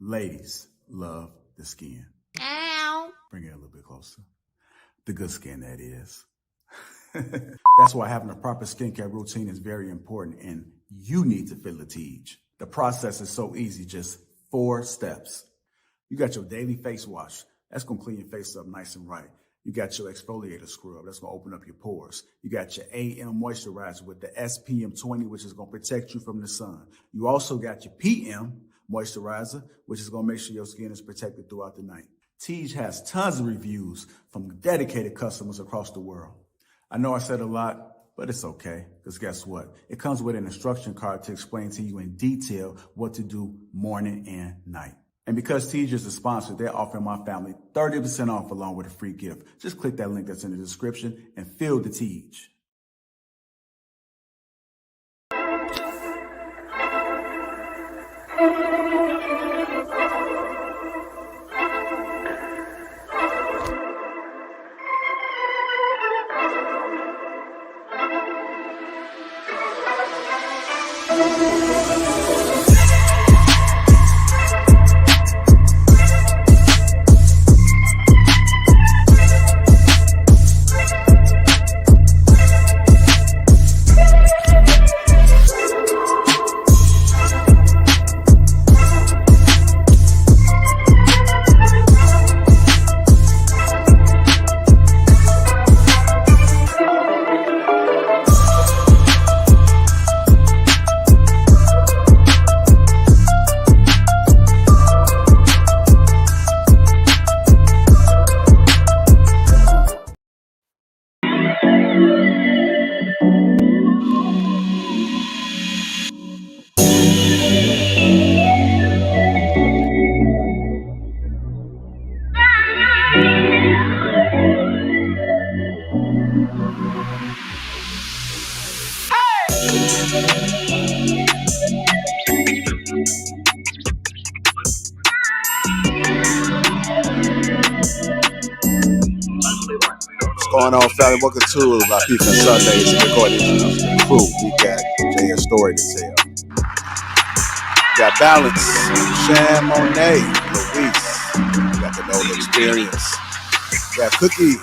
Ladies love the skin. Ow. Bring it a little bit closer. The good skin, that is. That's why having a proper skincare routine is very important, and you need to feel Lapeef. The process is so easy, just 4 steps. You got your daily face wash. That's going to clean your face up nice and right. You got your exfoliator scrub. That's going to open up your pores. You got your AM moisturizer with the SPM 20, which is going to protect you from the sun. You also got your PM moisturizer, which is going to make sure your skin is protected throughout the night. Tej has tons of reviews from dedicated customers across the world. I know I said a lot, but it's okay, because guess what? It comes with an instruction card to explain to you in detail what to do morning and night. And because Tej is a sponsor, they're offering my family 30% off along with a free gift. Just click that link that's in the description and feel the Tej. What's going on, family? Welcome to Lapeef-ing Sundays. Recording the crew. We got Jay a story to tell. We got Balance, Sham, Monet, Luis. We got the Nola Experience. We got Cookie,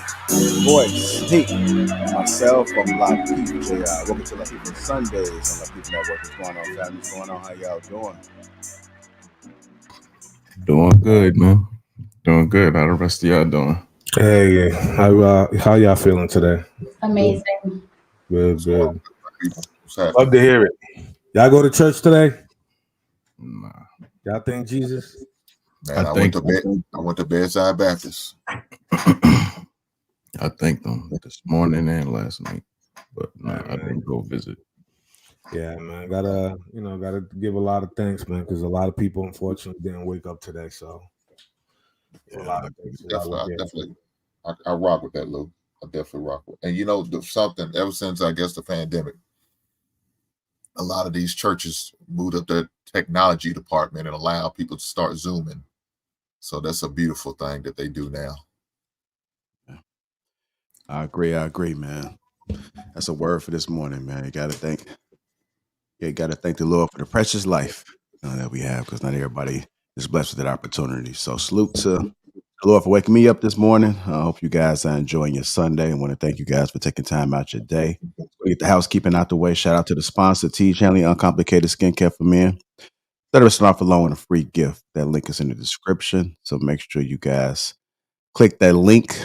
Voice, Pink, and myself from Lapeef. Jay, welcome to Lapeef Sundays on Lapeef Network. What's going on, family? What's going on? How y'all doing? Doing good, man. Doing good. How the rest of y'all doing? Hey, how y'all feeling today? Amazing. Good. Love to hear it. Y'all go to church today? Nah. Y'all think Jesus? Man, I went to Bedside Baptist. I thanked them this morning and last night, but no, I didn't go visit. Yeah, man. Gotta give a lot of thanks, man, because a lot of people unfortunately didn't wake up today. So a lot of things. I rock with that, Lou. I definitely rock with. And you know, something ever since I guess the pandemic, a lot of these churches moved up their technology department and allow people to start Zooming. So that's a beautiful thing that they do now. Yeah. I agree, man. That's a word for this morning, man. You gotta thank the Lord for the precious life that we have, because not everybody is blessed with that opportunity. So salute to the Lord for waking me up this morning. I hope you guys are enjoying your Sunday. I want to thank you guys for taking time out your day. Get the housekeeping out the way. Shout out to the sponsor, Tej Handling Uncomplicated Skincare for Men. 30% off along with a free gift. That link is in the description. So make sure you guys click that link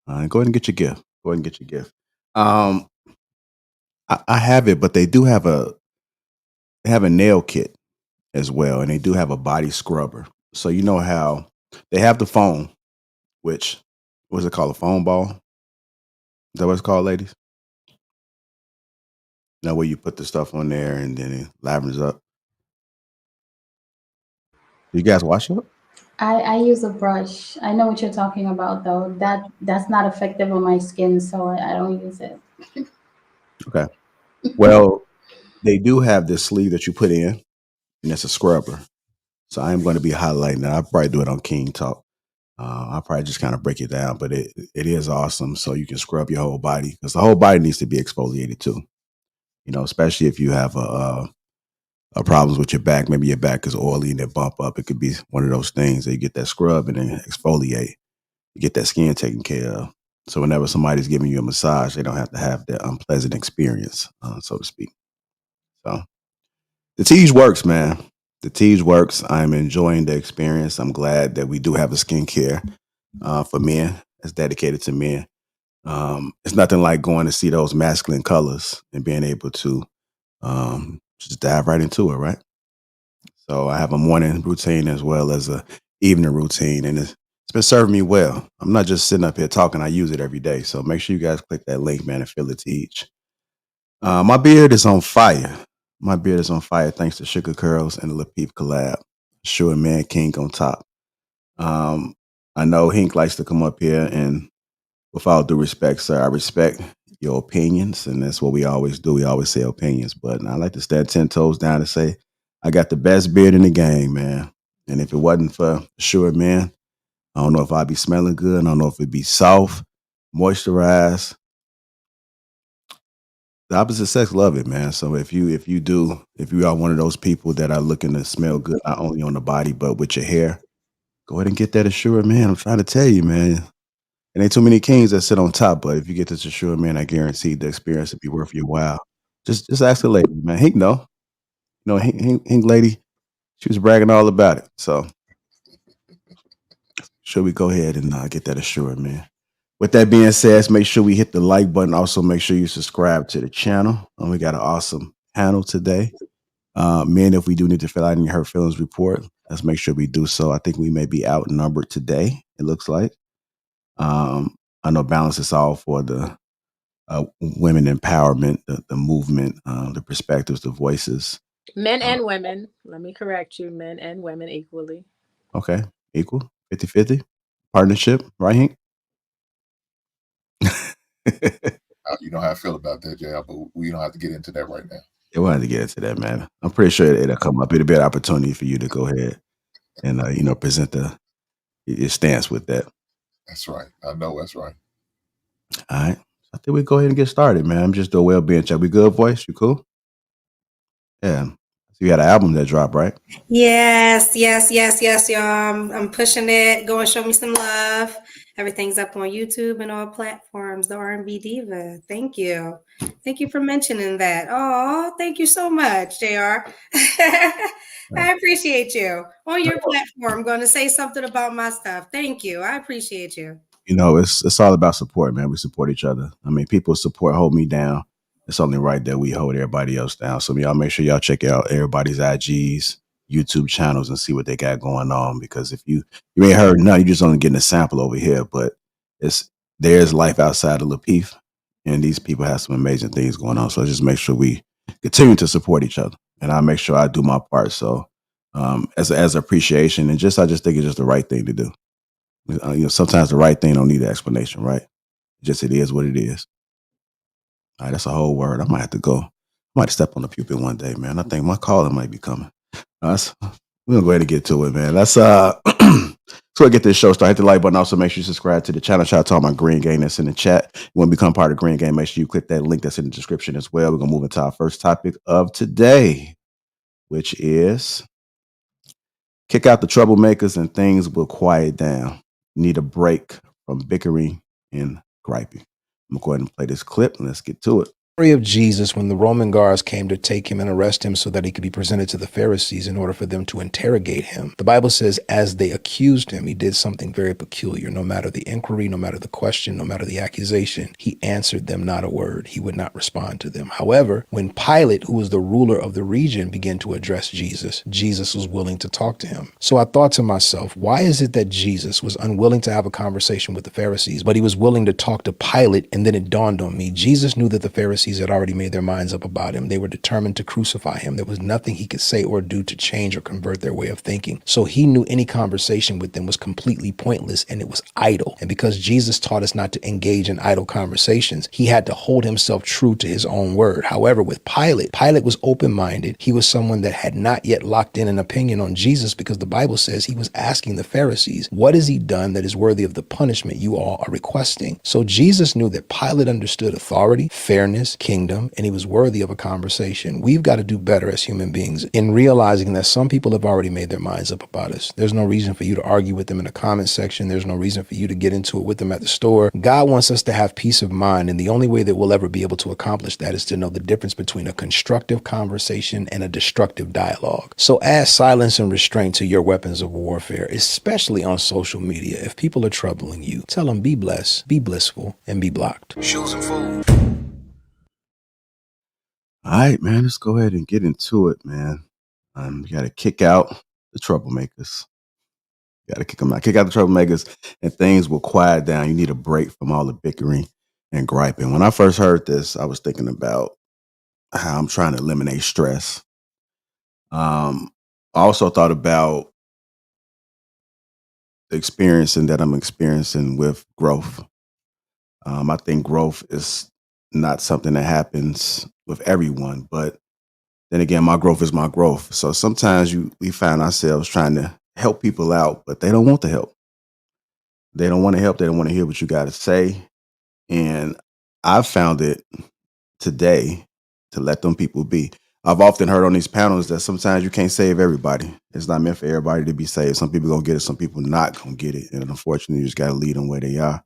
and go ahead and get your gift. I have it, but they do have a nail kit as well, and they do have a body scrubber. So you know how they have the foam, which what's it called? A foam ball? Is that what it's called, ladies? Now where you put the stuff on there and then it lavenders up. You guys wash up? I use a brush. I know what you're talking about, though. That's not effective on my skin, so I don't use it. Okay. Well, they do have this sleeve that you put in, and it's a scrubber. So I am going to be highlighting that. I'll probably do it on King Talk. I'll probably just kind of break it down, but it is awesome. So you can scrub your whole body, because the whole body needs to be exfoliated too. You know, especially if you have a problems with your back. Maybe your back is oily and it bump up. It could be one of those things that you get that scrub and then exfoliate. You get that skin taken care of. So whenever somebody's giving you a massage, they don't have to have that unpleasant experience, so to speak. So the Tease works, man. The Tease works. I'm enjoying the experience. I'm glad that we do have a skincare for men. It's dedicated to men. It's nothing like going to see those masculine colors and being able to just dive right into it, right? So I have a morning routine as well as a evening routine, and it's been serving me well. I'm not just sitting up here talking. I use it every day. So make sure you guys click that link, man, and feel it to each. My beard is on fire. My beard is on fire thanks to Sugar Curls and the Lapeef collab. Sure, man, King on top. I know Hink likes to come up here, and with all due respect, sir, I respect your opinions, and that's what we always do. We always say opinions, but I like to stand 10 toes down and say, I got the best beard in the game, man. And if it wasn't for Sure, man, I don't know if I'd be smelling good. I don't know if it'd be soft, moisturized. The opposite sex love it, man. So if you are one of those people that are looking to smell good, not only on the body, but with your hair, go ahead and get that Assure, man. I'm trying to tell you, man. There ain't too many kings that sit on top, but if you get this Assure, man, I guarantee the experience will be worth your while. Just ask the lady, man. Hink know. You know, Hink lady, she was bragging all about it. So should we go ahead and get that Assure, man? With that being said, make sure we hit the like button. Also, make sure you subscribe to the channel. We got an awesome panel today. Men, if we do need to fill out any hurt feelings report, let's make sure we do so. I think we may be outnumbered today, it looks like. I know Balance is all for the women empowerment, the movement, the perspectives, the voices. Men and women. Let me correct you. Men and women equally. Okay. Equal. 50-50. Partnership. Right, Hank? You know how I feel about that, JR, but we don't have to get into that right now. Yeah, we'll have to get into that, man. I'm pretty sure it'll come up. It'll be an opportunity for you to go ahead and, present your stance with that. That's right. I know that's right. All right. I think we go ahead and get started, man. I'm just doing well-being check. We good, voice? You cool? Yeah. So you got an album that dropped, right? Yes, y'all. I'm pushing it. Go and show me some love. Everything's up on YouTube and all platforms. The R&B Diva. Thank you. Thank you for mentioning that. Oh, thank you so much, JR. I appreciate you. On your platform, I'm going to say something about my stuff. Thank you. I appreciate you. You know, it's all about support, man. We support each other. I mean, people support hold me down. It's only right that we hold everybody else down. So y'all make sure y'all check out everybody's IGs, YouTube channels, and see what they got going on. Because if you ain't heard none, you're just only getting a sample over here. But there's life outside of Lapeef, and these people have some amazing things going on. So just make sure we continue to support each other, and I make sure I do my part. So as appreciation, and I just think it's just the right thing to do. Sometimes the right thing don't need an explanation, right? Just it is what it is. All right, that's a whole word. I might have to go. I might step on the pulpit one day, man. I think my calling might be coming. We're gonna go ahead and get to it, man. Let's get this show started. Hit the like button. Also, make sure you subscribe to the channel. Shout out to all my Green Gang that's in the chat. You want to become part of Green Gang, make sure you click that link that's in the description as well. We're gonna move into our first topic of today, which is kick out the troublemakers and things will quiet down. You need a break from bickering and griping. I'm going to go ahead and play this clip and let's get to it. Story of Jesus when the Roman guards came to take him and arrest him so that he could be presented to the Pharisees in order for them to interrogate him. The Bible says as they accused him, he did something very peculiar. No matter the inquiry, no matter the question, no matter the accusation, he answered them not a word. He would not respond to them. However, when Pilate, who was the ruler of the region, began to address Jesus, Jesus was willing to talk to him. So I thought to myself, why is it that Jesus was unwilling to have a conversation with the Pharisees, but he was willing to talk to Pilate? And then it dawned on me, Jesus knew that the Pharisees had already made their minds up about him. They were determined to crucify him. There was nothing he could say or do to change or convert their way of thinking. So he knew any conversation with them was completely pointless and it was idle. And because Jesus taught us not to engage in idle conversations, he had to hold himself true to his own word. However, with Pilate was open-minded. He was someone that had not yet locked in an opinion on Jesus because the Bible says he was asking the Pharisees, what has he done that is worthy of the punishment you all are requesting? So Jesus knew that Pilate understood authority, fairness, God's kingdom and he was worthy of a conversation. We've got to do better as human beings in realizing that some people have already made their minds up about us. There's no reason for you to argue with them in the comment section. There's no reason for you to get into it with them at the store. God wants us to have peace of mind. And the only way that we'll ever be able to accomplish that is to know the difference between a constructive conversation and a destructive dialogue. So add silence and restraint to your weapons of warfare, especially on social media. If people are troubling you, tell them be blessed, be blissful, and be blocked. Shoes and food. All right, man, let's go ahead and get into it, man. You got to kick out the troublemakers. You got to kick them out. Kick out the troublemakers, and things will quiet down. You need a break from all the bickering and griping. When I first heard this, I was thinking about how I'm trying to eliminate stress. I also thought about the experiencing that I'm experiencing with growth. I think growth is not something that happens with everyone, but then again, my growth is my growth. So sometimes we find ourselves trying to help people out, but they don't want the help. They don't want to help. They don't want to hear what you got to say. And I've found it today to let them people be. I've often heard on these panels that sometimes you can't save everybody. It's not meant for everybody to be saved. Some people gonna get it, some people not gonna get it. And unfortunately, you just got to lead them where they are.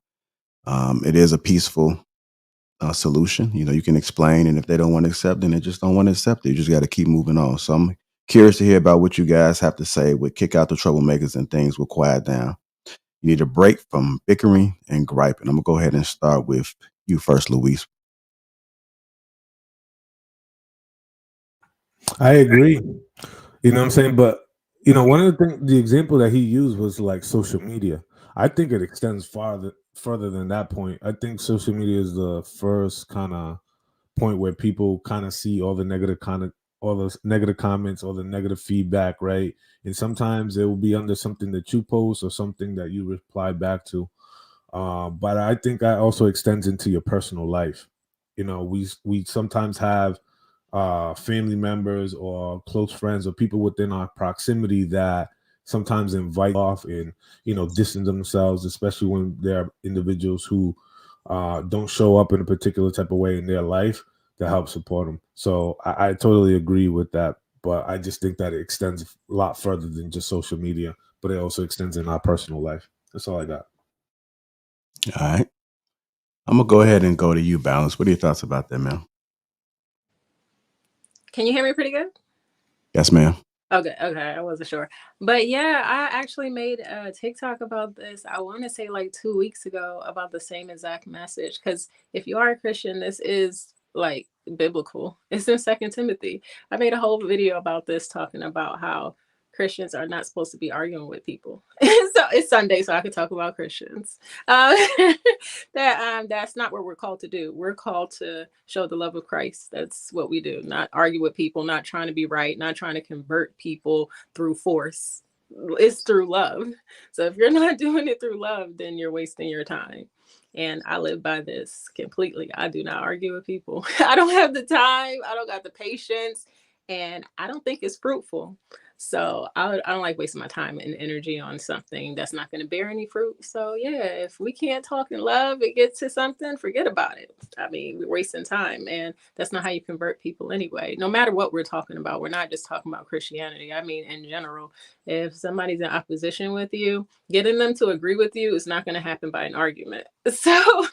It is a peaceful solution. You know, you can explain, and if they don't want to accept, then they just don't want to accept it. You just got to keep moving on. So I'm curious to hear about what you guys have to say with kick out the troublemakers and things will quiet down. You need a break from bickering and griping. I'm gonna go ahead and start with you first, Luis. I agree. You know what I'm saying? But one of the things, the example that he used was like social media. I think it extends further than that point. I think social media is the first kind of point where people kind of see all the negative all those negative comments, all the negative feedback, right? And sometimes it will be under something that you post or something that you reply back to. But I think that also extends into your personal life. We sometimes have family members or close friends or people within our proximity that sometimes invite off and distance themselves, especially when they're individuals who don't show up in a particular type of way in their life to help support them. So I totally agree with that, but I just think that it extends a lot further than just social media, but it also extends in our personal life. That's all I got. All right. I'm gonna go ahead and go to you, Balance. What are your thoughts about that, man? Can you hear me pretty good? Yes, ma'am. Okay, I wasn't sure. But yeah, I actually made a TikTok about this. I want to say like 2 weeks ago about the same exact message. Because if you are a Christian, this is like biblical. It's in Second Timothy. I made a whole video about this, talking about how Christians are not supposed to be arguing with people. So it's Sunday, so I could talk about Christians. That's not what we're called to do. We're called to show the love of Christ. That's what we do. Not argue with people, not trying to be right, not trying to convert people through force. It's through love. So if you're not doing it through love, then you're wasting your time. And I live by this completely. I do not argue with people. I don't have the time. I don't got the patience. And I don't think it's fruitful. So I don't like wasting my time and energy on something that's not going to bear any fruit. So yeah, if we can't talk in love and get to something, forget about it. I mean, we're wasting time, and that's not how you convert people anyway. No matter what we're talking about, we're not just talking about Christianity. I mean, in general, if somebody's in opposition with you, getting them to agree with you is not going to happen by an argument. So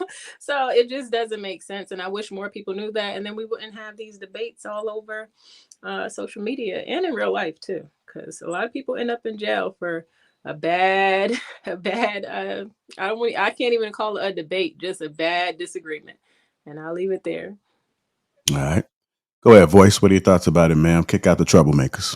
it just doesn't make sense. And I wish more people knew that, and then we wouldn't have these debates all over social media and in real life too, because a lot of people end up in jail for a bad I can't even call it a debate, just a bad disagreement. And I'll leave it there. All right. Go ahead, Voice. What are your thoughts about it, ma'am? Kick out the troublemakers.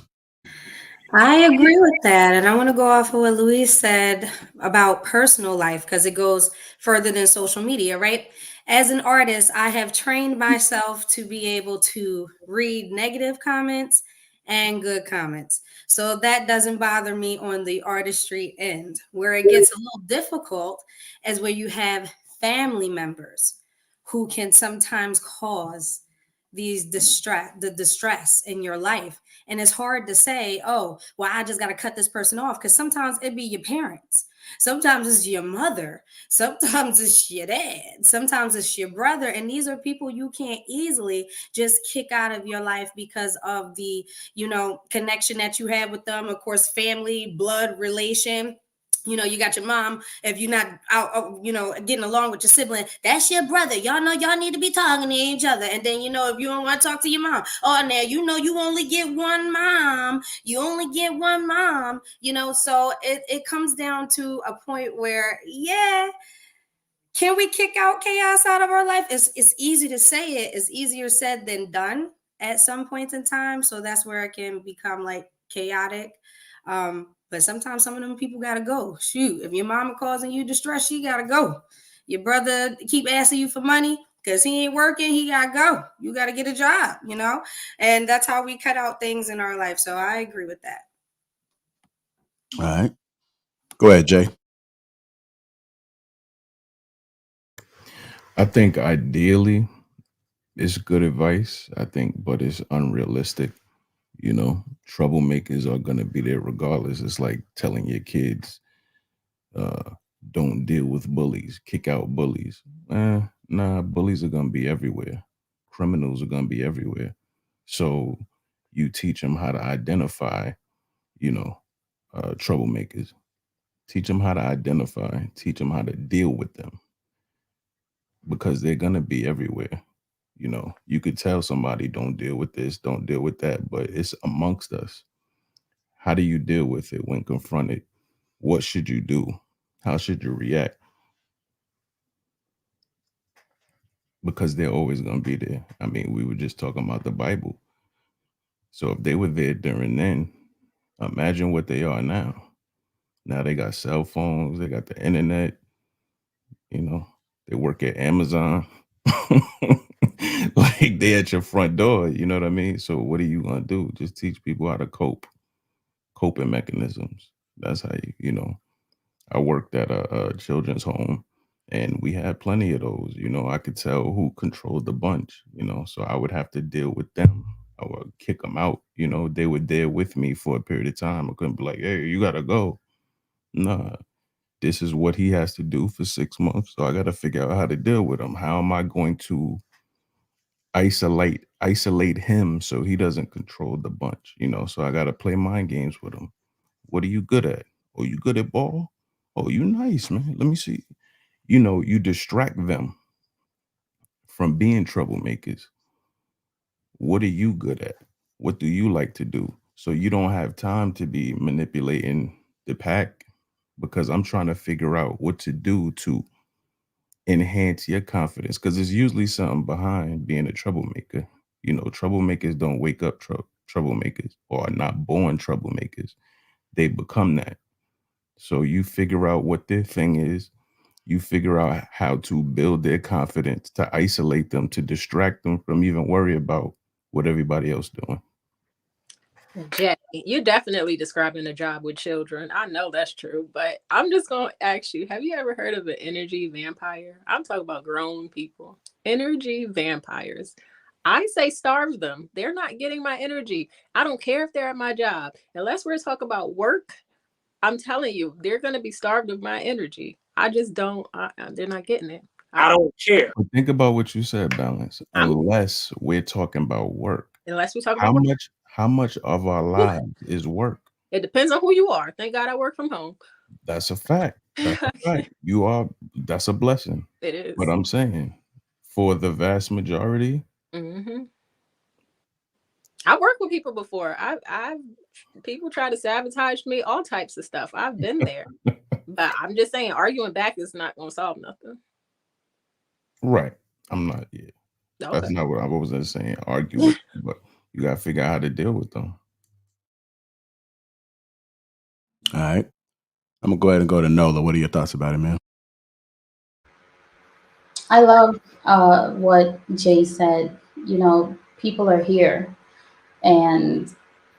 I agree with that. And I want to go off of what Luis said about personal life because it goes further than social media, right? As an artist, I have trained myself to be able to read negative comments and good comments. So that doesn't bother me on the artistry end. Where it gets a little difficult is where you have family members who can sometimes cause the distress in your life. And it's hard to say, oh, well, I just got to cut this person off, because sometimes it be your parents, sometimes it's your mother, sometimes it's your dad, sometimes it's your brother, and these are people you can't easily just kick out of your life because of the connection that you have with them. Of course, family, blood relation. You got your mom. If you're not out, getting along with your sibling, that's your brother. Y'all know y'all need to be talking to each other. And then, if you don't want to talk to your mom, oh, now, you only get one mom. You only get one mom, so it comes down to a point where, yeah, can we kick out chaos out of our life? It's easy to say it. It's easier said than done at some points in time. So that's where it can become like chaotic. But sometimes some of them people gotta go. Shoot, if your mama causing you distress, she gotta go. Your brother keep asking you for money because he ain't working, he gotta go. You gotta get a job, and that's how we cut out things in our life. So I agree with that. All right. Go ahead, Jay. I think ideally it's good advice, I think, but it's unrealistic. Troublemakers are going to be there regardless. It's like telling your kids, don't deal with bullies, kick out bullies. Nah, bullies are going to be everywhere. Criminals are going to be everywhere. So you teach them how to identify, troublemakers. Teach them how to identify, teach them how to deal with them, because they're going to be everywhere. You could tell somebody, don't deal with this, don't deal with that, but it's amongst us. How do you deal with it when confronted? What should you do? How should you react? Because they're always going to be there. I mean, we were just talking about the Bible. So if they were there during then, imagine what they are now. Now they got cell phones, they got the internet, they work at Amazon. Like they at your front door, you know what I mean? So what are you going to do? Just teach people how to coping mechanisms. That's how I worked at a children's home, and we had plenty of those. I could tell who controlled the bunch, so I would have to deal with them. I would kick them out. They were there with me for a period of time. I couldn't be like, hey, you got to go. Nah, this is what he has to do for 6 months. So I got to figure out how to deal with him. How am I going to isolate him so he doesn't control the bunch? So I got to play mind games with him. What are you good at? Oh, you good at ball? Oh, you nice, man. Let me see. You distract them from being troublemakers. What are you good at? What do you like to do? So you don't have time to be manipulating the pack, because I'm trying to figure out what to do to enhance your confidence, because there's usually something behind being a troublemaker. Troublemakers don't wake up troublemakers, or are not born troublemakers. They become that. So you figure out what their thing is. You figure out how to build their confidence, to isolate them, to distract them from even worry about what everybody else doing. Jay, you're definitely describing a job with children. I know that's true, but I'm just going to ask you, have you ever heard of an energy vampire? I'm talking about grown people. Energy vampires. I say starve them. They're not getting my energy. I don't care if they're at my job. Unless we're talking about work, I'm telling you, they're going to be starved of my energy. I just don't, they're not getting it. I don't care. But think about what you said, Balance. Unless we're talking about work. Unless we talk about work. How much of our lives is work? It depends on who you are. Thank God I work from home. That's a fact. That's a fact. That's a blessing. It is. But I'm saying, for the vast majority. Mm-hmm. I worked with people before. People try to sabotage me, all types of stuff. I've been there. But I'm just saying, arguing back is not going to solve nothing. Right. I'm not. Yeah. Okay. That's not what I wasn't saying. Argue with them, but you got to figure out how to deal with them. All right. I'm going to go ahead and go to Nola. What are your thoughts about it, man? I love what Jay said. People are here. And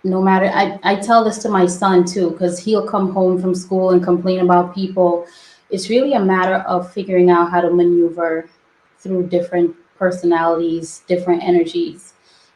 no matter, I tell this to my son too, because he'll come home from school and complain about people. It's really a matter of figuring out how to maneuver through different personalities, different energies,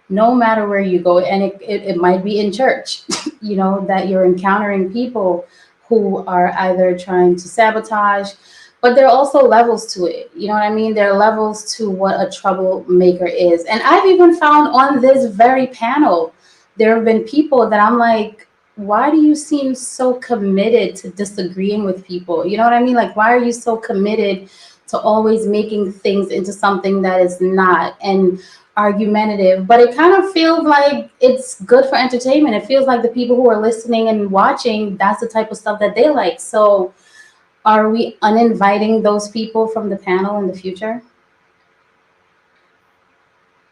no matter where you go. And it might be in church, you know, that you're encountering people who are either trying to sabotage, but there are also levels to it. You know what I mean? There are levels to what a troublemaker is. And I've even found on this very panel, there have been people that I'm like, why do you seem so committed to disagreeing with people? You know what I mean? Like, why are you so committed to always making things into something that is not, and argumentative? But it kind of feels like it's good for entertainment. It feels like the people who are listening and watching, that's the type of stuff that they like. So are we uninviting those people from the panel in the future?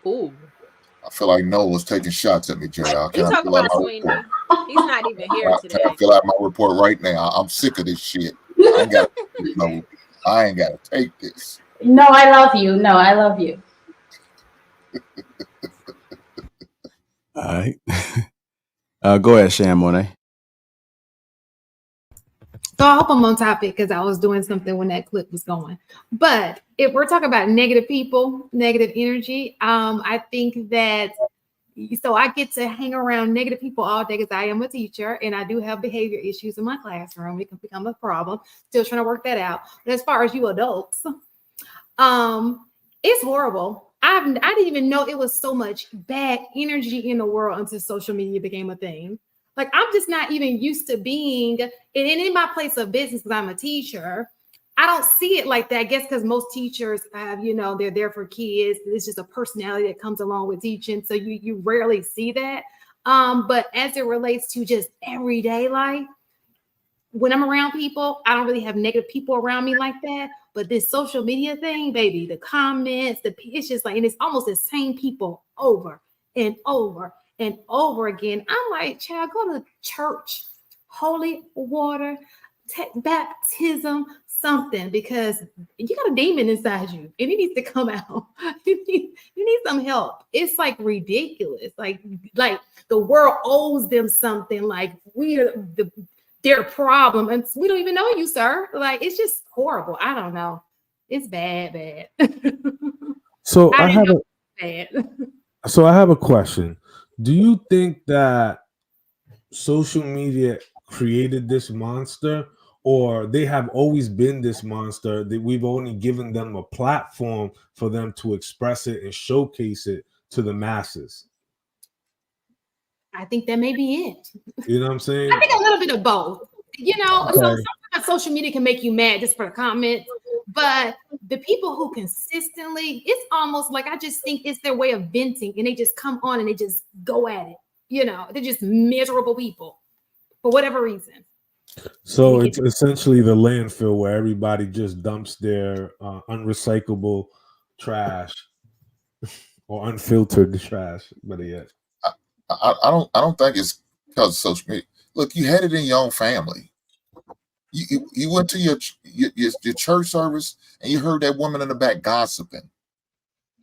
Ooh. I feel like Noah was taking shots at me, JR. You Can I talk fill out about my Sweeney. report? He's not even here Can I today. fill out my report right now? I'm sick of this shit. I ain't got to take this. No, I love you. No, I love you. All right. Go ahead, Shan Monet. So I hope I'm on topic because I was doing something when that clip was going. But if we're talking about negative people, negative energy, I think that, so I get to hang around negative people all day because I am a teacher and I do have behavior issues in my classroom. It can become a problem. Still trying to work that out. But as far as you adults, it's horrible. I didn't even know it was so much bad energy in the world until social media became a thing. Like, I'm just not even used to being in my place of business because I'm a teacher. I don't see it like that. I guess because most teachers have, you know, they're there for kids. It's just a personality that comes along with teaching. So you rarely see that. But as it relates to just everyday life, when I'm around people, I don't really have negative people around me like that. But this social media thing, baby, the comments, it's just like, and it's almost the same people over and over and over again. I'm like, child, go to church, holy water, baptism, something, because you got a demon inside you and it needs to come out. you need some help. It's like ridiculous. Like the world owes them something. Like we are their problem, and we don't even know you, sir. Like, it's just horrible. I don't know. It's bad. So I have a question. Do you think that social media created this monster, or they have always been this monster that we've only given them a platform for them to express it and showcase it to the masses? I think that may be it. You know what I'm saying? I think a little bit of both. You know, Okay. so sometimes social media can make you mad just for the comments, but the people who consistently, it's almost like, I just think it's their way of venting, and they just come on and they just go at it. You know, they're just miserable people for whatever reason. So it's essentially the landfill where everybody just dumps their unrecyclable trash or unfiltered trash. But yeah, I don't think it's because of social media. Look, you had it in your own family. You went to your church service and you heard that woman in the back gossiping.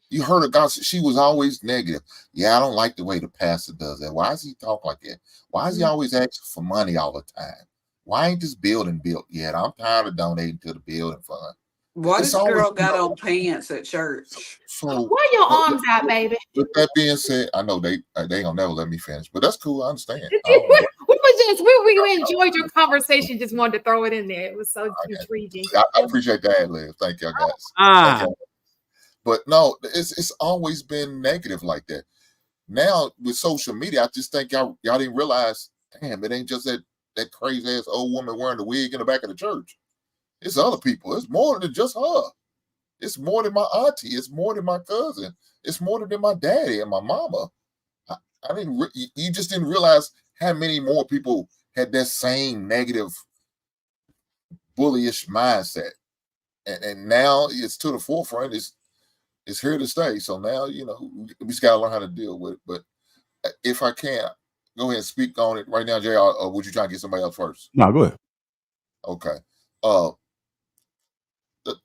You heard her gossip. She was always negative. Yeah, I don't like the way the pastor does that. Why does he talk like that? Why is he always asking for money all the time? Why ain't this building built yet? I'm tired of donating to the building fund. Why this girl got on pants at church? So why your arms out, baby? With that being said, I know they gonna never let me finish, but that's cool. I understand. We enjoyed your conversation. Just wanted to throw it in there. It was so intriguing. I appreciate that, Liv. Thank y'all guys. Thank y'all. But no, it's always been negative like that. Now with social media, I just think y'all didn't realize, damn, it ain't just that crazy ass old woman wearing the wig in the back of the church. It's other people. It's more than just her. It's more than my auntie. It's more than my cousin. It's more than my daddy and my mama. I didn't. You just didn't realize how many more people had that same negative, bullyish mindset, and now it's to the forefront. It's here to stay. So now, you know, we just gotta learn how to deal with it. But if I can, go ahead and speak on it right now, JR, or would you try to get somebody else first? No, go ahead. Okay.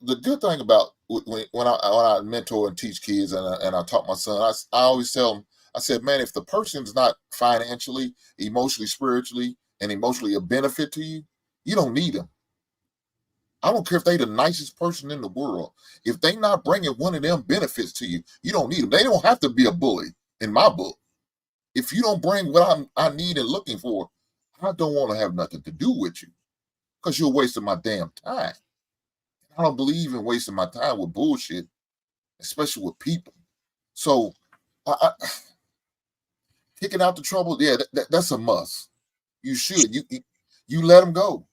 The good thing about when I mentor and teach kids and I taught my son, I always tell them, I said, man, if the person's not financially, emotionally, spiritually, and emotionally a benefit to you, you don't need them. I don't care if they the nicest person in the world. If they not bringing one of them benefits to you, you don't need them. They don't have to be a bully in my book. If you don't bring what I need and looking for, I don't want to have nothing to do with you because you're wasting my damn time. I don't believe in wasting my time with bullshit, especially with people. So, kicking out the trouble, yeah, that's a must. You should. You let them go.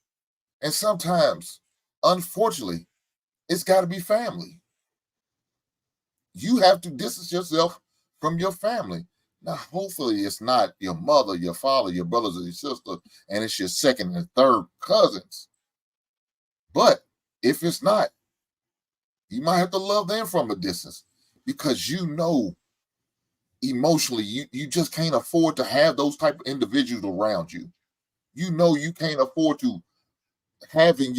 And sometimes, unfortunately, it's got to be family. You have to distance yourself from your family. Now, hopefully, it's not your mother, your father, your brothers, or your sister, and it's your second and third cousins. But if it's not, you might have to love them from a distance because you know emotionally you just can't afford to have those type of individuals around you. You know you can't afford to having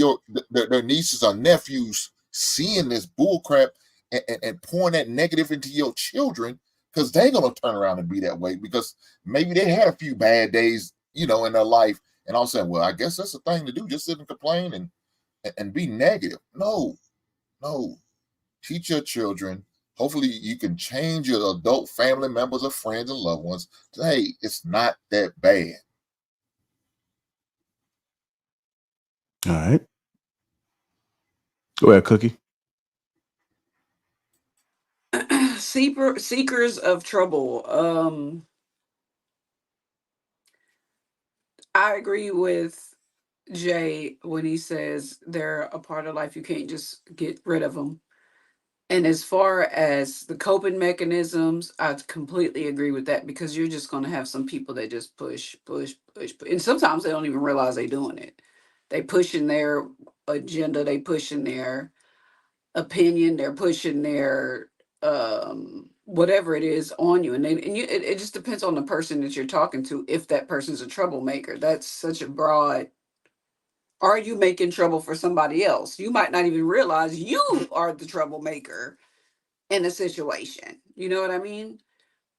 their nieces or nephews seeing this bullcrap and pouring that negative into your children because they're gonna turn around and be that way because maybe they had a few bad days, in their life, and all of a sudden, well, I guess that's the thing to do, just sit and complain and be negative. No. Teach your children. Hopefully you can change your adult family members or friends and loved ones to, hey, it's not that bad. All right. Go ahead, Cookie. Seekers of trouble. I agree with Jay when he says they're a part of life. You can't just get rid of them. And as far as the coping mechanisms, I completely agree with that because you're just going to have some people that just push. And sometimes they don't even realize they're doing it. They pushing their agenda, they pushing their opinion, they're pushing their whatever it is on you. It just depends on the person that you're talking to. If that person's a troublemaker, that's such a broad. Are you making trouble for somebody else? You might not even realize you are the troublemaker in a situation. You know what I mean?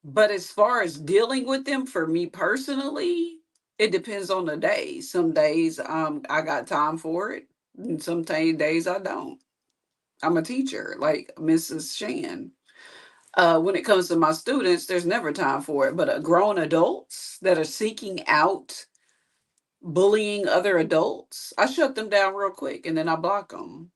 But as far as dealing with them, for me personally, it depends on the day. Some days I got time for it, and some days I don't. I'm a teacher, like Mrs. Shan. When it comes to my students, there's never time for it. But grown adults that are seeking out bullying other adults, I shut them down real quick and then I block them.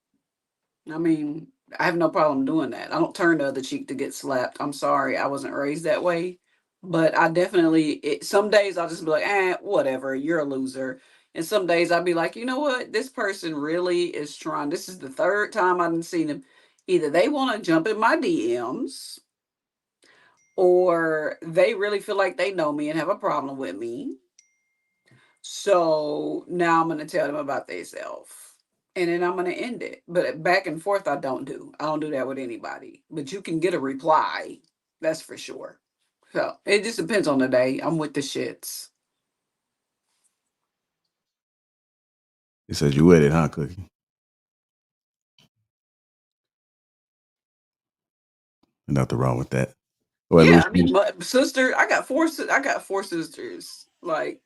I mean, I have no problem doing that. I don't turn the other cheek to get slapped. I'm sorry, I wasn't raised that way. But I definitely, some days I'll just be like, whatever, you're a loser. And some days I'll be like, you know what? This person really is trying. This is the third time I've seen them. Either they want to jump in my DMs or they really feel like they know me and have a problem with me. So now I'm going to tell them about themselves. And then I'm going to end it. But back and forth, I don't do. I don't do that with anybody. But you can get a reply. That's for sure. So it just depends on the day. I'm with the shits. He says you with it, huh, Cookie? Nothing wrong with that. Go ahead, Yeah, Louis. I mean, my sister, I got four sisters. Like,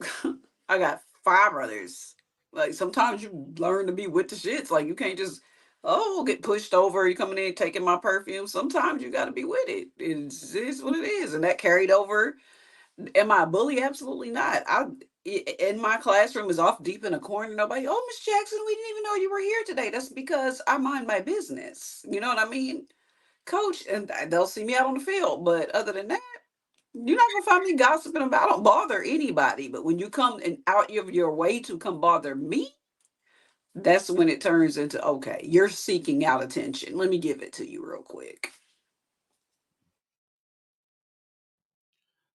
I got 5 brothers. Like, sometimes you learn to be with the shits. Like, you can't just, get pushed over. You coming in taking my perfume. Sometimes you got to be with it. It is what it is. And that carried over. Am I a bully? Absolutely not. In my classroom is off deep in a corner. Nobody, oh, Miss Jackson, we didn't even know you were here today. That's because I mind my business. You know what I mean? Coach, and they'll see me out on the field. But other than that, you're not gonna find me gossiping about. I don't bother anybody. But when you come and out of your way to come bother me, that's when it turns into okay. You're seeking out attention. Let me give it to you real quick.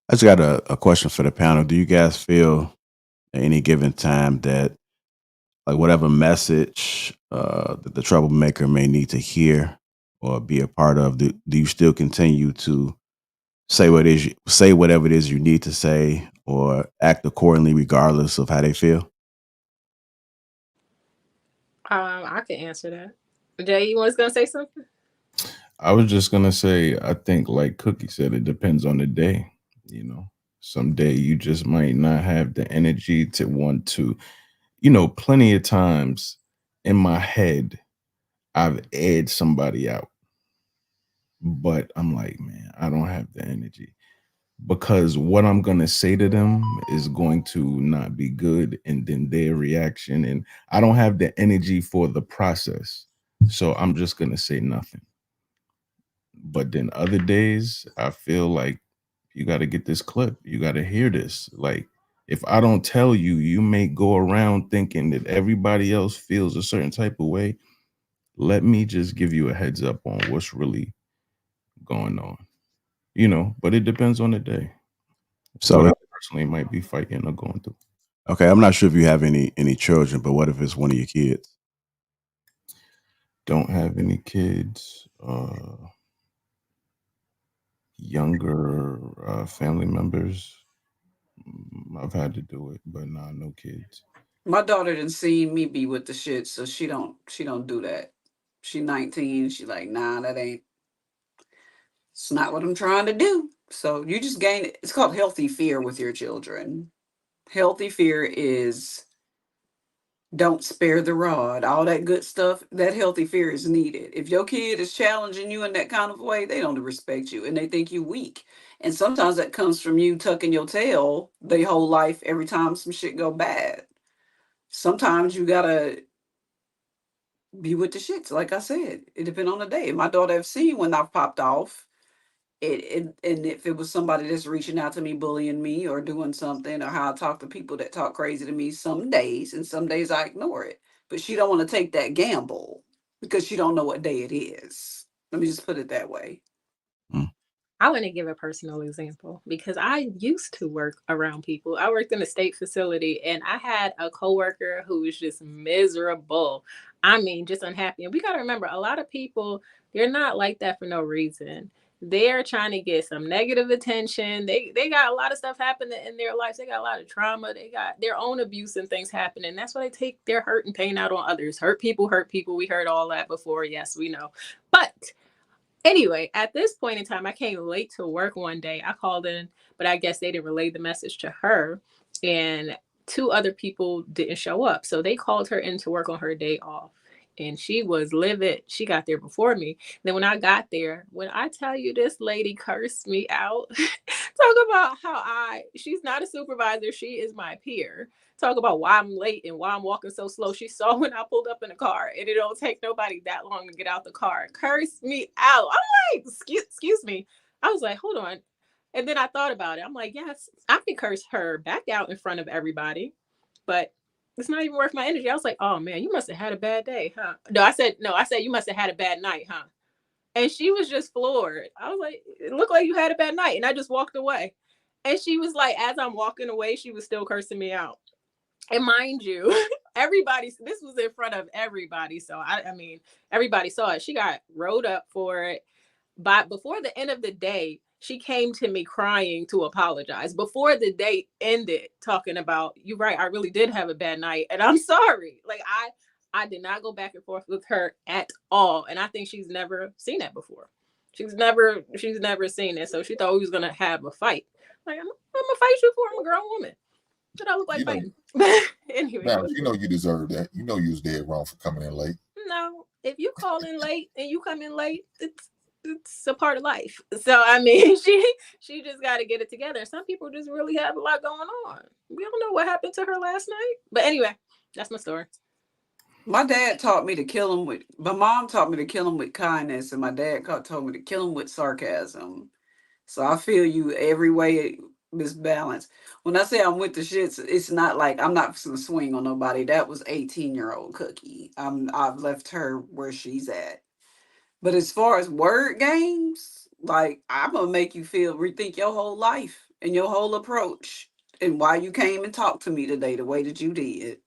I just got a question for the panel. Do you guys feel at any given time that like whatever message that the troublemaker may need to hear or be a part of, do you still continue to say whatever it is you need to say or act accordingly regardless of how they feel? I can answer that. Jay, you was gonna say something? I was just gonna say, I think like Cookie said, it depends on the day. Some day you just might not have the energy to want to. Plenty of times in my head, I've aired somebody out. But I'm like, man, I don't have the energy, because what I'm going to say to them is going to not be good. And then their reaction, and I don't have the energy for the process. So I'm just going to say nothing. But then other days, I feel like you got to get this clip. You got to hear this. Like, if I don't tell you, you may go around thinking that everybody else feels a certain type of way. Let me just give you a heads up on what's really going on, but it depends on the day. So what I personally might be fighting or going through. Okay, I'm not sure if you have any children, but what if it's one of your kids? Don't have any kids. Younger family members, I've had to do it, but nah, no kids. My daughter didn't see me be with the shit, so she don't do that. She 19. She like, nah, it's not what I'm trying to do. So you just gain it. It's called healthy fear with your children. Healthy fear is don't spare the rod, all that good stuff. That healthy fear is needed. If your kid is challenging you in that kind of way, they don't respect you and they think you weak. And sometimes that comes from you tucking your tail their whole life every time some shit go bad. Sometimes you gotta be with the shits. Like I said, it depends on the day. My daughter have seen when I've popped off. And if it was somebody that's reaching out to me, bullying me or doing something, or how I talk to people that talk crazy to me some days, and some days I ignore it. But she don't want to take that gamble because she don't know what day it is. Let me just put it that way. I want to give a personal example because I used to work around people. I worked in a state facility and I had a coworker who was just miserable. I mean, just unhappy. And we got to remember, a lot of people, they're not like that for no reason. They're trying to get some negative attention. They got a lot of stuff happening in their lives. They got a lot of trauma. They got their own abuse and things happening. That's why they take their hurt and pain out on others. Hurt people, hurt people. We heard all that before. Yes, we know. But anyway, at this point in time, I came late to work one day. I called in, but I guess they didn't relay the message to her. And 2 other people didn't show up. So they called her in to work on her day off. And she was livid. She got there before me. Then when I got there, when I tell you this lady cursed me out, talk about how she's not a supervisor. She is my peer. Talk about why I'm late and why I'm walking so slow. She saw when I pulled up in the car and it don't take nobody that long to get out the car. Curse me out. I'm like, excuse me. I was like, hold on. And then I thought about it. I'm like, yes, I can curse her back out in front of everybody, but it's not even worth my energy. I was like, oh man, you must have had a bad day, huh? No, I said, you must have had a bad night, huh? And she was just floored. I was like, it looked like you had a bad night. And I just walked away. And she was like, as I'm walking away, she was still cursing me out. And mind you, this was in front of everybody. So I mean, everybody saw it. She got rolled up for it. But before the end of the day, she came to me crying to apologize. Before the day ended, talking about, you're right, I really did have a bad night. And I'm sorry. Like I did not go back and forth with her at all. And I think she's never seen that before. She's never seen it. So she thought we was gonna have a fight. Like, I'm gonna fight you for. I'm a grown woman. What I look like fighting? Anyway. Now, you deserve that. You know you was dead wrong for coming in late. No, if you call in late and you come in late, it's a part of life. So I mean, she just got to get it together. Some people just really have a lot going on. We don't know what happened to her last night. But anyway, that's my story. My dad taught me to kill him with. My mom taught me to kill him with kindness, and my dad told me to kill him with sarcasm. So I feel you every way. Misbalance. When I say I'm with the shits, it's not like I'm not gonna swing on nobody. That was 18-year-old Cookie. I've left her where she's at. But as far as word games, like I'm gonna make you rethink your whole life and your whole approach and why you came and talked to me today the way that you did.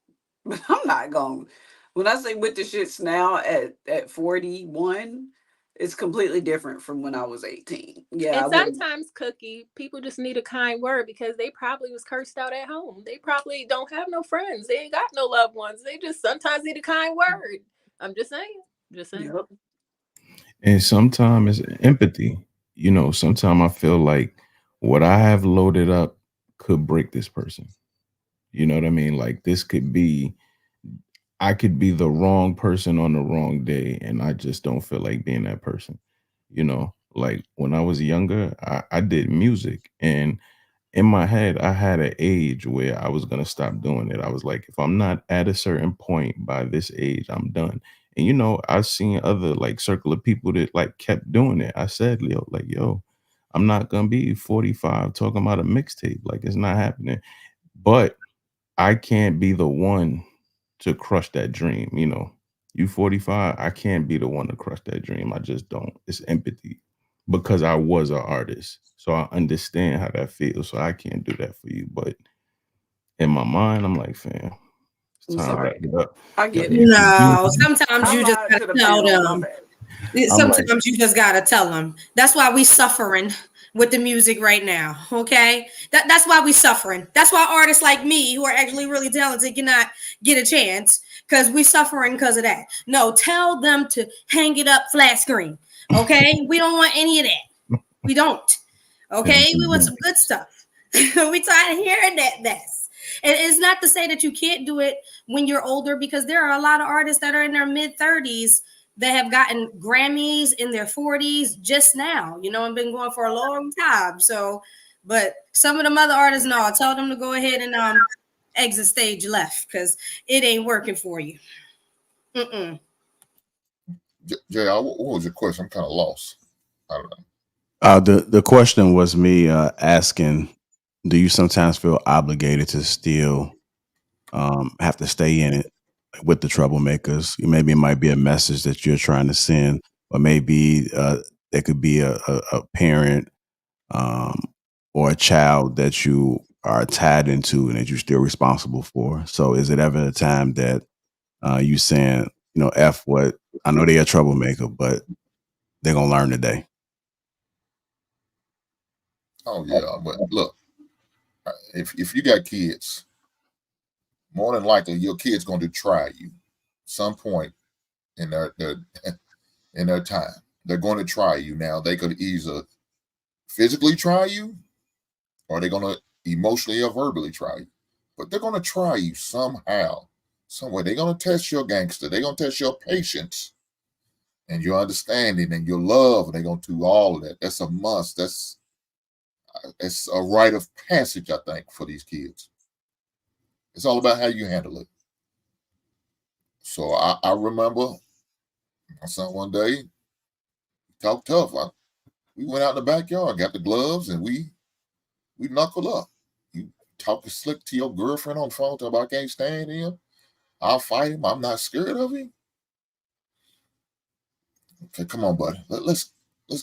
But I'm not going. When I say with the shits now at 41, it's completely different from when I was 18. Yeah. And sometimes, Cookie, people just need a kind word because they probably was cursed out at home. They probably don't have no friends. They ain't got no loved ones. They just sometimes need a kind word. I'm just saying. Yep. And sometimes it's empathy. Sometimes I feel like what I have loaded up could break this person. You know what I mean? Like this could be I could be the wrong person on the wrong day, and I just don't feel like being that person. You know, like when I was younger, I did music, and in my head, I had an age where I was gonna stop doing it. I was like, if I'm not at a certain point by this age, I'm done. And you know, I've seen other like circle of people that like kept doing it. I said, Leo, like, yo, I'm not gonna be 45 talking about a mixtape. Like, it's not happening. But I can't be the one to crush that dream. You know, you 45, I can't be the one to crush that dream. I just don't. It's empathy because I was an artist. So I understand how that feels. So I can't do that for you. But in my mind, I'm like, fam, it's I'm time to wrap sorry. it up. I Gotta get get it. some No, music. sometimes I you just lied gotta to the tell panel. My them. bad. I'm like, Sometimes you just gotta tell them. That's why we suffering with the music right now. Okay, that's why we suffering. That's why artists like me, who are actually really talented, cannot get a chance because we suffering because of that. No, tell them to hang it up flat screen. Okay, we don't want any of that. We don't. Okay, we want some good stuff. We tired of hearing that mess. And it's not to say that you can't do it when you're older, because there are a lot of artists that are in their mid 30s that have gotten Grammys in their 40s just now, you know, and been going for a long time. So, but some of them other artists, no, I tell them to go ahead and exit stage left because it ain't working for you. Mm-mm. Jay, what was your question? I'm kind of lost. I don't know. The question was me asking, do you sometimes feel obligated to still have to stay in it with the troublemakers? Maybe it might be a message that you're trying to send, or maybe there could be a parent or a child that you are tied into and that you're still responsible for. So is it ever a time that you saying, you know, F what, I know they're a troublemaker, but they're going to learn today? Oh yeah, but look, if you got kids, more than likely your kid's going to try you some point in their in their time. They're going to try you. Now they could either physically try you, or they're going to emotionally or verbally try you. But they're going to try you somehow, somewhere. They're going to test your gangster. They're going to test your patience and your understanding and your love. They're going to do all of that. That's a must. It's a rite of passage, I think, for these kids. It's all about how you handle it. So I remember my son one day talked tough. We went out in the backyard, got the gloves, and we knuckled up. You talking slick to your girlfriend on the phone, talking about I can't stand him. I'll fight him. I'm not scared of him. Okay, come on, buddy. Let's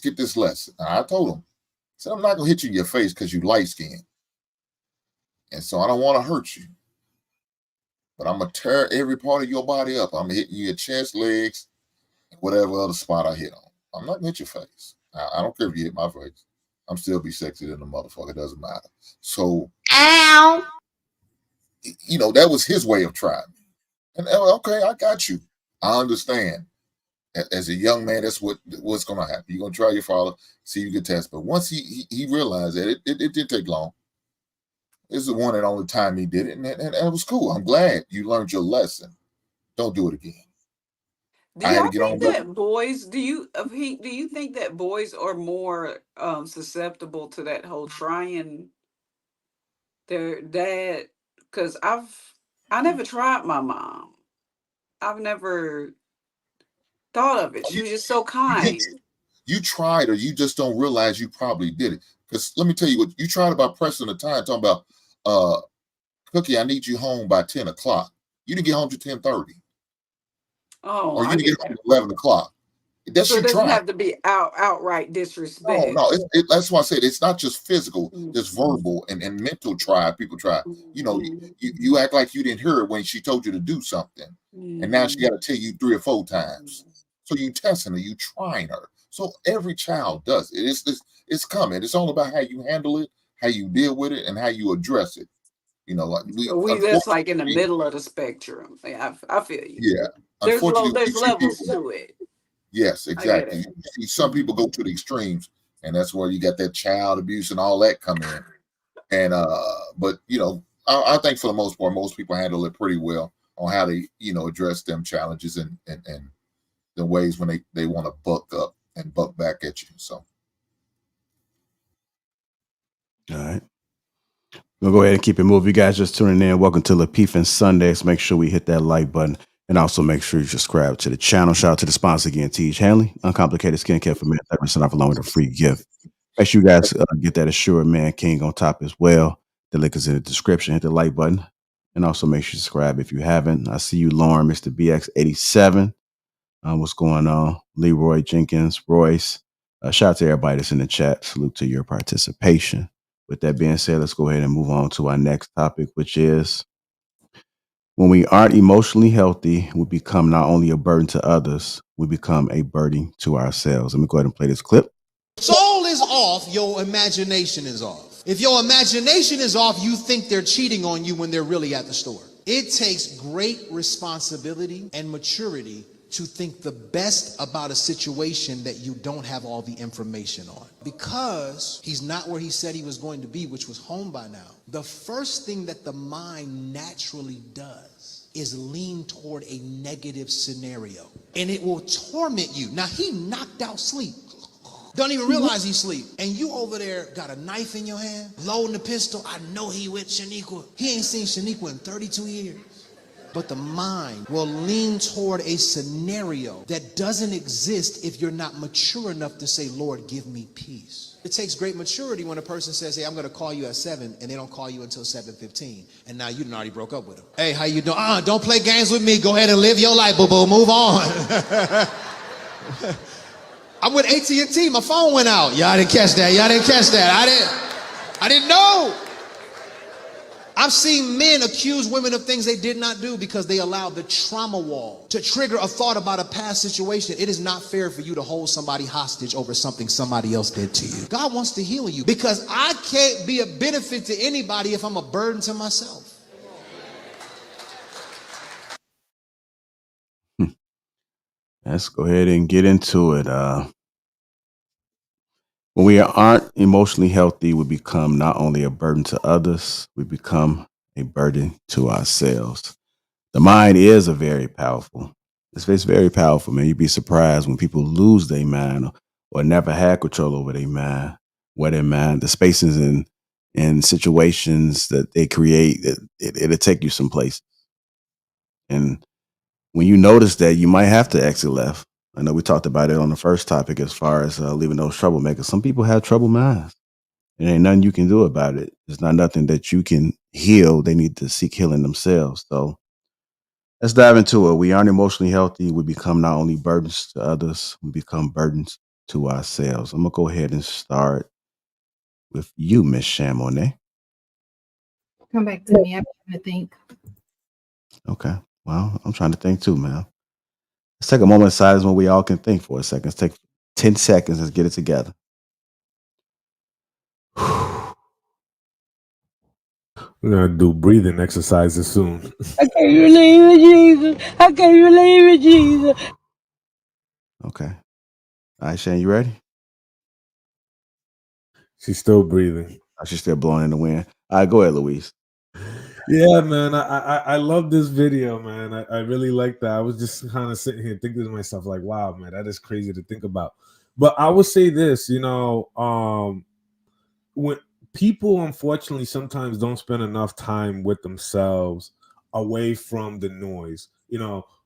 get this lesson. I told him, I said, I'm not gonna hit you in your face because you light skinned. And so I don't want to hurt you. But I'm gonna tear every part of your body up. I'm hitting you your chest, legs, and whatever other spot I hit on. I'm not gonna hit your face. I don't care if you hit my face. I'm still be sexy than the motherfucker. It doesn't matter. So, ow, you know, that was his way of trying. And okay, I got you. I understand. As a young man, that's what's gonna happen. You're gonna try your father, see you get test. But once he realized that it didn't take long. This is the one and only time he did it, and it was cool. I'm glad you learned your lesson. Don't do it again. Do I had to y'all get on think back. that boys do you think that boys are more susceptible to that whole trying their dad? Because I never tried my mom. I've never thought of it. She was just so You, kind. you tried, or you just don't realize you probably did it. Because let me tell you what you tried about pressing the time, talking about Cookie, I need you home by 10 o'clock. You didn't get home to 10:30. Oh, Or you I didn't get get home that. at 11 o'clock. That's So it you doesn't trying. have to be outright No, disrespect. no, that's why I said it's not just physical, Mhm. it's verbal and mental try. People try. You know, Mhm. you act like you didn't hear it when she told you to do something. And now she got to tell you 3 or 4 times. So you testing her, you trying her. So every child does it. It's coming. It's all about how you handle it, how you deal with it, and how you address it. You know, like we So that's like in the unfortunately, middle of the spectrum. Yeah, I feel you. yeah, unfortunately, we There's see levels people. to it. Yes, I get exactly. it. You see some people go to the extremes, and that's where you got that child abuse and all that come in. And but you know, I think for the most part, most people handle it pretty well. on how to, address them challenges and the ways when they want to buck up and buck back at you. So. All right. We'll go ahead and keep it moving. You guys just tuning in. Welcome to Lapeef-ing Sundays. Make sure we hit that like button and also make sure you subscribe to the channel. Shout out to the sponsor again, Teach Hanley, uncomplicated skincare for men, 30% off along with a free gift. Make sure you guys get that Assured Man King on top as well. The link is in the description. Hit the like button and also make sure you subscribe if you haven't. I see you, Lauren, Mr. BX87. What's going on? Leroy Jenkins, Royce. Shout out to everybody that's in the chat. Salute to your participation. With that being said, let's go ahead and move on to our next topic, which is when we aren't emotionally healthy, we become not only a burden to others, we become a burden to ourselves. Let me go ahead and play this clip. Soul is off, your imagination is off. If your imagination is off, you think they're cheating on you when they're really at the store. It takes great responsibility and maturity to think the best about a situation that you don't have all the information on. Because he's not where he said he was going to be, which was home by now, the first thing that the mind naturally does is lean toward a negative scenario. And it will torment you. Now, he knocked out sleep. Don't even realize he's asleep. And you over there got a knife in your hand, loading the pistol. I know he with Shaniqua. He ain't seen Shaniqua in 32 years. But the mind will lean toward a scenario that doesn't exist if you're not mature enough to say, Lord, give me peace. It takes great maturity when a person says, hey, I'm going to call you at 7, and they don't call you until 7:15. And now you done already broke up with them. Hey, how you doing? Don't play games with me. Go ahead and live your life, boo-boo. Move on. I'm with AT&T. My phone went out. Y'all didn't catch that. Y'all didn't catch that. I didn't know. I've seen men accuse women of things they did not do because they allowed the trauma wall to trigger a thought about a past situation. It is not fair for you to hold somebody hostage over something somebody else did to you. God wants to heal you because I can't be a benefit to anybody if I'm a burden to myself. Let's go ahead and get into it. When we aren't emotionally healthy, we become not only a burden to others, we become a burden to ourselves. The mind is a very powerful. It's very powerful, man. You'd be surprised when people lose their mind or never had control over their mind, the spaces and situations that they create, it'll take you someplace. And when you notice that, you might have to exit left. I know we talked about it on the first topic as far as leaving those troublemakers. Some people have troubled minds. There ain't nothing you can do about it. There's not nothing that you can heal. They need to seek healing themselves. So let's dive into it. We aren't emotionally healthy. We become not only burdens to others, we become burdens to ourselves. I'm going to go ahead and start with you, Miss Chamonix. Come back to me. I'm trying to think. Okay. Well, I'm trying to think too, man. Let's take a moment of silence when we all can think for a second. Let's take 10 seconds. Let's get it together. We're going to do breathing exercises soon. I can't believe it, Jesus. I can't believe it, Jesus. Okay. All right, Shane, you ready? She's still breathing. Oh, she's still blowing in the wind. All right, go ahead, Louise. Yeah, man. I love this video, man. I really like that. I was just kind of sitting here thinking to myself, like, wow, man, that is crazy to think about. But I would say this, when people unfortunately sometimes don't spend enough time with themselves away from the noise,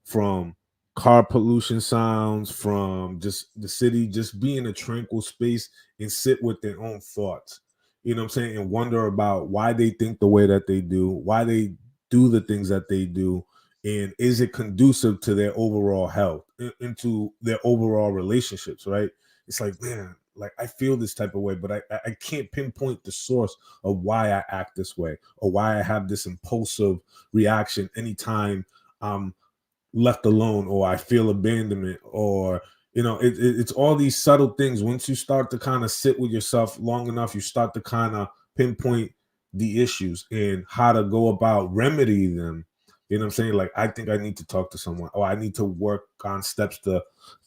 from car pollution sounds, from just the city, just be in a tranquil space and sit with their own thoughts. You know what I'm saying? And wonder about why they think the way that they do, why they do the things that they do, and is it conducive to their overall health, into their overall relationships, right? It's like, man, like I feel this type of way, but I can't pinpoint the source of why I act this way or why I have this impulsive reaction anytime I'm left alone or I feel abandonment or it's all these subtle things. Once you start to kind of sit with yourself long enough, you start to kind of pinpoint the issues and how to go about remedying them. You know what I'm saying? Like, I think I need to talk to someone or I need to work on steps to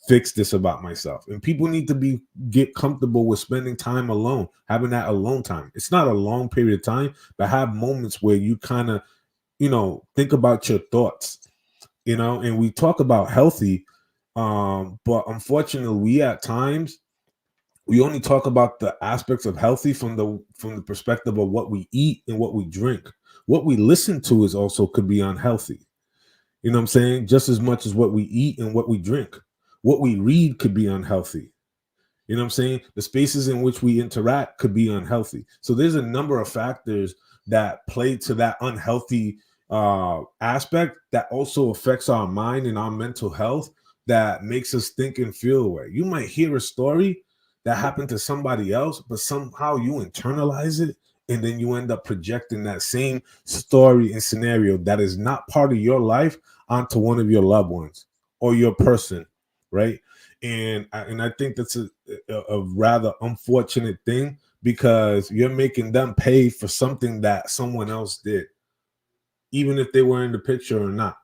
fix this about myself. And people need to get comfortable with spending time alone, having that alone time. It's not a long period of time, but have moments where you kind of think about your thoughts, and we talk about healthy, but unfortunately we at times we only talk about the aspects of healthy from the perspective of what we eat and what we drink. What we listen to is also could be unhealthy. You know what I'm saying? Just as much as what we eat and what we drink. What we read could be unhealthy. You know what I'm saying? The spaces in which we interact could be unhealthy. So there's a number of factors that play to that unhealthy aspect that also affects our mind and our mental health, that makes us think and feel away. You might hear a story that happened to somebody else, but somehow you internalize it, and then you end up projecting that same story and scenario that is not part of your life onto one of your loved ones or your person, right? And I think that's a rather unfortunate thing, because you're making them pay for something that someone else did, even if they were in the picture or not.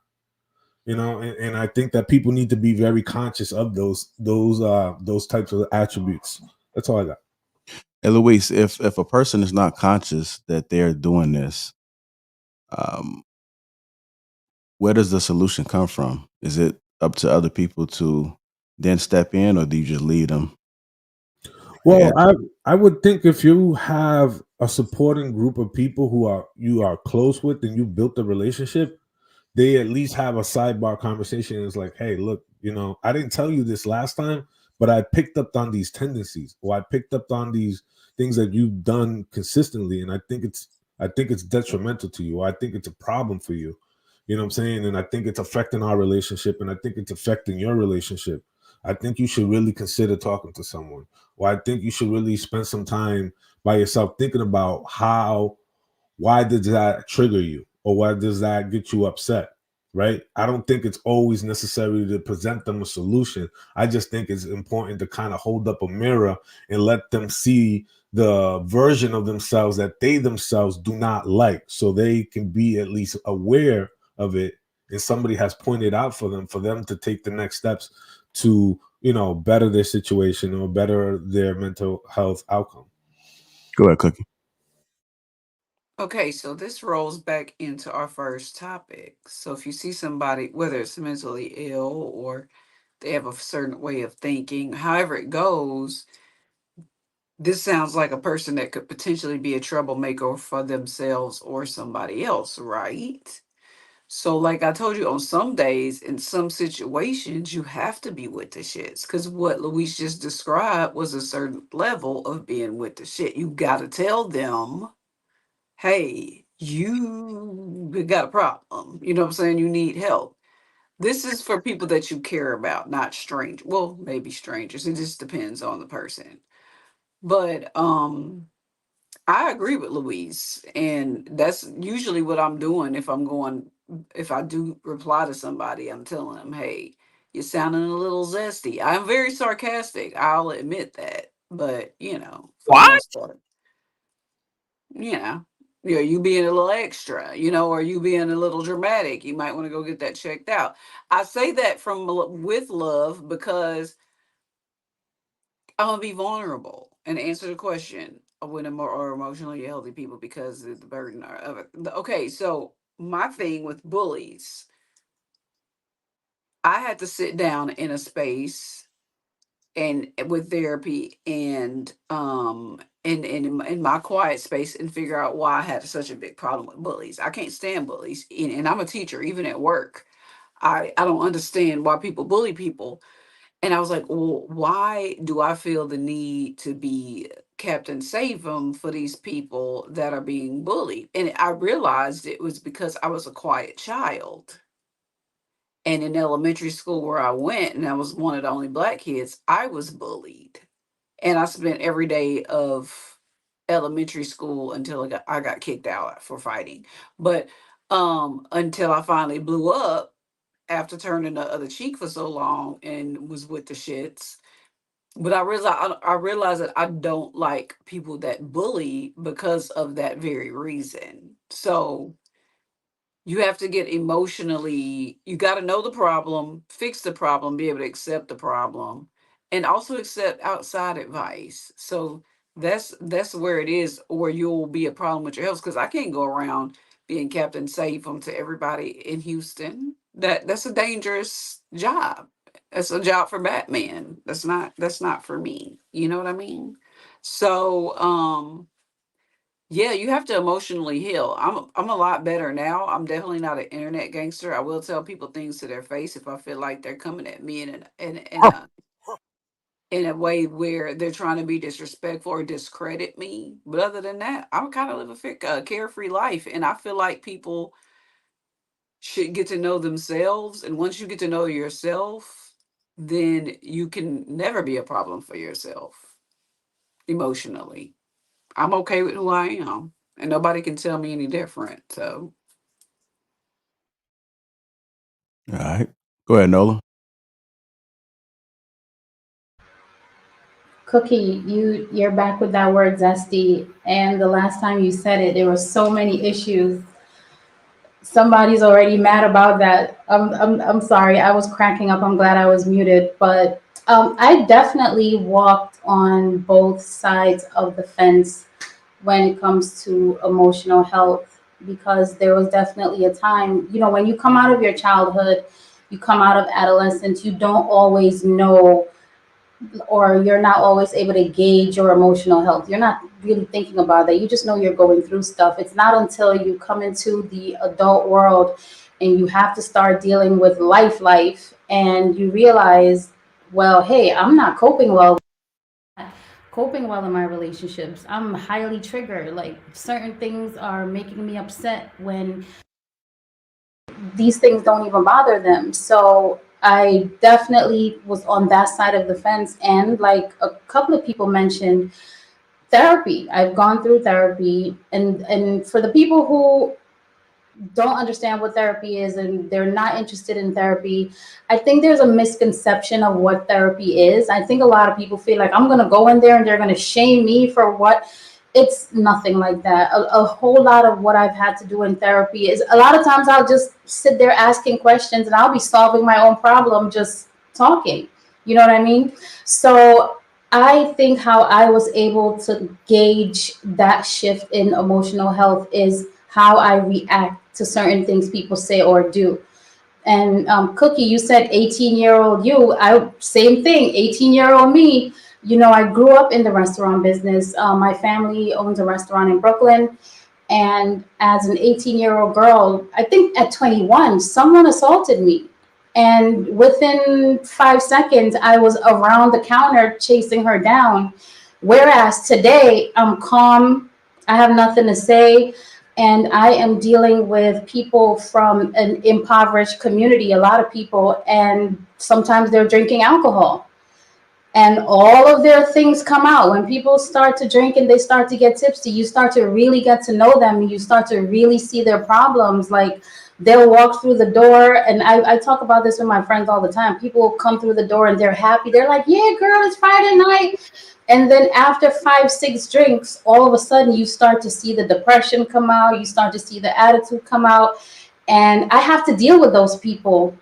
And I think that people need to be very conscious of those types of attributes. That's all I got. Hey, Luis, if a person is not conscious that they're doing this, um, where does the solution come from? Is it up to other people to then step in, or do you just lead them? Well, I would think if you have a supporting group of people who you are close with and you built a relationship, they at least have a sidebar conversation. It's like, hey, look, I didn't tell you this last time, but I picked up on these tendencies, or I picked up on these things that you've done consistently, and I think it's detrimental to you. Or I think it's a problem for you. You know what I'm saying? And I think it's affecting our relationship, and I think it's affecting your relationship. I think you should really consider talking to someone. Or I think you should really spend some time by yourself thinking about why does that trigger you, or why does that get you upset, right? I don't think it's always necessary to present them a solution. I just think it's important to kind of hold up a mirror and let them see the version of themselves that they themselves do not like, so they can be at least aware of it, and somebody has pointed out for them to take the next steps to better their situation or better their mental health outcome. Go ahead, Cookie. Okay, so this rolls back into our first topic. So if you see somebody, whether it's mentally ill or they have a certain way of thinking, however it goes, this sounds like a person that could potentially be a troublemaker for themselves or somebody else, right? So, like I told you, on some days, in some situations, you have to be with the shits. Because what Luis just described was a certain level of being with the shit. You got to tell them, hey, you got a problem. You know what I'm saying? You need help. This is for people that you care about, not strange. Well, maybe strangers. It just depends on the person. But I agree with Louise, and that's usually what I'm doing if I do reply to somebody, I'm telling them, hey, you're sounding a little zesty. I'm very sarcastic, I'll admit that. But, for the most part, you know, you being a little extra, or you being a little dramatic, you might want to go get that checked out. I say that with love, because I'm gonna be vulnerable and answer the question of when are emotionally healthy people, because of the burden of it. Okay, so my thing with bullies, I had to sit down in a space and with therapy and in my quiet space and figure out why I had such a big problem with bullies. I can't stand bullies, and I'm a teacher, even at work. I don't understand why people bully people. And I was like, well, why do I feel the need to be Captain Save 'em for these people that are being bullied? And I realized it was because I was a quiet child. And in elementary school where I went, and I was one of the only black kids, I was bullied. And I spent every day of elementary school until I got kicked out for fighting. But until I finally blew up after turning the other cheek for so long and was with the shits. But I realized that I don't like people that bully because of that very reason. So you have to get emotionally, you got to know the problem, fix the problem, be able to accept the problem, and also accept outside advice. So that's where it is, or you'll be a problem with your health, because I can't go around being Captain Save 'em to everybody in Houston. That's a dangerous job. That's a job for Batman. That's not for me. You know what I mean? So yeah, you have to emotionally heal. I'm a lot better now. I'm definitely not an internet gangster. I will tell people things to their face if I feel like they're coming at me in a way where they're trying to be disrespectful or discredit me. But other than that, I'm kind of live a carefree life, and I feel like people should get to know themselves. And once you get to know yourself, then you can never be a problem for yourself emotionally. I'm okay with who I am, and nobody can tell me any different. So, All right. Go ahead, Nola. Cookie, you're back with that word zesty, and the last time you said it, there were so many issues. Somebody's already mad about that. I'm sorry. I was cracking up. I'm glad I was muted, but I definitely walked on both sides of the fence when it comes to emotional health, because there was definitely a time, you know, when you come out of your childhood, you come out of adolescence, you don't always know, or you're not always able to gauge your emotional health. You're not really thinking about that. You just know you're going through stuff. It's not until you come into the adult world and you have to start dealing with life, and you realize, well, hey, I'm not coping well in my relationships. I'm highly triggered. Like, certain things are making me upset when these things don't even bother them. So I definitely was on that side of the fence. And like a couple of people mentioned, therapy. I've gone through therapy, and for the people who don't understand what therapy is and they're not interested in therapy, I think there's a misconception of what therapy is. I think a lot of people feel like I'm going to go in there and they're going to shame me for what. It's nothing like that. A whole lot of what I've had to do in therapy is, a lot of times I'll just sit there asking questions and I'll be solving my own problem just talking. You know what I mean? So I think how I was able to gauge that shift in emotional health is how I react to certain things people say or do. And Cookie, you said 18-year-old you. I same thing. 18-year-old me. You know, I grew up in the restaurant business. My family owns a restaurant in Brooklyn. And as an 18-year-old girl, I think at 21, someone assaulted me. And within 5 seconds, I was around the counter chasing her down. Whereas today, I'm calm. I have nothing to say. And I am dealing with people from an impoverished community, a lot of people, and sometimes they're drinking alcohol. And all of their things come out. When people start to drink and they start to get tipsy, you start to really get to know them. You start to really see their problems. Like, they'll walk through the door, and I talk about this with my friends all the time. People will come through the door and they're happy. They're like, yeah, girl, it's Friday night. And then after 5, 6 drinks, all of a sudden you start to see the depression come out. You start to see the attitude come out. And I have to deal with those people.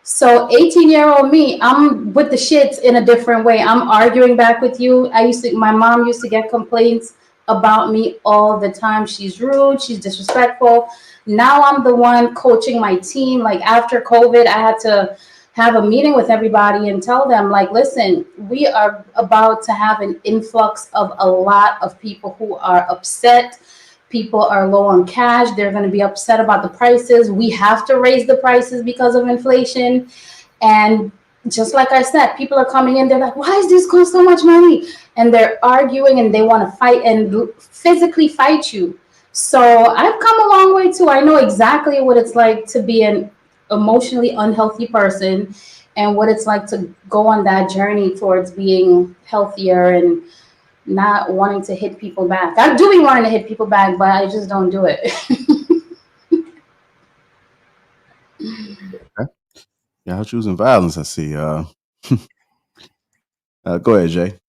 So 18-year-old me, I'm with the shits in a different way. I'm arguing back with you. My mom used to get complaints about me all the time. She's rude, she's disrespectful. Now I'm the one coaching my team. Like, after COVID, I had to have a meeting with everybody and tell them, like, listen, we are about to have an influx of a lot of people who are upset. People are low on cash. They're going to be upset about the prices. We have to raise the prices because of inflation. And just like I said, people are coming in. They're like, why is this cost so much money? And they're arguing and they want to fight and physically fight you. So I've come a long way too. I know exactly what it's like to be an emotionally unhealthy person and what it's like to go on that journey towards being healthier and not wanting to hit people back. I do be wanting to hit people back, but I just don't do it. Okay. Y'all choosing violence, I see. Go ahead, Jay.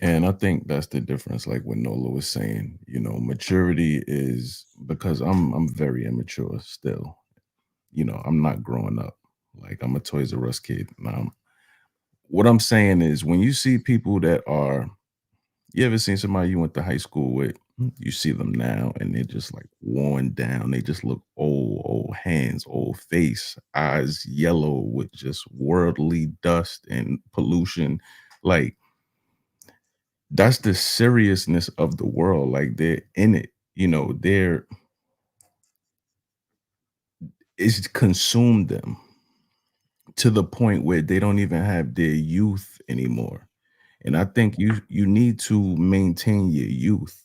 And I think that's the difference, like what Nola was saying. You know, maturity is, because I'm very immature still. You know, I'm not growing up. Like, I'm a Toys R Us kid. What I'm saying is, when you see people that are, you ever seen somebody you went to high school with You see them now and they're just like worn down. They just look old hands, old face, eyes yellow with just worldly dust and pollution. Like, that's the seriousness of the world. Like, they're in it, it's consumed them to the point where they don't even have their youth anymore. And I think you need to maintain your youth.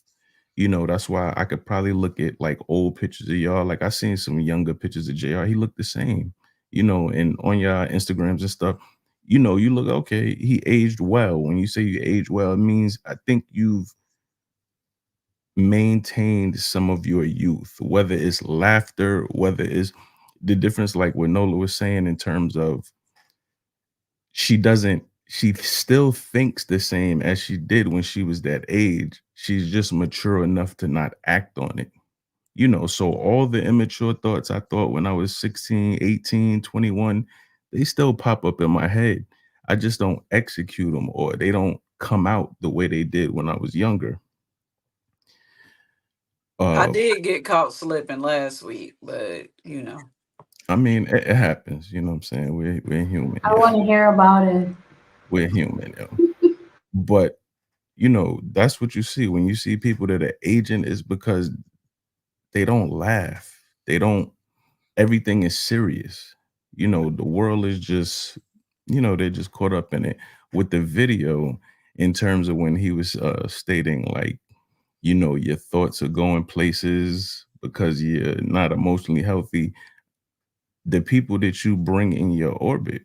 That's why I could probably look at like old pictures of y'all. Like, I seen some younger pictures of JR. He looked the same, and on your Instagrams and stuff, you look okay. He aged well. When you say you age well, it means I think you've maintained some of your youth, whether it's laughter, whether it's the difference, like what Nola was saying in terms of she still thinks the same as she did when she was that age. She's just mature enough to not act on it. So all the immature thoughts I thought when I was 16, 18, 21, they still pop up in my head. I just don't execute them, or they don't come out the way they did when I was younger. I did get caught slipping last week, but I mean, it happens. You know what I'm saying? We're human. I want to hear about it. We're human, But that's what you see when you see people that are aging, is because they don't laugh. Everything is serious. The world is just, they're just caught up in it. With the video, in terms of when he was stating like, your thoughts are going places because you're not emotionally healthy. The people that you bring in your orbit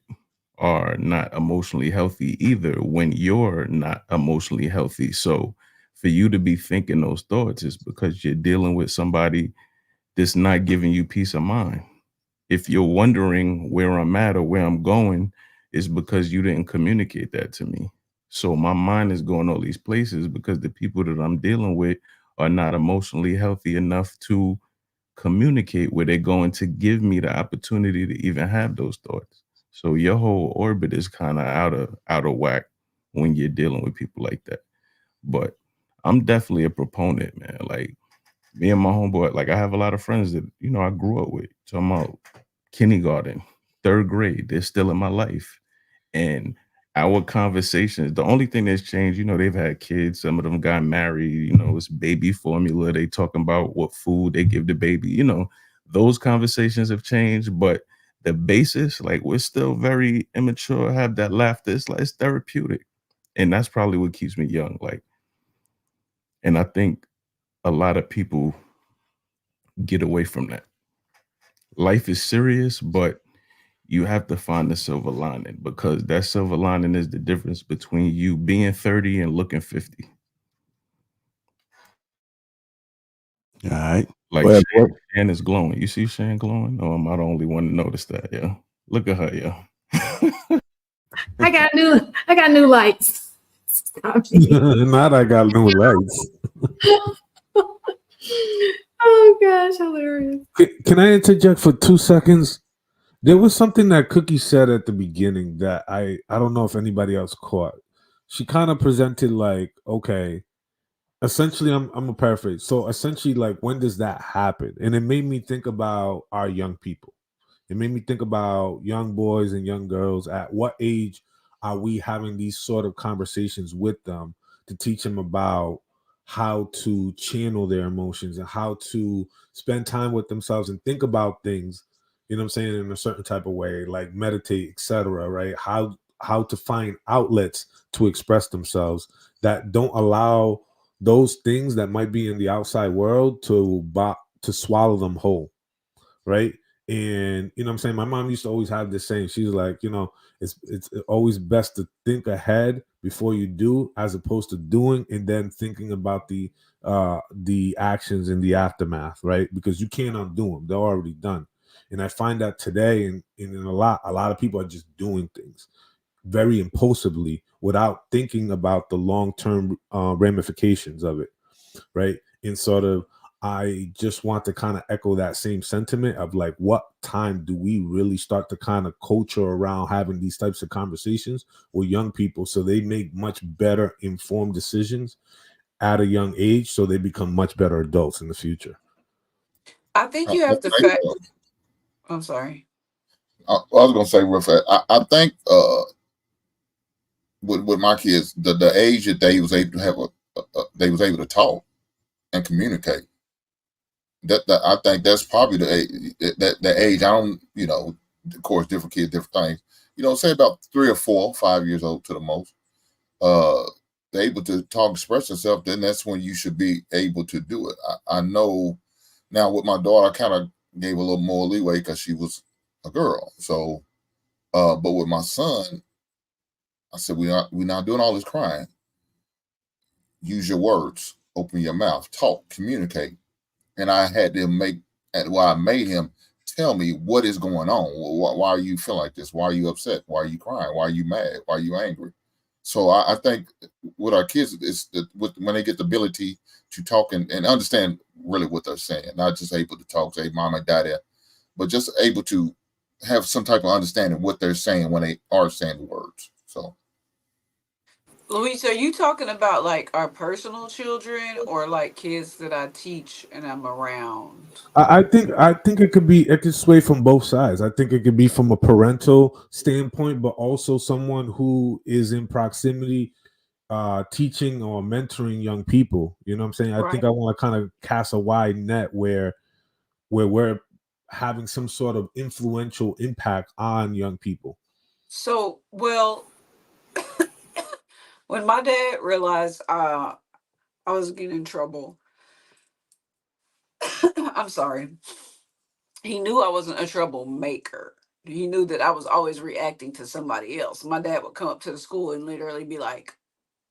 are not emotionally healthy either when you're not emotionally healthy. So for you to be thinking those thoughts is because you're dealing with somebody that's not giving you peace of mind. If you're wondering where I'm at or where I'm going, it's because you didn't communicate that to me. So my mind is going all these places because the people that I'm dealing with are not emotionally healthy enough to communicate where they're going to give me the opportunity to even have those thoughts. So your whole orbit is kind of out of whack when you're dealing with people like that. But I'm definitely a proponent, man. Like, me and my homeboy, like, I have a lot of friends that I grew up with. Talking about kindergarten, third grade, they're still in my life. And our conversations, the only thing that's changed, they've had kids, some of them got married, it's baby formula. They talking about what food they give the baby, those conversations have changed, but the basis, like, we're still very immature, have that laughter. It's like, it's therapeutic. And that's probably what keeps me young. Like, and I think a lot of people get away from that. Life is serious, but you have to find the silver lining, because that silver lining is the difference between you being 30 and looking 50. All right. Like, Shan is glowing. You see Shan glowing? Or am I the only one to notice that? Yeah. Look at her, yeah. I got new lights. Not I got new lights. Oh gosh, hilarious. Can I interject for 2 seconds? There was something that Cookie said at the beginning that I don't know if anybody else caught. She kind of presented like, okay, essentially, I'm a paraphrase. So essentially, like, when does that happen? And it made me think about our young people. It made me think about young boys and young girls. At what age are we having these sort of conversations with them to teach them about how to channel their emotions and how to spend time with themselves and think about things, you know what I'm saying, in a certain type of way, like meditate, etc., right? How to find outlets to express themselves that don't allow those things that might be in the outside world to swallow them whole, right? And you know what I'm saying, my mom used to always have this saying. She's like, it's always best to think ahead before you do, as opposed to doing and then thinking about the actions in the aftermath, right? Because you can't undo them, they're already done. And I find that today, and in a lot of people are just doing things very impulsively without thinking about the long-term ramifications of it, right? And sort of, I just want to kind of echo that same sentiment of like, what time do we really start to kind of culture around having these types of conversations with young people so they make much better informed decisions at a young age so they become much better adults in the future. I think you have to I'm sorry. I was gonna say real fast. I think with my kids, the age that they was able to have they was able to talk and communicate. That I think that's probably the age, that age. I don't, of course, different kids, different things. Say about 3 or 4, 5 years old to the most. They're able to talk, express themselves. Then that's when you should be able to do it. I know now with my daughter, I kind of gave a little more leeway because she was a girl. So, but with my son, I said we're not doing all this crying. Use your words, open your mouth, talk, communicate. And I had to I made him tell me what is going on. Why are you feeling like this? Why are you upset? Why are you crying? Why are you mad? Why are you angry? So I think with our kids, when they get the ability to talk and understand really what they're saying, not just able to talk, say mom and daddy, but just able to have some type of understanding what they're saying when they are saying the words. So, Luis, are you talking about like our personal children or like kids that I teach and I'm around? I think it could sway from both sides. I think it could be from a parental standpoint, but also someone who is in proximity teaching or mentoring young people. You know what I'm saying? I think Right. I want to kind of cast a wide net where we're having some sort of influential impact on young people. So, well, when my dad realized I was getting in trouble, I'm sorry. He knew I wasn't a troublemaker. He knew that I was always reacting to somebody else. My dad would come up to the school and literally be like,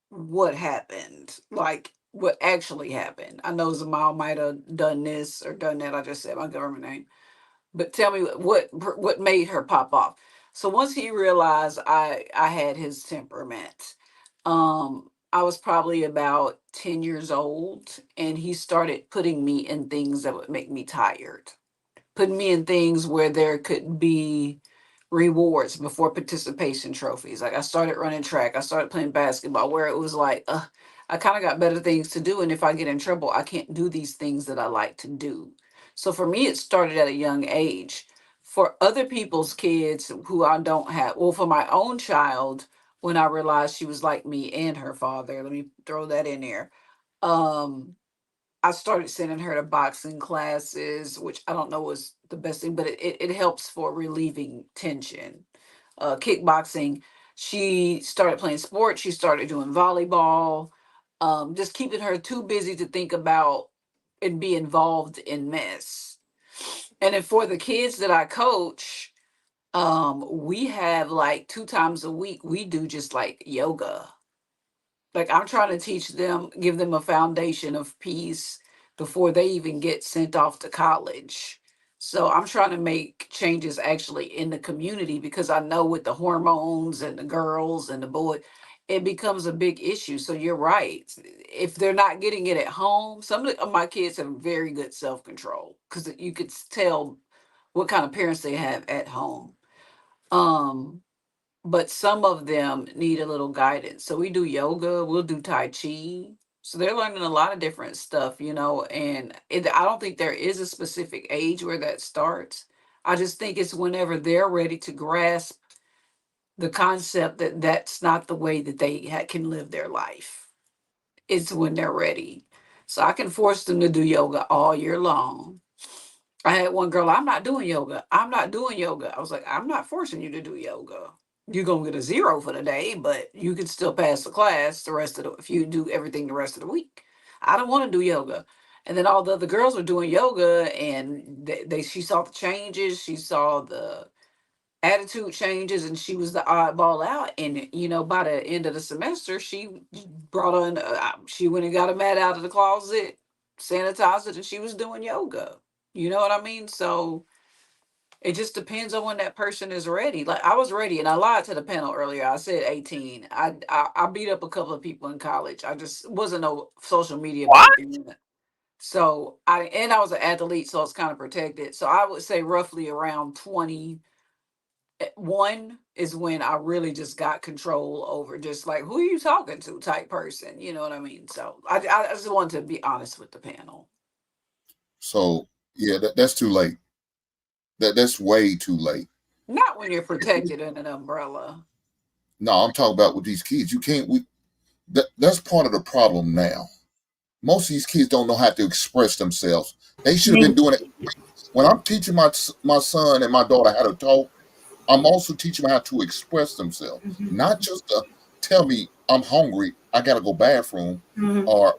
"What happened? Like, what actually happened? I know Zamal might have done this or done that. I just said my government name, but tell me what made her pop off." So once he realized I had his temperament, I was probably about 10 years old, and he started putting me in things that would make me tired, putting me in things where there could be rewards before participation trophies. Like I started running track, I started playing basketball, where it was like, I kind of got better things to do. And if I get in trouble, I can't do these things that I like to do. So for me, it started at a young age. For other people's kids who I don't have, well, for my own child, when I realized she was like me and her father, let me throw that in there. Um, I started sending her to boxing classes, which I don't know was the best thing, but it helps for relieving tension. Kickboxing, she started playing sports, she started doing volleyball, just keeping her too busy to think about and be involved in mess. And then for the kids that I coach, we have like 2 times a week, we do just like yoga. Like I'm trying to teach them, give them a foundation of peace before they even get sent off to college. So I'm trying to make changes actually in the community, because I know with the hormones and the girls and the boy, it becomes a big issue. So you're right. If they're not getting it at home, some of my kids have very good self-control because you could tell what kind of parents they have at home. Um, but some of them need a little guidance. So we do yoga, we'll do Tai Chi. So they're learning a lot of different stuff, and I don't think there is a specific age where that starts. I just think it's whenever they're ready to grasp the concept that that's not the way that they can live their life. It's when they're ready. So I can force them to do yoga all year long. I had one girl, I'm not doing yoga. I'm not doing yoga. I was like, I'm not forcing you to do yoga. You're gonna get a 0 for the day, but you can still pass the class the rest of the if you do everything the rest of the week. I don't want to do yoga. And then all the other girls were doing yoga, and she saw the changes, she saw the attitude changes, and she was the oddball out. And by the end of the semester, she brought on she went and got a mat out of the closet, sanitized it, and she was doing yoga. You know what I mean? So it just depends on when that person is ready. Like I was ready, and I lied to the panel earlier. I said 18. I beat up a couple of people in college. I just wasn't no social media back then. So I was an athlete, so it's kind of protected. So I would say roughly around 20, One is when I really just got control over just like, who are you talking to type person. You know what I mean? So I just wanted to be honest with the panel. So yeah, that's too late. That's way too late. Not when you're protected in an umbrella. No, I'm talking about with these kids. You can't. That's part of the problem now. Most of these kids don't know how to express themselves. They should have been doing it. When I'm teaching my son and my daughter how to talk, I'm also teaching them how to express themselves, not just to tell me I'm hungry, I got to go bathroom, or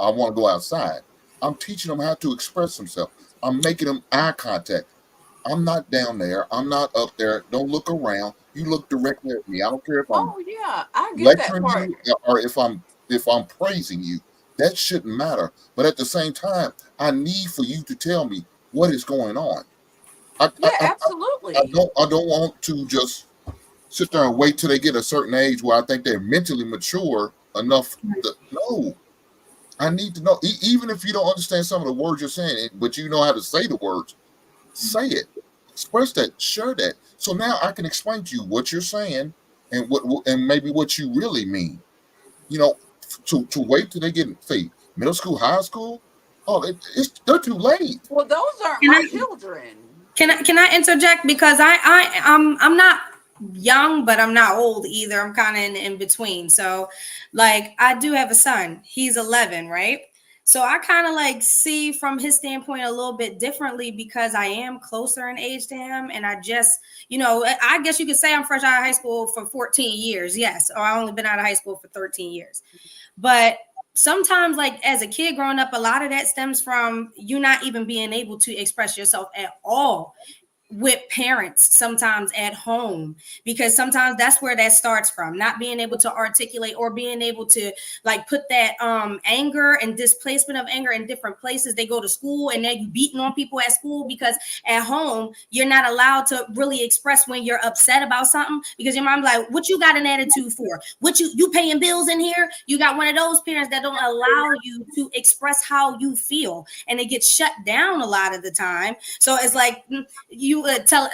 I want to go outside. I'm teaching them how to express themselves. I'm making them eye contact. I'm not down there. I'm not up there. Don't look around. You look directly at me. I don't care if I'm Oh yeah, I get that lecturing part. you or if I'm praising you. That shouldn't matter. But at the same time, I need for you to tell me what is going on. Yeah, I absolutely. don't want to just sit there and wait till they get a certain age where I think they're mentally mature enough to know. I need to know, even if you don't understand some of the words you're saying, but you know how to say the words, say it, express that, share that. So now I can explain to you what you're saying and and maybe what you really mean. You know, to wait till they get say middle school, high school. Oh, they're too late. Well, those aren't my children. Can I interject, because I'm not young, but I'm not old either. I'm kind of in between. So like I do have a son. He's 11, right? So I kind of like see from his standpoint a little bit differently because I am closer in age to him. And I just, I guess you could say I'm fresh out of high school for 14 years. Yes. Or I only been out of high school for 13 years. But sometimes, like as a kid growing up, a lot of that stems from you not even being able to express yourself at all with parents, sometimes at home, because sometimes that's where that starts from, not being able to articulate or being able to like put that anger and displacement of anger in different places. They go to school and then you beating on people at school because at home you're not allowed to really express when you're upset about something, because your mom's like, what you got an attitude for? What you paying bills in here? You got one of those parents that don't allow you to express how you feel, and it gets shut down a lot of the time. So it's like you tell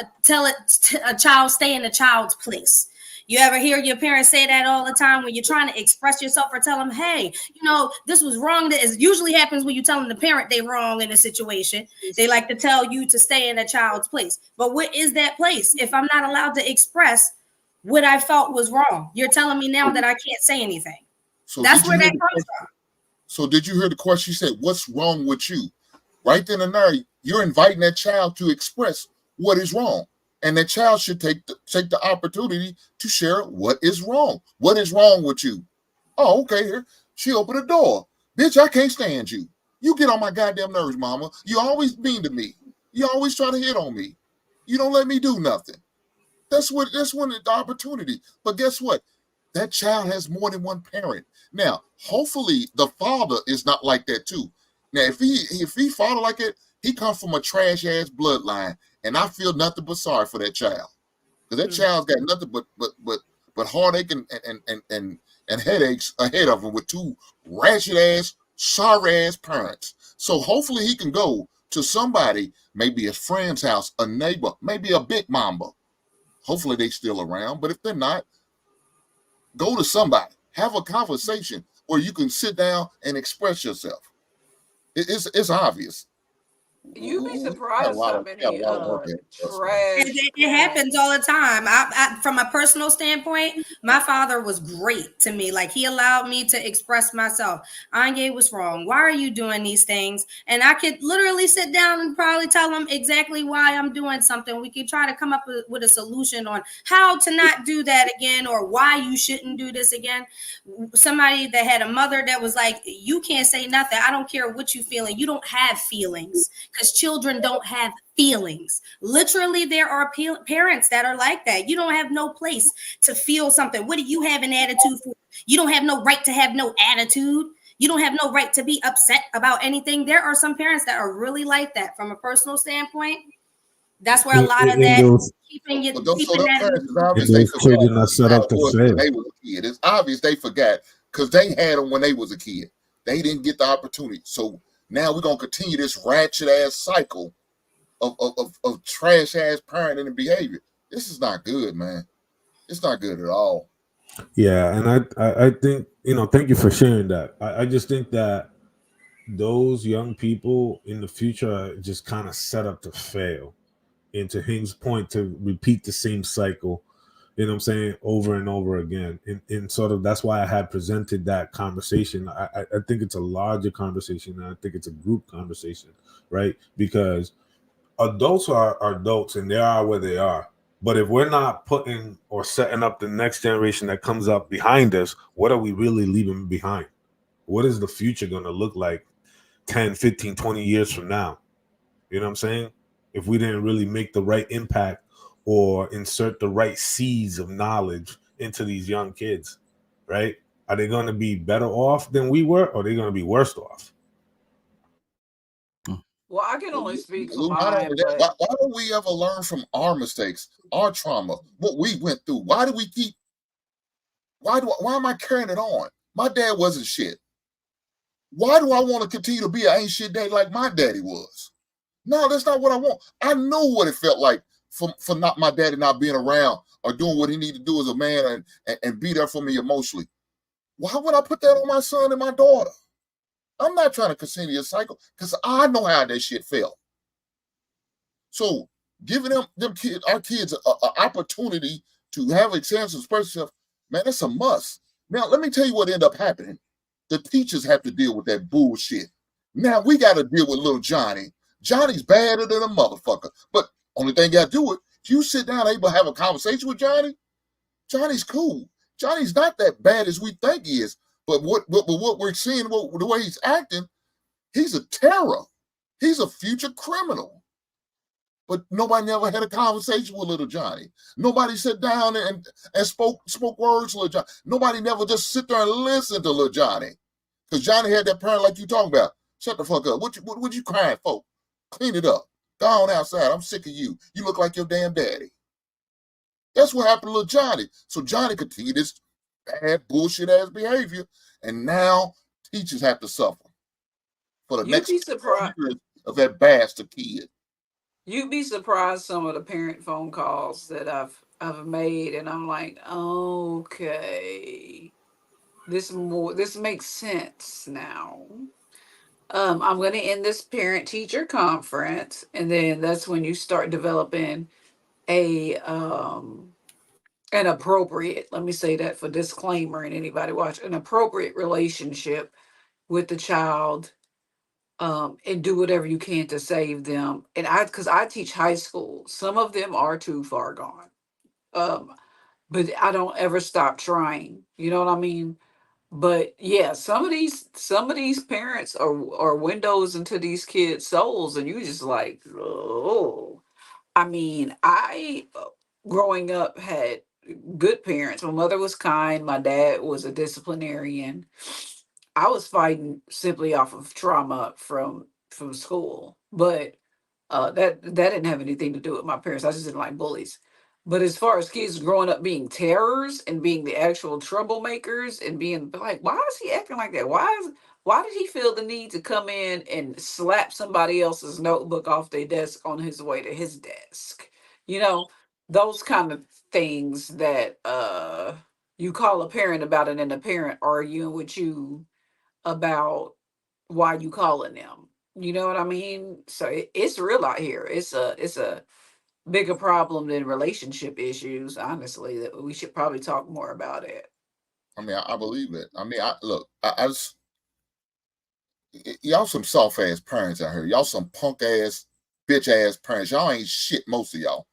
a child stay in a child's place. You ever hear your parents say that all the time when you're trying to express yourself or tell them, hey, this was wrong? That is usually happens when you tell them the parent they wrong in a situation. They like to tell you to stay in a child's place. But what is that place if I'm not allowed to express what I felt was wrong? You're telling me now that I can't say anything. So that's where that comes from. So did you hear the question? She said, what's wrong with you? Right then and there, you're inviting that child to express what is wrong. And that child should take the opportunity to share what is wrong. What is wrong with you? Oh, okay. Here, she opened the door. Bitch, I can't stand you. You get on my goddamn nerves, mama. You always mean to me. You always try to hit on me. You don't let me do nothing. That's when the opportunity. But guess what? That child has more than one parent. Now, hopefully the father is not like that too. Now, if he father like it, he comes from a trash ass bloodline, and I feel nothing but sorry for that child, because that child's got nothing but heartache and headaches ahead of him with two ratchet ass, sorry ass parents. So hopefully he can go to somebody, maybe his friend's house, a neighbor, maybe a big mama. Hopefully they still around, but if they're not, go to somebody, have a conversation where you can sit down and express yourself. It's obvious. You'd be surprised how many trash. It happens all the time. I, from a personal standpoint, my father was great to me. Like, he allowed me to express myself. Anye was wrong. Why are you doing these things? And I could literally sit down and probably tell him exactly why I'm doing something. We could try to come up with a solution on how to not do that again, or why you shouldn't do this again. Somebody that had a mother that was like, you can't say nothing. I don't care what you feeling. You don't have feelings, because children don't have feelings. Literally, there are parents that are like that. You don't have no place to feel something. What do you have an attitude for? You don't have no right to have no attitude. You don't have no right to be upset about anything. There are some parents that are really like that from a personal standpoint. That's where a lot of that keeping that. Those children are set up to fail. They was a kid. It's obvious they forgot, because they had them when they was a kid. They didn't get the opportunity. So now we're gonna continue this ratchet ass cycle of trash ass parenting and behavior. This is not good, man. It's not good at all. Yeah, and I think, thank you for sharing that. I just think that those young people in the future are just kind of set up to fail. And to Hing's point, to repeat the same cycle, over and over again. And sort of that's why I had presented that conversation. I think it's a larger conversation, and I think it's a group conversation, right? Because adults are adults and they are where they are. But if we're not putting or setting up the next generation that comes up behind us, what are we really leaving behind? What is the future going to look like 10, 15, 20 years from now? You know what I'm saying? If we didn't really make the right impact or insert the right seeds of knowledge into these young kids, right? Are they going to be better off than we were, or are they going to be worse off? Well, I can only speak for Lou, not only mine, that, but why don't we ever learn from our mistakes, our trauma, what we went through? Why do we keep? Why am I carrying it on? My dad wasn't shit. Why do I want to continue to be an ain't shit daddy like my daddy was? No, that's not what I want. I know what it felt like for not my daddy not being around or doing what he needed to do as a man and be there for me emotionally. Why would I put that on my son and my daughter? I'm not trying to continue a cycle because I know how that shit felt. So giving our kids an opportunity to have a chance to express themselves, man, that's a must. Now, let me tell you what ended up happening. The teachers have to deal with that bullshit. Now we got to deal with little Johnny. Johnny's badder than a motherfucker. But only thing you got to do it, if you sit down able to have a conversation with Johnny, Johnny's cool. Johnny's not that bad as we think he is. But what we're seeing, the way he's acting, he's a terror. He's a future criminal. But nobody never had a conversation with little Johnny. Nobody sat down and spoke words to little Johnny. Nobody never just sit there and listen to little Johnny. Because Johnny had that parent like you talking about. Shut the fuck up. What you crying for? Clean it up. Go on outside. I'm sick of you. You look like your damn daddy. That's what happened to little Johnny. So Johnny continued this bad bullshit ass behavior. And now teachers have to suffer for the next 4 years of that bastard kid. You'd be surprised some of the parent phone calls that I've made, and I'm like, okay, this makes sense now. I'm going to end this parent teacher conference, and then that's when you start developing an appropriate, let me say that for disclaimer and anybody watch, an appropriate relationship with the child, and do whatever you can to save them. And because I teach high school, some of them are too far gone. But I don't ever stop trying. You know what I mean? But yeah, some of these parents are windows into these kids' souls, and you just like, oh. I mean, I growing up had good parents. My mother was kind. My dad was a disciplinarian. I was fighting simply off of trauma from school, but that didn't have anything to do with my parents. I just didn't like bullies. But as far as kids growing up being terrors and being the actual troublemakers and being like, why is he acting like that? Why did he feel the need to come in and slap somebody else's notebook off their desk on his way to his desk? You know, those kind of things that you call a parent about it and a parent arguing with you about why you calling them. You know what I mean? So it's real out here. It's a bigger problem than relationship issues. Honestly, that we should probably talk more about it. I mean, I believe it. I mean, I just y'all some soft ass parents out here. Y'all some punk ass, bitch ass parents. Y'all ain't shit. Most of y'all.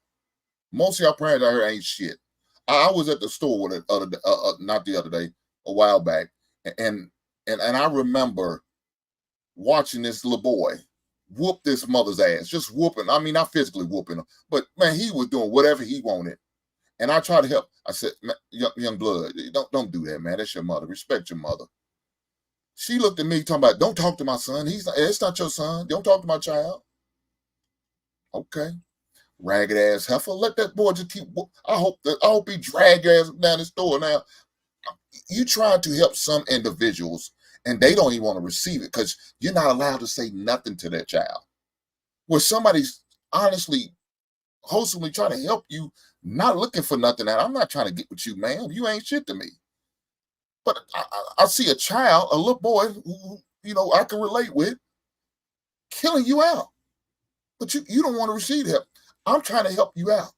Most of y'all parents out here ain't shit. I was at the store with not the other day, a while back, and I remember watching this little boy whoop this mother's ass, just whooping. I mean, not physically whooping him, but man, he was doing whatever he wanted. And I tried to help. I said, young blood, don't do that, man. That's your mother. Respect your mother. She looked at me talking about, don't talk to my son. It's not your son. Don't talk to my child. Okay. Ragged ass heifer. Let that boy just keep. I hope he drag your ass down the store. Now, you try to help some individuals and they don't even want to receive it because you're not allowed to say nothing to that child. Where somebody's honestly wholesomely trying to help you, not looking for nothing. And I'm not trying to get with you, man. You ain't shit to me. But I see a child, a little boy who, you know, I can relate with, killing you out. But you don't want to receive help. I'm trying to help you out.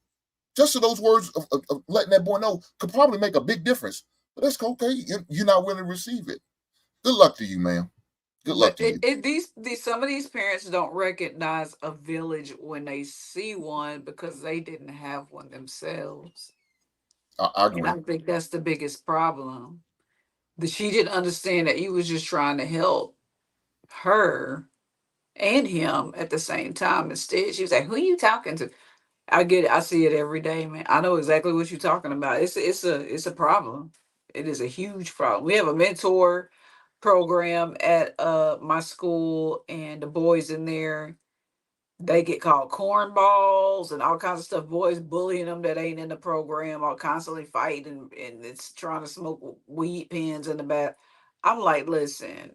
Just so those words of letting that boy know could probably make a big difference. But that's okay. You're not willing to receive it. Good luck to you, ma'am. Good luck to you. These some of these parents don't recognize a village when they see one because they didn't have one themselves. I agree. And I think that's the biggest problem. That she didn't understand that you was just trying to help her and him at the same time. Instead, she was like, "Who are you talking to?" I get it. I see it every day, man. I know exactly what you're talking about. It's a problem. It is a huge problem. We have a mentor program at my school, and the boys in there, they get called cornballs and all kinds of stuff. Boys bullying them that ain't in the program, all constantly fighting, and it's trying to smoke weed pens in the back. I'm like, listen,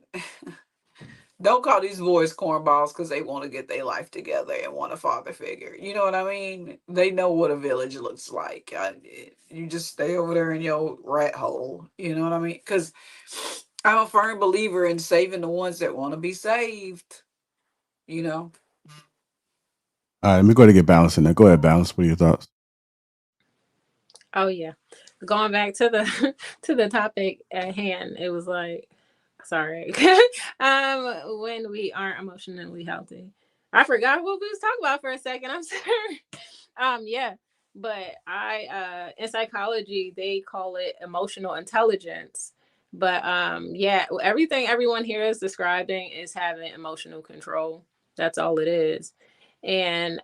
don't call these boys cornballs because they want to get their life together and want a father figure. You know what I mean? They know what a village looks like. You just stay over there in your rat hole. You know what I mean? Because I'm a firm believer in saving the ones that want to be saved. You know? All right, let me go ahead and get Balance in there. Go ahead, Balance. What are your thoughts? Oh yeah. Going back to the to the topic at hand, it was like, sorry. When we aren't emotionally healthy. I forgot what we was talking about for a second. I'm sorry. Yeah. But I in psychology they call it emotional intelligence. But yeah, everything everyone here is describing is having emotional control. That's all it is. And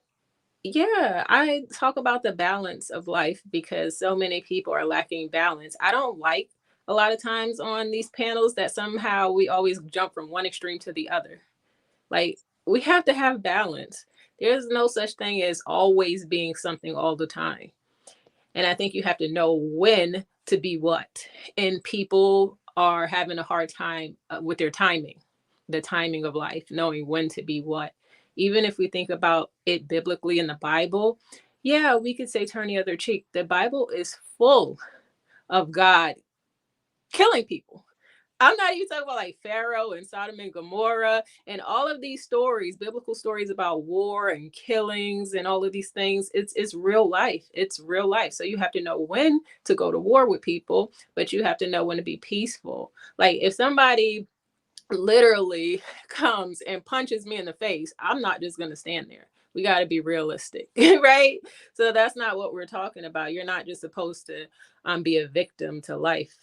yeah, I talk about the balance of life because so many people are lacking balance. I don't like a lot of times on these panels that somehow we always jump from one extreme to the other. Like, we have to have balance. There's no such thing as always being something all the time. And I think you have to know when to be what. And people are having a hard time with their timing, the timing of life, knowing when to be what. Even if we think about it biblically in the Bible, yeah, we could say turn the other cheek. The Bible is full of God killing people. I'm not even talking about like Pharaoh and Sodom and Gomorrah and all of these stories, biblical stories about war and killings and all of these things. It's real life. It's real life. So you have to know when to go to war with people, but you have to know when to be peaceful. Like if somebody literally comes and punches me in the face, I'm not just going to stand there. We got to be realistic, right? So that's not what we're talking about. You're not just supposed to be a victim to life.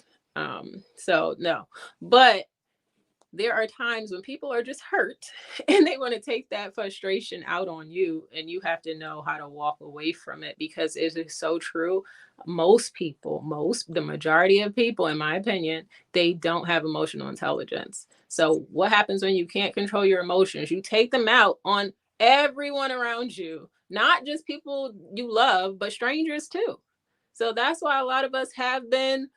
So no, but there are times when people are just hurt and they want to take that frustration out on you, and you have to know how to walk away from it because it is so true. The majority of people, in my opinion, they don't have emotional intelligence. So what happens when you can't control your emotions? You take them out on everyone around you, not just people you love, but strangers too. So that's why a lot of us have been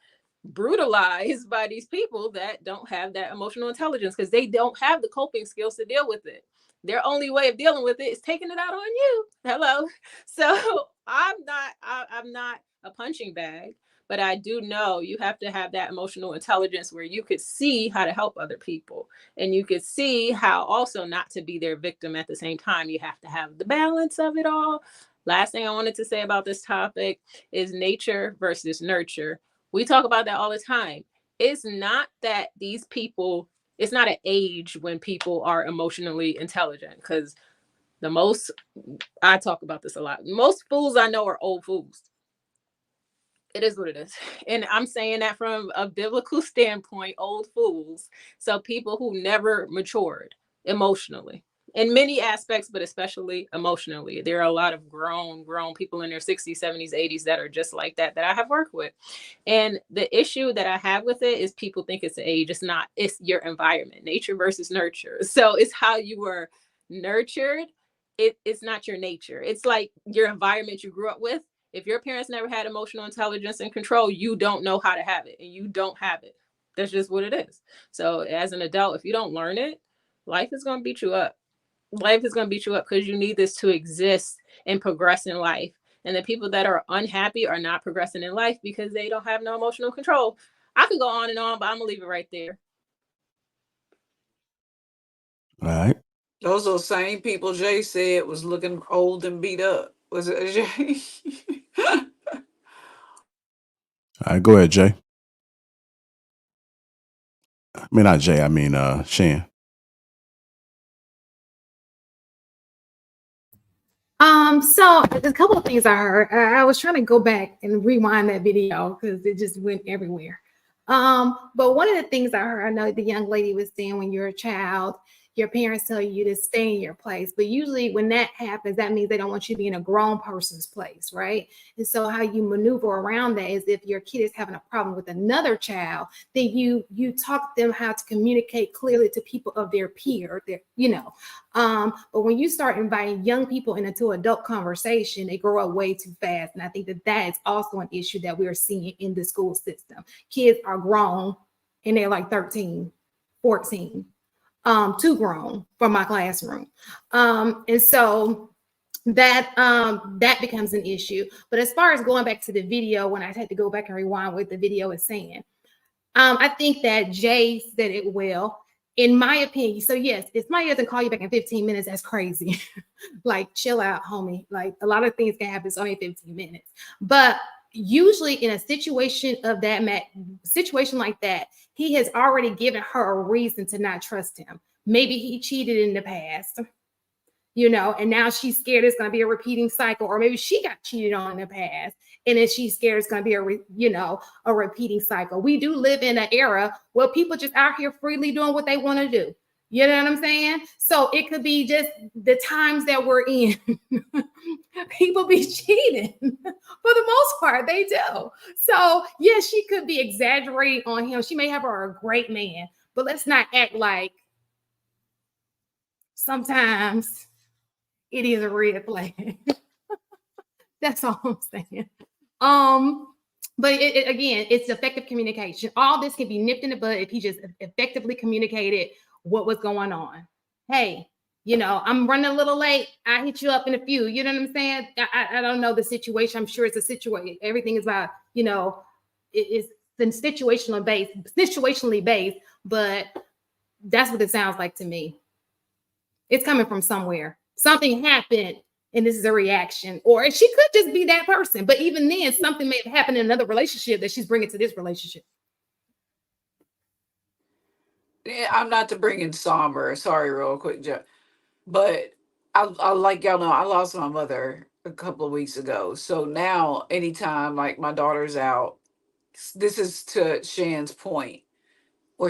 brutalized by these people that don't have that emotional intelligence because they don't have the coping skills to deal with it. Their only way of dealing with it is taking it out on you. Hello. So I'm not a punching bag, but I do know you have to have that emotional intelligence where you could see how to help other people and you could see how also not to be their victim at the same time. You have to have the balance of it all. Last thing I wanted to say about this topic is nature versus nurture. We talk about that all the time. It's not that these people, it's not an age when people are emotionally intelligent because I talk about this a lot. Most fools I know are old fools. It is what it is. And I'm saying that from a biblical standpoint, old fools. So people who never matured emotionally in many aspects, but especially emotionally. There are a lot of grown people in their 60s, 70s, 80s that are just like that I have worked with. And the issue that I have with it is people think it's the age. It's not. It's your environment, nature versus nurture. So it's how you were nurtured. It's not your nature. It's like your environment you grew up with. If your parents never had emotional intelligence and control, you don't know how to have it, and you don't have it. That's just what it is. So as an adult, if you don't learn it, life is going to beat you up. Life is going to beat you up because you need this to exist and progress in life. And the people that are unhappy are not progressing in life because they don't have no emotional control. I could go on and on, but I'm going to leave it right there. All right. Those are the same people Jay said was looking old and beat up. Was it Jay? All right. Go ahead, Jay. I mean, not Jay. I mean, Shan. So a couple of things I heard. I was trying to go back and rewind that video because it just went everywhere. But one of the things I heard, I know the young lady was saying when you're a child, your parents tell you to stay in your place. But usually when that happens, that means they don't want you to be in a grown person's place, right? And so how you maneuver around that is if your kid is having a problem with another child, then you talk them how to communicate clearly to people of their peer, but when you start inviting young people into adult conversation, they grow up way too fast. And I think that is also an issue that we're seeing in the school system. Kids are grown and they're like 13, 14, too grown for my classroom. And so that becomes an issue. But as far as going back to the video, when I had to go back and rewind what the video is saying, I think that Jay said it well. In my opinion, so yes, if somebody doesn't call you back in 15 minutes, that's crazy. Like, chill out, homie. Like, a lot of things can happen. It's only 15 minutes. But usually in a situation of that situation like that, he has already given her a reason to not trust him. Maybe he cheated in the past, and now she's scared it's going to be a repeating cycle, or maybe she got cheated on in the past. And then she's scared it's going to be a repeating cycle. We do live in an era where people just out here freely doing what they want to do. You know what I'm saying? So it could be just the times that we're in. People be cheating for the most part. They do. So yes, she could be exaggerating on him. She may have her a great man, but let's not act like sometimes it is a red flag. That's all I'm saying. But again, it's effective communication. All this can be nipped in the bud if he just effectively communicated what was going on. Hey, I'm running a little late. I hit you up in a few. You know what I'm saying? I don't know the situation. I'm sure it's a situation. Everything is about, it's situationally based, but that's what it sounds like to me. It's coming from somewhere. Something happened and this is a reaction, or she could just be that person. But even then, something may have happened in another relationship that she's bringing to this relationship. Yeah, I'm not to bring in somber. Sorry, real quick, Jeff. But I like y'all know, I lost my mother a couple of weeks ago. So now, anytime like my daughter's out, this is to Shan's point, or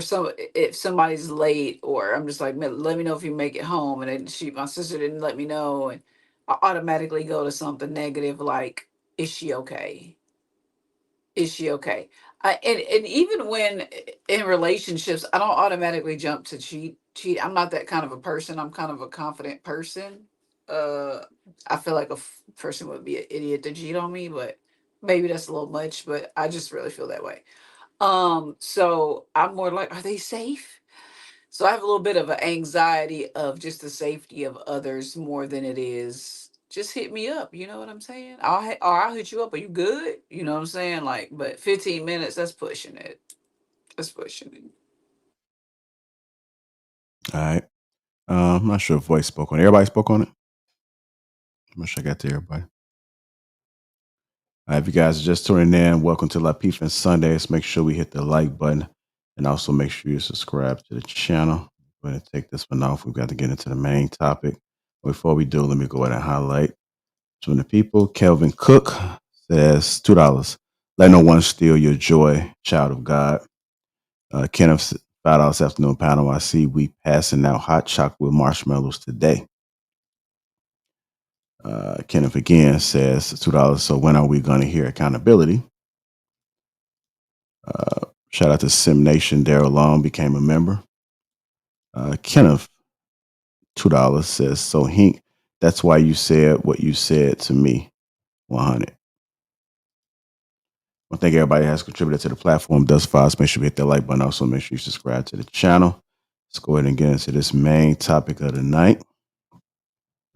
if somebody's late, or I'm just like, let me know if you make it home, and then my sister didn't let me know, and I automatically go to something negative like, is she okay? Is she okay? And even when in relationships, I don't automatically jump to cheat. I'm not that kind of a person. I'm kind of a confident person. I feel like a person would be an idiot to cheat on me, but maybe that's a little much. But I just really feel that way. So I'm more like, are they safe? So I have a little bit of an anxiety of just the safety of others more than it is just hit me up. You know what I'm saying? I'll hit you up. Are you good? You know what I'm saying? Like, but 15 minutes, that's pushing it. That's pushing it. All right. I'm not sure if Voice spoke on it. Everybody spoke on it? I'm sure I got to everybody. If you guys are just tuning in, welcome to Lapeef-ing Sundays. Make sure we hit the like button and also make sure you subscribe to the channel. Go ahead and take this one off. We've got to get into the main topic. Before we do, let me go ahead and highlight some of the people. Kelvin Cook says $2. Let no one steal your joy, child of God. Kenneth, $5 afternoon panel. I see we passing out hot chocolate with marshmallows today. Kenneth again says $2. So when are we going to hear accountability? Shout out to Sim Nation. Daryl Long became a member. Kenneth, $2 says, so Hink, that's why you said what you said to me. 100. I thank everybody that has contributed to the platform thus far. So make sure you hit that like button. Also, make sure you subscribe to the channel. Let's go ahead and get into this main topic of the night.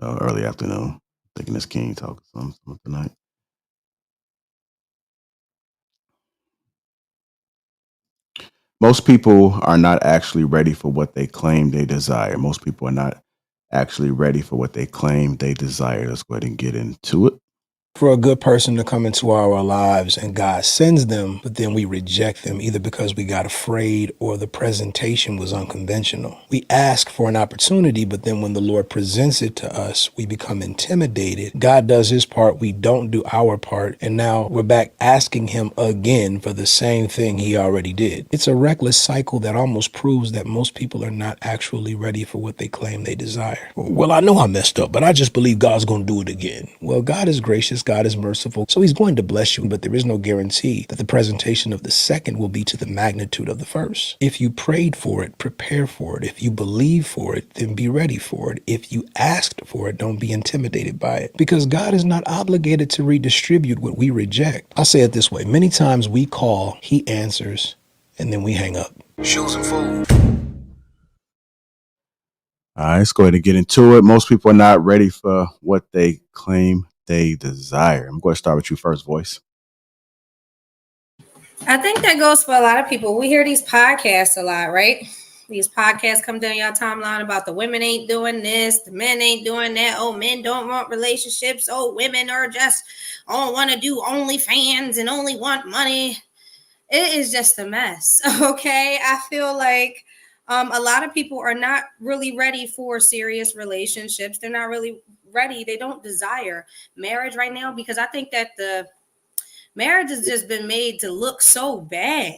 early afternoon. Thinking this King talk something tonight. Most people are not actually ready for what they claim they desire. Most people are not actually ready for what they claim they desire. Let's go ahead and get into it. For a good person to come into our lives and God sends them, but then we reject them either because we got afraid or the presentation was unconventional. We ask for an opportunity, but then when the Lord presents it to us, we become intimidated. God does his part, we don't do our part, and now we're back asking him again for the same thing he already did. It's a reckless cycle that almost proves that most people are not actually ready for what they claim they desire. Well, I know I messed up, but I just believe God's going to do it again. Well, God is gracious. God is merciful, so he's going to bless you, but there is no guarantee that the presentation of the second will be to the magnitude of the first. If you prayed for it, prepare for it. If you believe for it, then be ready for it. If you asked for it, don't be intimidated by it, because God is not obligated to redistribute what we reject. I'll say it this way. Many times we call, he answers, and then we hang up. Shows and fold. All right, let's go ahead and get into it. Most people are not ready for what they claim they desire. I'm going to start with you first, Voice. I think that goes for a lot of people. We hear these podcasts a lot, right? These podcasts come down your timeline about the women ain't doing this, the men ain't doing that. Oh, men don't want relationships. Oh, women are just want to do OnlyFans and only want money. It is just a mess. Okay, I feel like a lot of people are not really ready for serious relationships. They're not really ready. They don't desire marriage right now because I think that the marriage has just been made to look so bad.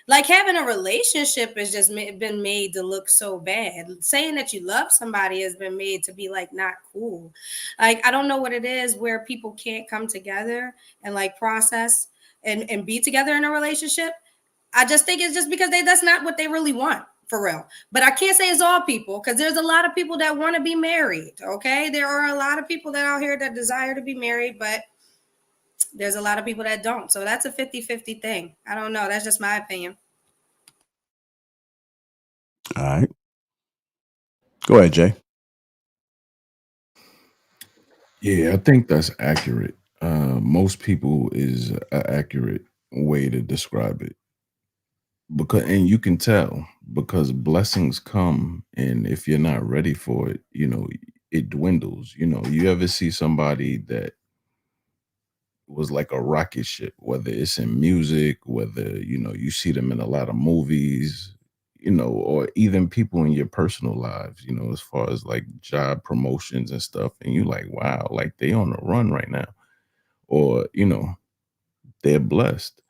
Like having a relationship has just been made to look so bad. Saying that you love somebody has been made to be like not cool. Like I don't know what it is where people can't come together and like process and be together in a relationship. I just think it's just because that's not what they really want for real. But I can't say it's all people because there's a lot of people that want to be married. Okay, there are a lot of people that out here that desire to be married, but there's a lot of people that don't. So that's a 50-50 thing. I don't know. That's just my opinion. All right. Go ahead, Jay. Yeah, I think that's accurate. Most people is an accurate way to describe it. And you can tell because blessings come, and if you're not ready for it, it dwindles. You ever see somebody that was like a rocket ship, whether it's in music, whether you see them in a lot of movies, or even people in your personal lives, as far as like job promotions and stuff, and you like, wow, like they on the run right now, or they're blessed.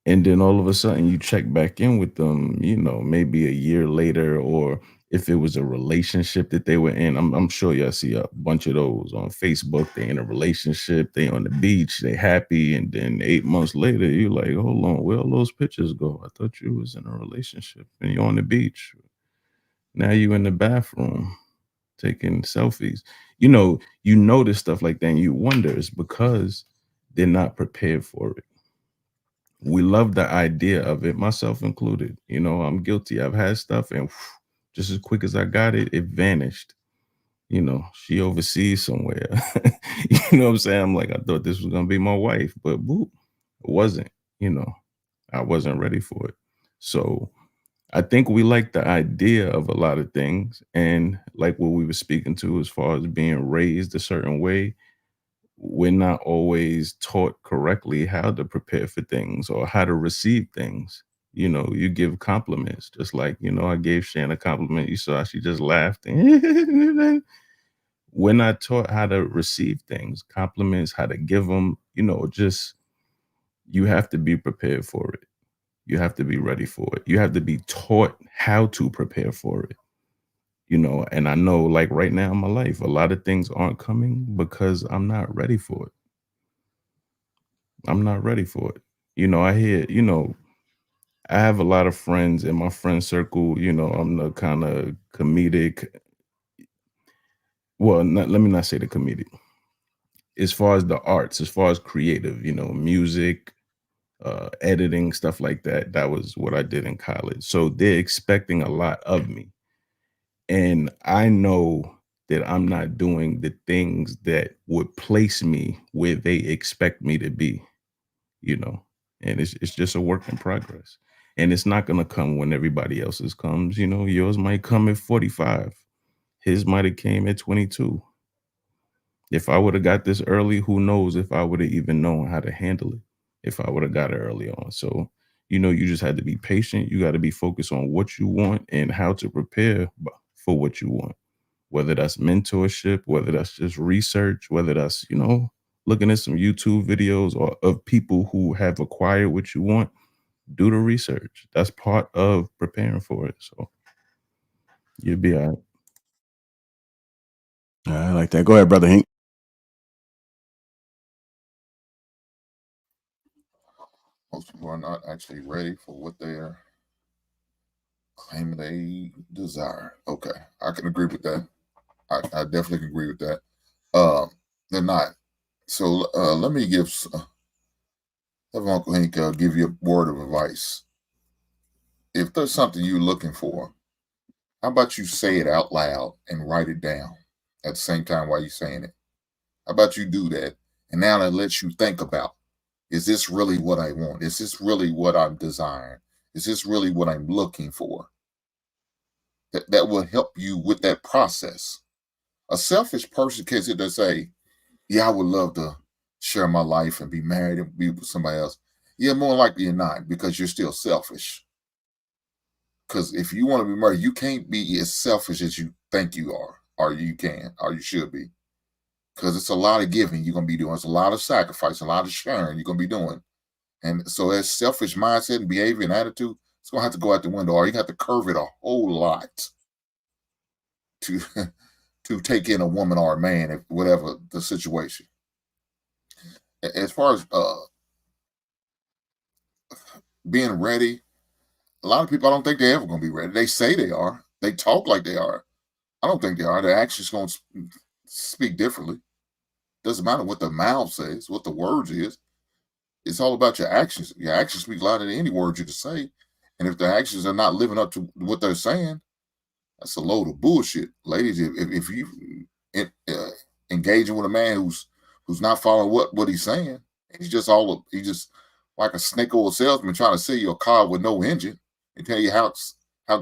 And then all of a sudden you check back in with them, maybe a year later, or if it was a relationship that they were in. I'm sure y'all see a bunch of those on Facebook. They in a relationship, they on the beach, they happy, and then 8 months later, you're like, hold on, where all those pictures go? I thought you was in a relationship and you're on the beach. Now you in the bathroom taking selfies. You notice stuff like that and you wonder it's because they're not prepared for it. We love the idea of it, myself included. I'm guilty. I've had stuff and just as quick as I got it, it vanished. She overseas somewhere. You know what I'm saying? I'm like, I thought this was going to be my wife, but boop, it wasn't. I wasn't ready for it. So I think we like the idea of a lot of things. And like what we were speaking to as far as being raised a certain way, we're not always taught correctly how to prepare for things or how to receive things. You give compliments, just like, I gave Shan a compliment. You saw she just laughed. We're not taught how to receive things, compliments, how to give them, just you have to be prepared for it. You have to be ready for it. You have to be taught how to prepare for it. And I know like right now in my life, a lot of things aren't coming because I'm not ready for it. I'm not ready for it. I hear, I have a lot of friends in my friend circle. I'm the kind of comedic. Well, let me not say the comedic. As far as the arts, as far as creative, music, editing, stuff like that. That was what I did in college. So they're expecting a lot of me. And I know that I'm not doing the things that would place me where they expect me to be, you know. And it's just a work in progress. And it's not gonna come when everybody else's comes, you know. Yours might come at 45. His might have came at 22. If I would have got this early, who knows if I would have even known how to handle it if I would have got it early on. So, you know, you just had to be patient. You got to be focused on what you want and how to prepare for what you want, whether that's mentorship, whether that's just research, whether that's, you know, looking at some YouTube videos or of people who have acquired what you want. Do the research. That's part of preparing for it. So you'll be all right. I like that. Go ahead, Brother Hink. Most people are not actually ready for what they're claiming they desire. Okay, I can agree with that. I definitely can agree with that. They're not. So let me have Uncle Hank give you a word of advice. If there's something you're looking for, how about you say it out loud and write it down at the same time while you're saying it? How about you do that? And now that lets you think about, is this really what I want? Is this really what I'm desiring? Is this really what I'm looking for? That will help you with that process. A selfish person can sit there and say, yeah, I would love to share my life and be married and be with somebody else. Yeah, more likely you're not, because you're still selfish. Because if you want to be married, you can't be as selfish as you think you are, or you can, or you should be. Because it's a lot of giving you're going to be doing. It's a lot of sacrifice, a lot of sharing you're going to be doing. And so that selfish mindset and behavior and attitude, it's going to have to go out the window, or you have to curve it a whole lot to to take in a woman or a man, if whatever the situation. As far as being ready, a lot of people, I don't think they're ever going to be ready. They say they are. They talk like they are. I don't think they are. Their actions going to speak differently. Doesn't matter what the mouth says, what the words is. It's all about your actions. Your actions speak louder than any words you can say. And if their actions are not living up to what they're saying, that's a load of bullshit, ladies. If you engaging with a man who's not following what he's saying, he's just like a snake oil salesman trying to sell you a car with no engine and tell you how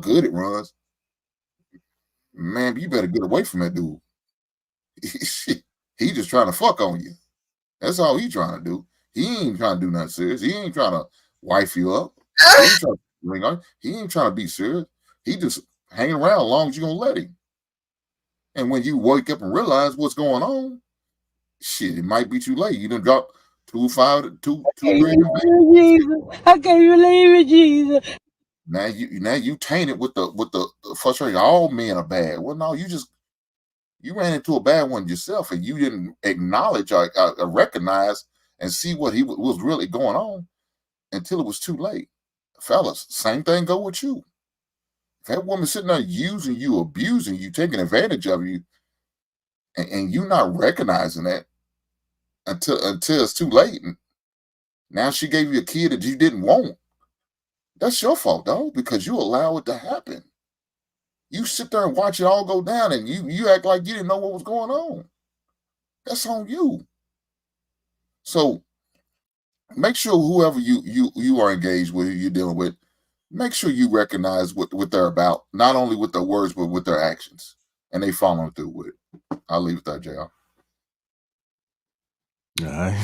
good it runs. Man, you better get away from that dude. He just trying to fuck on you. That's all he trying to do. He ain't trying to do nothing serious. He ain't trying to wife you up. He ain't trying to ring on. He ain't trying to be serious. He just hanging around as long as you're gonna let him. And when you wake up and realize what's going on, shit, it might be too late. You done dropped $2 grand. Jesus, I can't believe it, Jesus. Now you taint it with the frustration. All men are bad. Well, no, you ran into a bad one yourself, and you didn't acknowledge or recognize and see what was really going on until it was too late. Fellas, same thing go with you. If that woman sitting there using you, abusing you, taking advantage of you, and you not recognizing that until it's too late, and now she gave you a kid that you didn't want. That's your fault, dog, because you allow it to happen. You sit there and watch it all go down, and you act like you didn't know what was going on. That's on you. So make sure whoever you are engaged with, you're dealing with, make sure you recognize what they're about, not only with their words, but with their actions, and they following through with it. I'll leave it there, JR. All right.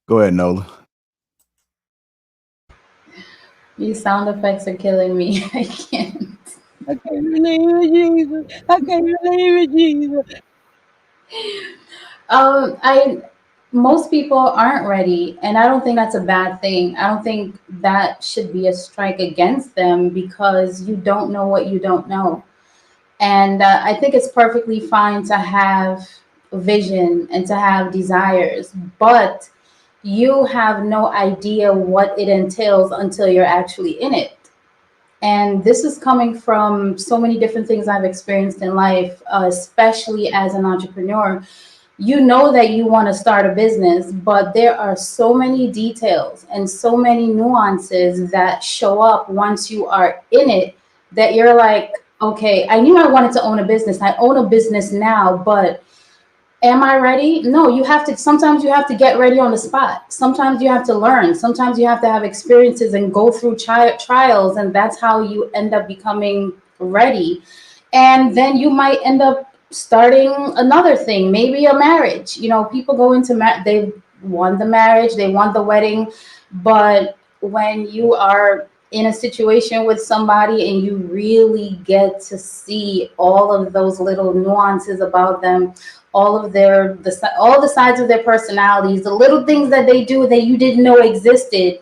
Go ahead, Nola. These sound effects are killing me. I can't. I can't believe it, Jesus. I can't believe it, Jesus. Most people aren't ready, and I don't think that's a bad thing. I don't think that should be a strike against them, because you don't know what you don't know. And I think it's perfectly fine to have a vision and to have desires, but you have no idea what it entails until you're actually in it. And this is coming from so many different things I've experienced in life, especially as an entrepreneur. You know that you want to start a business, but there are so many details and so many nuances that show up once you are in it that you're like, okay, I knew I wanted to own a business. I own a business now, but am I ready? No, sometimes you have to get ready on the spot. Sometimes you have to learn. Sometimes you have to have experiences and go through trials, and that's how you end up becoming ready. And then you might end up starting another thing, maybe a marriage. People go into they want the marriage, they want the wedding, but when you are in a situation with somebody and you really get to see all of those little nuances about them, all of all the sides of their personalities, the little things that they do that you didn't know existed.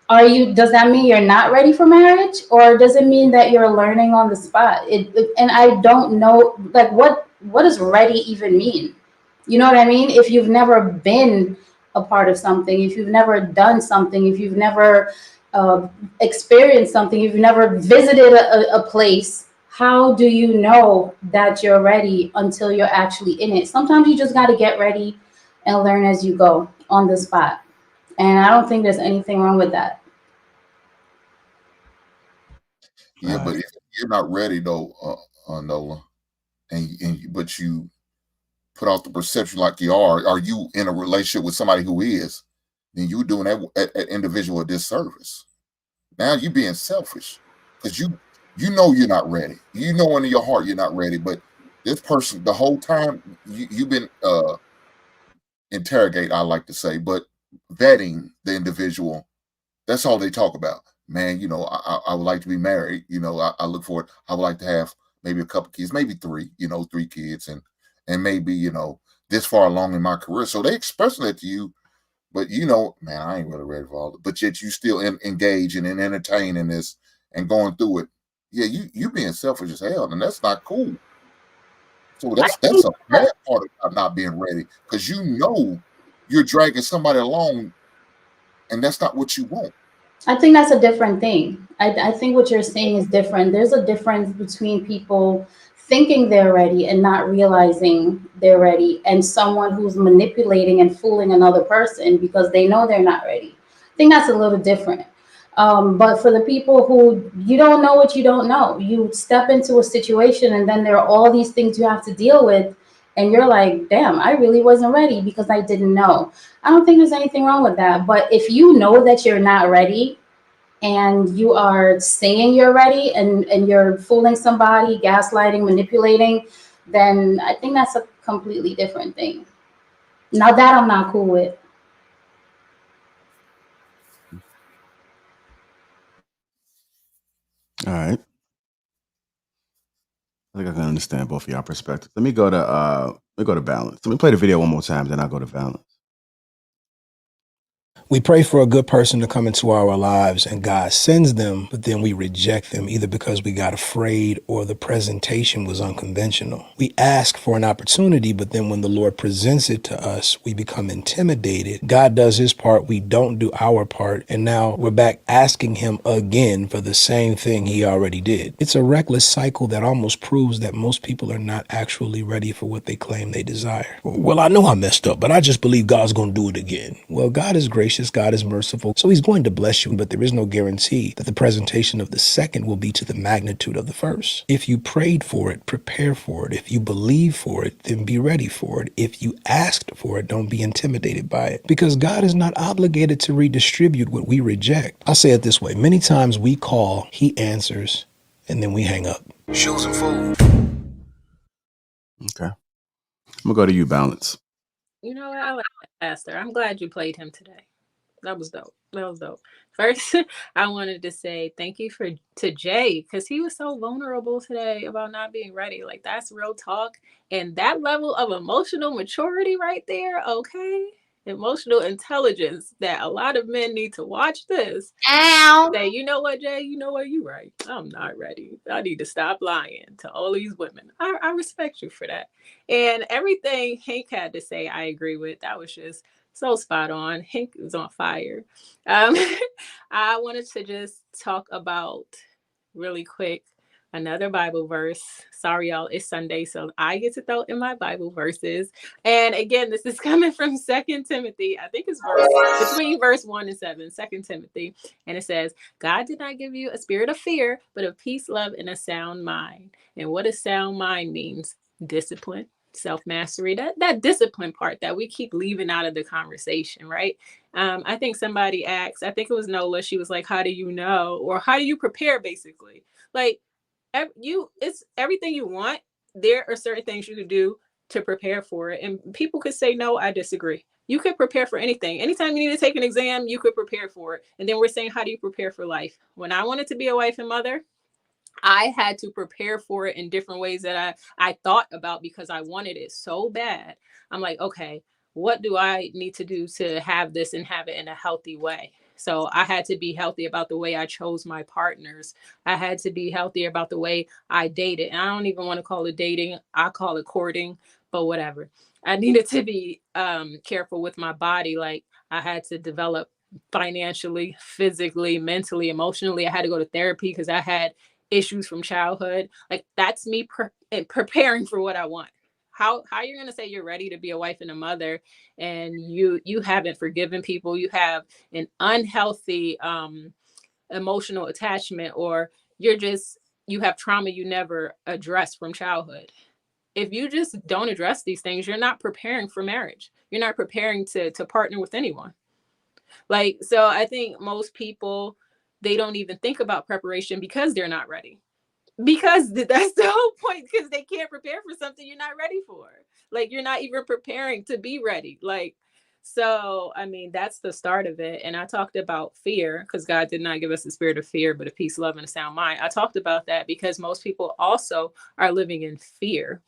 Does that mean you're not ready for marriage, or does it mean that you're learning on the spot? And I don't know, like, what does ready even mean? You know what I mean? If you've never been a part of something, if you've never done something, if you've never experienced something, if you've never visited a place, how do you know that you're ready until you're actually in it? Sometimes you just got to get ready and learn as you go on the spot. And I don't think there's anything wrong with that. Yeah, but if you're not ready though, Nola, but you put out the perception like you are you in a relationship with somebody who is, then you're doing that individual a disservice. Now you're being selfish because you know you're not ready. You know in your heart you're not ready, but this person the whole time you've been interrogate, I like to say, but vetting the individual. That's all they talk about. Man, I would like to be married. I look forward. I would like to have maybe a couple kids, maybe three. 3 kids, and maybe this far along in my career. So they express that to you, but man, I ain't really ready for all. But yet you still engage and entertain in this and going through it. Yeah, you being selfish as hell, and that's not cool. So that's a bad part about not being ready, because you're dragging somebody along, and that's not what you want. I think that's a different thing. I think what you're saying is different. There's a difference between people thinking they're ready and not realizing they're ready, and someone who's manipulating and fooling another person because they know they're not ready. I think that's a little different. But for the people who, you don't know what you don't know, you step into a situation and then there are all these things you have to deal with, and you're like, damn, I really wasn't ready because I didn't know. I don't think there's anything wrong with that. But if you know that you're not ready and you are saying you're ready and you're fooling somebody, gaslighting, manipulating, then I think that's a completely different thing. Now that I'm not cool with. All right. I think I can understand both of y'all perspectives. Let me go to balance. Let me play the video one more time, then I'll go to balance. We pray for a good person to come into our lives and God sends them, but then we reject them either because we got afraid or the presentation was unconventional. We ask for an opportunity, but then when the Lord presents it to us, we become intimidated. God does his part, we don't do our part, and now we're back asking him again for the same thing he already did. It's a reckless cycle that almost proves that most people are not actually ready for what they claim they desire. Well, I know I messed up, but I just believe God's going to do it again. Well, God is gracious. God is merciful, so he's going to bless you, but there is no guarantee that the presentation of the second will be to the magnitude of the first. If you prayed for it, prepare for it. If you believe for it, then be ready for it. If you asked for it, don't be intimidated by it, because God is not obligated to redistribute what we reject. I'll say it this way. Many times we call, he answers, and then we hang up. Shows and fold. Okay. I'm gonna go to you, Balance. You know what? I like that, Pastor. I'm glad you played him today. That was dope. That was dope. First, I wanted to say thank you to Jay, because he was so vulnerable today about not being ready. Like, that's real talk. And that level of emotional maturity right there, okay? Emotional intelligence that a lot of men need to watch this. Ow. Say, you know what, Jay? You know what? You're right. I'm not ready. I need to stop lying to all these women. I respect you for that. And everything Hank had to say, I agree with. That was just so spot on. Hank was on fire. I wanted to just talk about really quick another Bible verse. Sorry, y'all, it's Sunday, so I get to throw in my Bible verses. And again, this is coming from 2 Timothy. I think it's between verse 1 and 7, 2 Timothy. And it says, God did not give you a spirit of fear, but of peace, love, and a sound mind. And what a sound mind means: discipline, self-mastery, that discipline part that we keep leaving out of the conversation, right? I think somebody asked, I think it was Nola, she was like, how do you know, or how do you prepare, basically? Like, it's everything you want. There are certain things you could do to prepare for it, and people could say, no, I disagree. You could prepare for anything. Anytime you need to take an exam, you could prepare for it. And then we're saying, how do you prepare for life? When I wanted to be a wife and mother, I had to prepare for it in different ways that I thought about, because I wanted it so bad. I'm like, okay, what do I need to do to have this and have it in a healthy way? So I had to be healthy about the way I chose my partners. I had to be healthy about the way I dated. And I don't even want to call it dating. I call it courting, but whatever. I needed to be careful with my body. Like, I had to develop financially, physically, mentally, emotionally. I had to go to therapy because I had issues from childhood. Like, that's me preparing for what I want. How you're going to say you're ready to be a wife and a mother, and you haven't forgiven people, you have an unhealthy emotional attachment, or you have trauma you never addressed from childhood. If you just don't address these things, you're not preparing for marriage. You're not preparing to partner with anyone. Like, so I think most people, they don't even think about preparation because they're not ready. Because that's the whole point, because they can't prepare for something you're not ready for. Like, you're not even preparing to be ready. Like, so, I mean, that's the start of it. And I talked about fear, because God did not give us the spirit of fear, but of peace, love, and a sound mind. I talked about that because most people also are living in fear.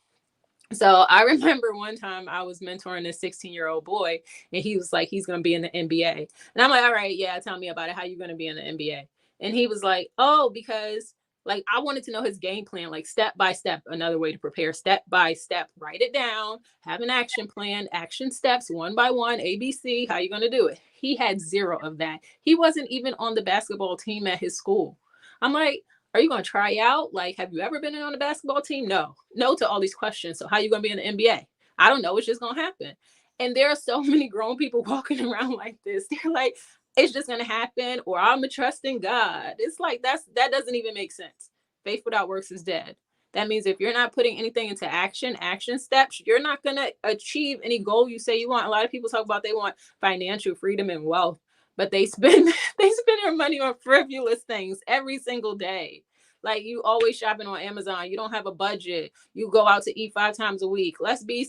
So I remember one time I was mentoring this 16-year-old boy, and he was like, he's going to be in the NBA. And I'm like, all right, yeah, tell me about it. How you going to be in the NBA? And he was like, oh, because like, I wanted to know his game plan, like step by step, another way to prepare, step by step, write it down, have an action plan, action steps, one by one, ABC, how you going to do it? He had zero of that. He wasn't even on the basketball team at his school. I'm like, are you going to try out? Like, have you ever been on a basketball team? No to all these questions. So how are you going to be in the NBA? I don't know. It's just going to happen. And there are so many grown people walking around like this. They're like, it's just going to happen, or I'm a trust in God. It's like, that doesn't even make sense. Faith without works is dead. That means if you're not putting anything into action steps, you're not going to achieve any goal you say you want. A lot of people talk about they want financial freedom and wealth, but they spend their money on frivolous things every single day. Like, you always shopping on Amazon. You don't have a budget. You go out to eat 5 times a week. Let's be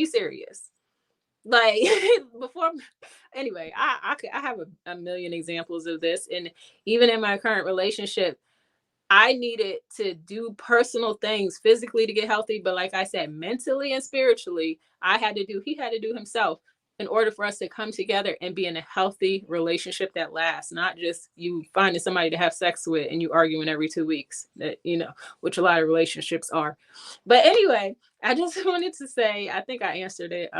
serious. Like, before, anyway, I have a million examples of this. And even in my current relationship, I needed to do personal things physically to get healthy. But like I said, mentally and spiritually, he had to do himself in order for us to come together and be in a healthy relationship that lasts, not just you finding somebody to have sex with and you arguing every 2 weeks, that, which a lot of relationships are. But anyway, I just wanted to say, I think I answered it.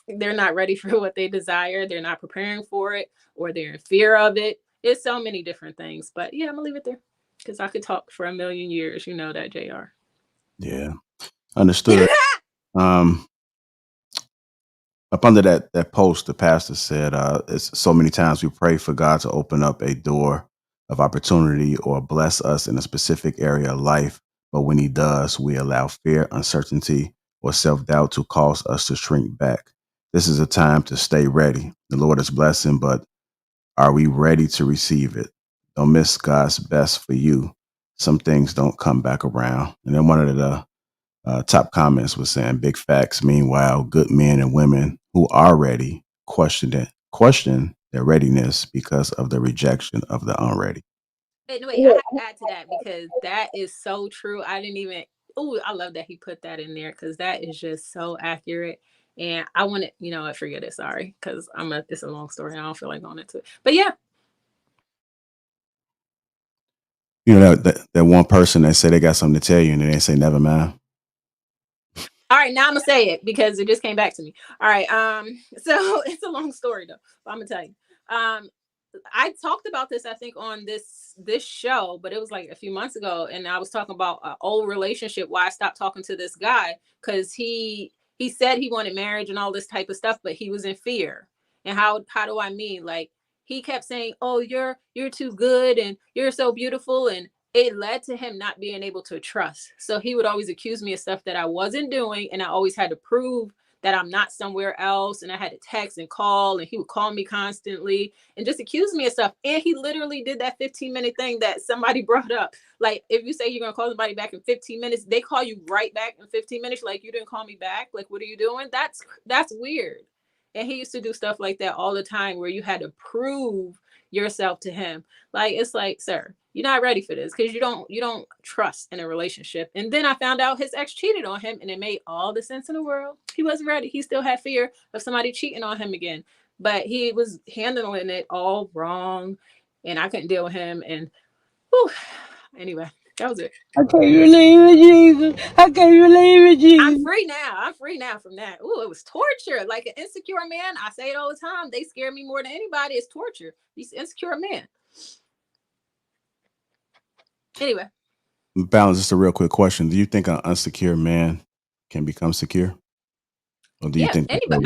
They're not ready for what they desire. They're not preparing for it, or they're in fear of it. It's so many different things. But yeah, I'm gonna leave it there, because I could talk for a million years. You know that, JR. Yeah, understood. Up under that post, the pastor said, it's so many times we pray for God to open up a door of opportunity or bless us in a specific area of life. But when he does, we allow fear, uncertainty, or self-doubt to cause us to shrink back. This is a time to stay ready. The Lord is blessing, but are we ready to receive it? Don't miss God's best for you. Some things don't come back around. And then one of the top comments was saying big facts. Meanwhile, good men and women who are ready question their readiness because of the rejection of the unready. And wait, I have to add to that, because that is so true. I didn't even. Oh, I love that he put that in there, because that is just so accurate. And I want to, I forget it. Sorry, because it's a long story. I don't feel like going into it. But yeah. That one person that said they got something to tell you and then they say never mind. All right, now I'm gonna say it because it just came back to me. All right, so it's a long story though, but I'm gonna tell you. I talked about this, I think, on this show, but it was like a few months ago, and I was talking about an old relationship, why I stopped talking to this guy, because he said he wanted marriage and all this type of stuff, but he was in fear. And how do I mean? Like, he kept saying, "Oh, you're too good and you're so beautiful," and it led to him not being able to trust. So he would always accuse me of stuff that I wasn't doing, and I always had to prove that I'm not somewhere else, and I had to text and call, and he would call me constantly and just accuse me of stuff. And he literally did that 15-minute thing that somebody brought up. Like, if you say you're gonna call somebody back in 15 minutes, they call you right back in 15 minutes. Like, you didn't call me back. Like, what are you doing? That's weird. And he used to do stuff like that all the time, where you had to prove yourself to him. Like, it's like, sir, you're not ready for this, because you don't trust in a relationship. And then I found out his ex cheated on him, and it made all the sense in the world. He wasn't ready. He still had fear of somebody cheating on him again, but he was handling it all wrong, and I couldn't deal with him. And whew, anyway, that was it. I can't believe it, Jesus. I can't believe it, Jesus. I'm free now. I'm free now from that. Ooh, it was torture. Like, an insecure man, I say it all the time, they scare me more than anybody. It's torture. These insecure men. Anyway. Balance, just a real quick question. Do you think an insecure man can become secure? Or do you think anybody?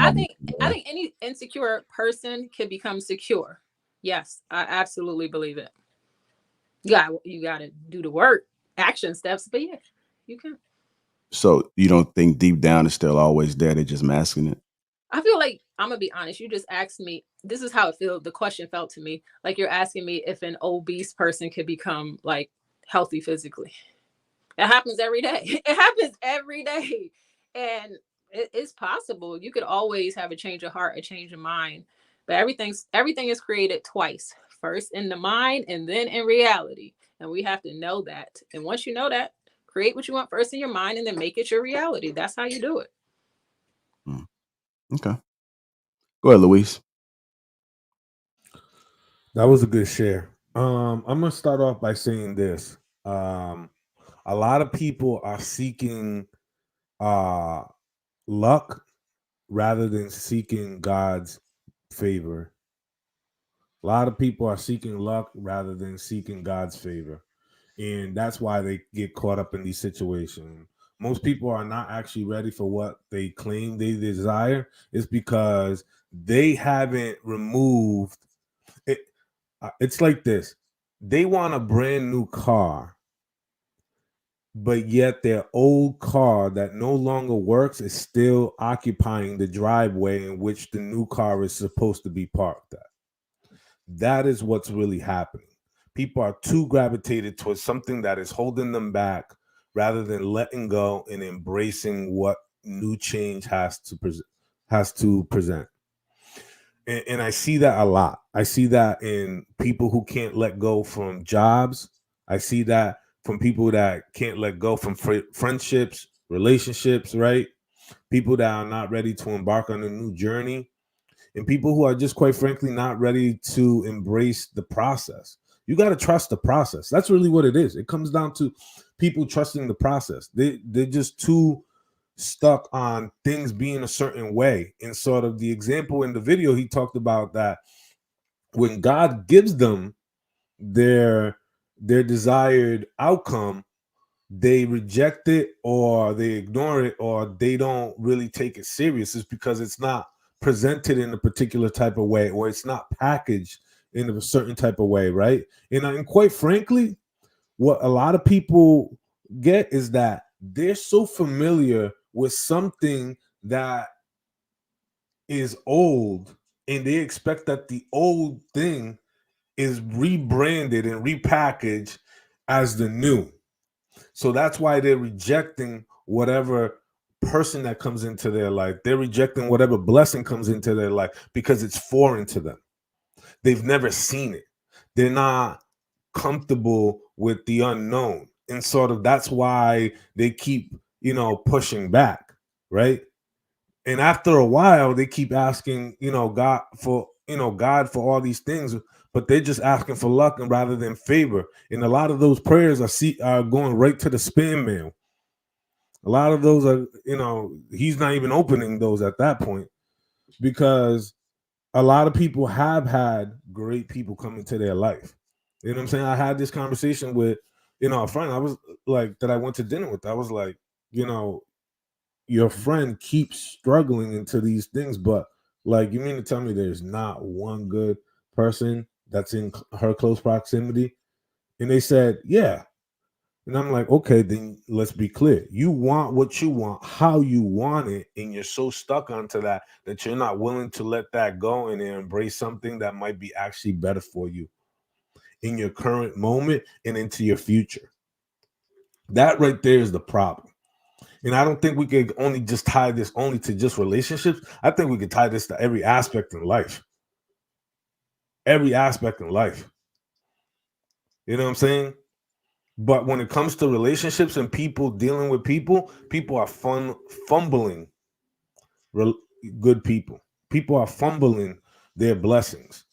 I think any insecure person can become secure. Yes, I absolutely believe it. You got to do the work, action steps, but yeah, you can. So you don't think deep down it's still always there? They're just masking it? I feel like, I'm gonna be honest, you just asked me, this is how it feels. The question felt to me like you're asking me if an obese person could become like healthy physically. It happens every day. It happens every day. And it's possible. You could always have a change of heart, a change of mind. But everything is created twice. First in the mind and then in reality. And we have to know that. And once you know that, create what you want first in your mind and then make it your reality. That's how you do it. Okay. Go ahead, Luis. That was a good share. I'm gonna start off by saying this. A lot of people are seeking luck rather than seeking God's favor. A lot of people are seeking luck rather than seeking God's favor. And that's why they get caught up in these situations. Most people are not actually ready for what they claim they desire. It's because they haven't removed it. It's like this. They want a brand new car, but yet their old car that no longer works is still occupying the driveway in which the new car is supposed to be parked at. That is what's really happening. People are too gravitated towards something that is holding them back rather than letting go and embracing what new change has to present. And I see that a lot. I see that in people who can't let go from jobs. I see that from people that can't let go from friendships, relationships, right? People that are not ready to embark on a new journey, and people who are just, quite frankly, not ready to embrace the process. You got to trust the process. That's really what it is. It comes down to people trusting the process. They're just too stuck on things being a certain way. And sort of the example in the video, he talked about that when God gives them their desired outcome, they reject it or they ignore it or they don't really take it serious. It's because it's not presented in a particular type of way or it's not packaged in a certain type of way, right? And quite frankly, what a lot of people get is that they're so familiar with something that is old and they expect that the old thing is rebranded and repackaged as the new. So that's why they're rejecting whatever person that comes into their life. They're rejecting whatever blessing comes into their life because it's foreign to them. They've never seen it. They're not comfortable with the unknown. And sort of that's why they keep, pushing back, right? And after a while, they keep asking, God for all these things, but they're just asking for luck and rather than favor. And a lot of those prayers are going right to the spam mail. A lot of those are, he's not even opening those at that point because a lot of people have had great people come into their life. You know what I'm saying? I had this conversation with, a friend. I was like, that I went to dinner with. I was like, your friend keeps struggling into these things, but like, you mean to tell me there's not one good person that's in her close proximity? And they said, yeah. And I'm like, okay, then let's be clear. You want what you want, how you want it, and you're so stuck onto that you're not willing to let that go and embrace something that might be actually better for you in your current moment and into your future. That right there is the problem. And I don't think we could only just tie this only to just relationships. I think we could tie this to every aspect in life. Every aspect in life. You know what I'm saying? But when it comes to relationships and people dealing with people are fumbling good people. People are fumbling their blessings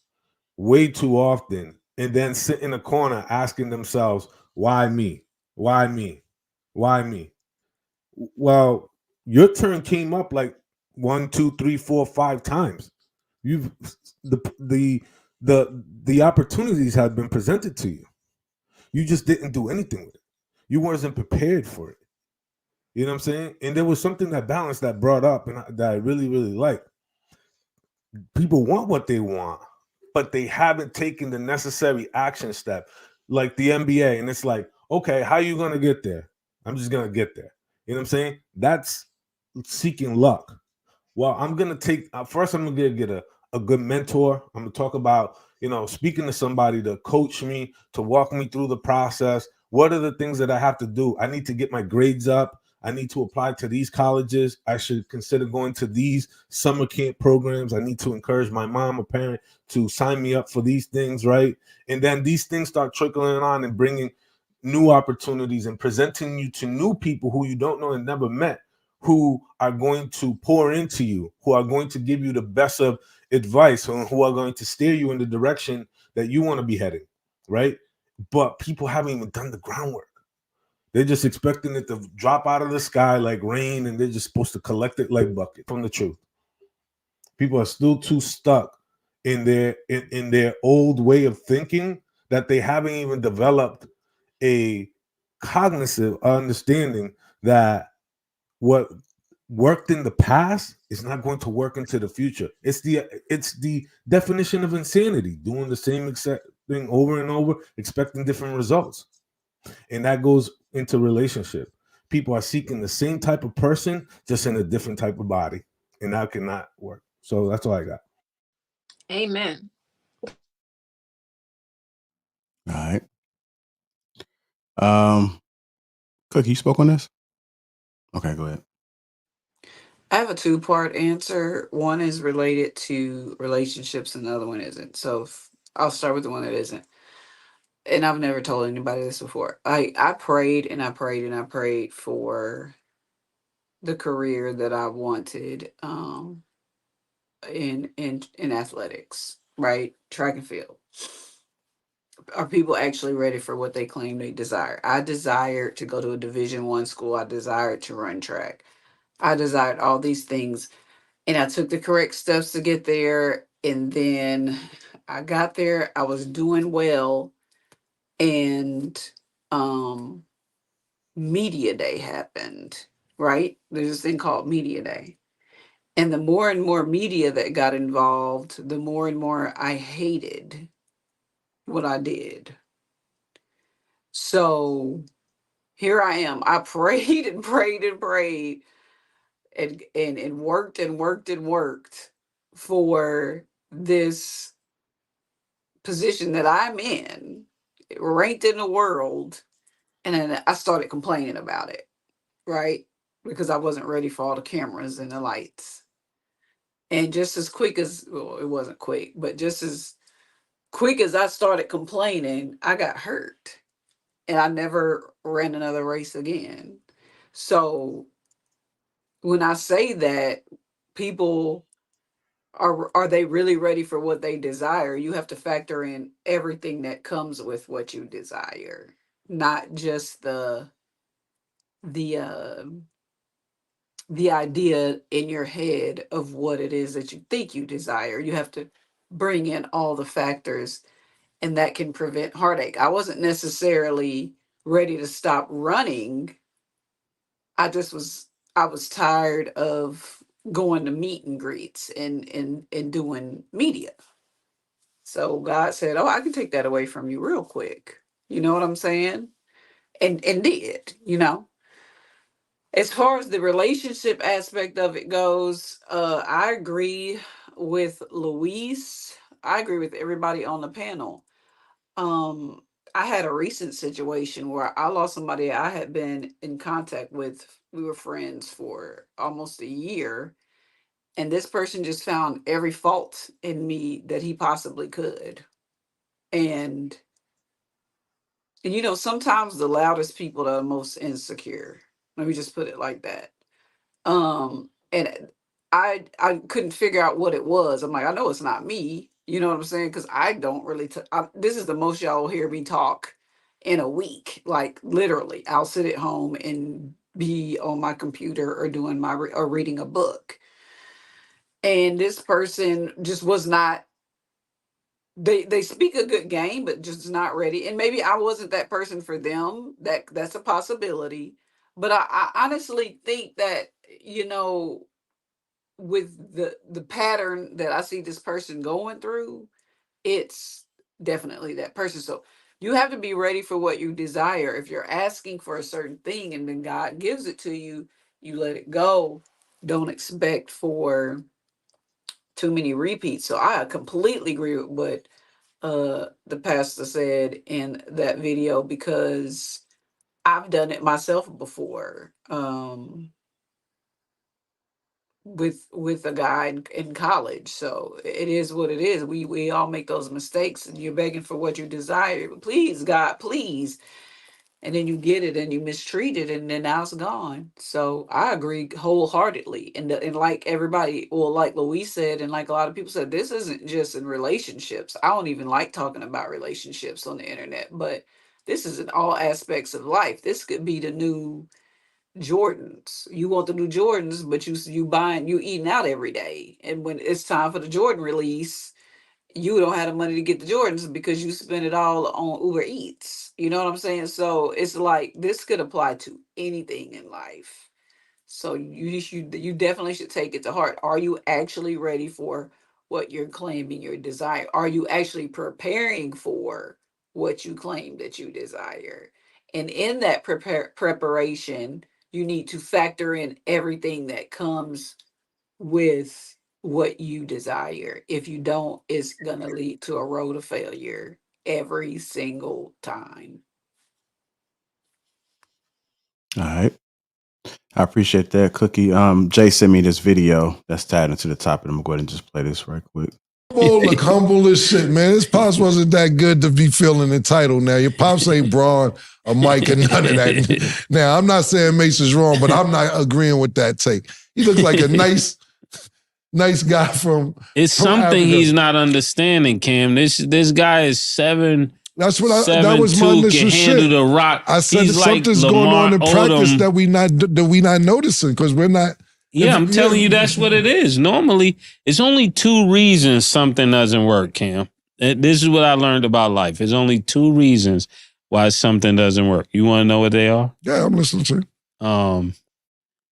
way too often and then sit in a corner asking themselves, why me? Why me? Why me? Well, your turn came up like 1, 2, 3, 4, 5 times. You've the opportunities have been presented to you. You just didn't do anything with it. You wasn't prepared for it. You know what I'm saying? And there was something that Balance that brought up and that I really, really like. People want what they want, but they haven't taken the necessary action step, like the NBA. And it's like, okay, how are you going to get there? I'm just going to get there. You know what I'm saying? That's seeking luck. Well, I'm going to take, first, I'm going to get a good mentor. I'm going to talk about, speaking to somebody to coach me, to walk me through the process. What are the things that I have to do? I need to get my grades up. I need to apply to these colleges. I should consider going to these summer camp programs. I need to encourage my mom or parent to sign me up for these things, right? And then these things start trickling on and bringing new opportunities and presenting you to new people who you don't know and never met, who are going to pour into you, who are going to give you the best of advice, and who are going to steer you in the direction that you want to be heading, right? But people haven't even done the groundwork. They're just expecting it to drop out of the sky like rain, and they're just supposed to collect it like bucket. From the truth, people are still too stuck in their old way of thinking that they haven't even developed a cognitive understanding that what worked in the past is not going to work into the future. It's the definition of insanity, doing the same exact thing over and over, expecting different results. And that goes into relationship. People are seeking the same type of person, just in a different type of body, and that cannot work. So that's all I got. Amen. All right. Cookie, you spoke on this? Okay, go ahead. I have a two-part answer. One is related to relationships and the other one isn't. So I'll start with the one that isn't. And I've never told anybody this before. I prayed and I prayed and I prayed for the career that I wanted in athletics, right? Track and field. Are people actually ready for what they claim they desire? I desired to go to a Division I school. I desired to run track. I desired all these things, and I took the correct steps to get there. And then I got there. I was doing well, and um, media day happened. Right? There's this thing called media day, and the more and more media that got involved, the more and more I hated what I did. So here I am. I prayed and prayed and prayed and worked and worked and worked for this position that I'm in, ranked in the world. And then I started complaining about it, right? Because I wasn't ready for all the cameras and the lights. And just as quick as, well, it wasn't quick, but just as quick as I started complaining, I got hurt. And I never ran another race again. So when I say that, people are they really ready for what they desire? You have to factor in everything that comes with what you desire, not just the the idea in your head of what it is that you think you desire. You have to bring in all the factors, and that can prevent heartache. I wasn't necessarily ready to stop running. I was tired of going to meet and greets and doing media. So God said, "Oh, I can take that away from you real quick." You know what I'm saying? And did, you know. As far as the relationship aspect of it goes, I agree with Luis. I agree with everybody on the panel. Um, I had a recent situation where I lost somebody I had been in contact with. We were friends for almost a year, and this person just found every fault in me that he possibly could. And you know, sometimes the loudest people are the most insecure. Let me just put it like that. And I couldn't figure out what it was. I'm like, I know it's not me. You know what I'm saying? Because I don't really. This is the most y'all will hear me talk in a week. Like literally, I'll sit at home and be on my computer or doing or reading a book. And this person just was not. They speak a good game, but just not ready. And maybe I wasn't that person for them. That's a possibility. But I honestly think that, you know, with the pattern that I see this person going through, it's definitely that person. So you have to be ready for what you desire. If you're asking for a certain thing and then God gives it to you, you let it go. Don't expect for too many repeats. So I completely agree with what the pastor said in that video, because I've done it myself before. With a guy in college. So it is what it is. We all make those mistakes, and you're begging for what you desire. Please, God, please. And then you get it and you mistreat it, and then now it's gone. So I agree wholeheartedly. And like everybody, well, like Louise said, and like a lot of people said, this isn't just in relationships. I don't even like talking about relationships on the internet, but this is in all aspects of life. This could be the new Jordans. You want the new Jordans, but you eating out every day. And when it's time for the Jordan release, you don't have the money to get the Jordans because you spend it all on Uber Eats. You know what I'm saying? So it's like this could apply to anything in life. So you definitely should take it to heart. Are you actually ready for what you're claiming your desire? Are you actually preparing for what you claim that you desire? And in that preparation, you need to factor in everything that comes with what you desire. If you don't, it's going to lead to a road of failure every single time. All right. I appreciate that, Cookie. Jay sent me this video that's tied into the topic. I'm gonna go ahead and just play this right quick. Look humble as shit, man. His pops wasn't that good to be feeling entitled now. Your pops ain't brought a mic and none of that. Now, I'm not saying Mason's wrong, but I'm not agreeing with that take. He looks like a nice guy from It's from something Africa. he's not understanding, Cam. This guy is 7. That's what that was my initial can handle shit. the rock. I said He's something's like going on in Lamar practice Odom. that we not noticing because we're not. Yeah, I'm telling you, that's what it is. Normally, it's only 2 reasons something doesn't work, Cam. This is what I learned about life. There's only 2 reasons why something doesn't work. You want to know what they are? Yeah, I'm listening to you.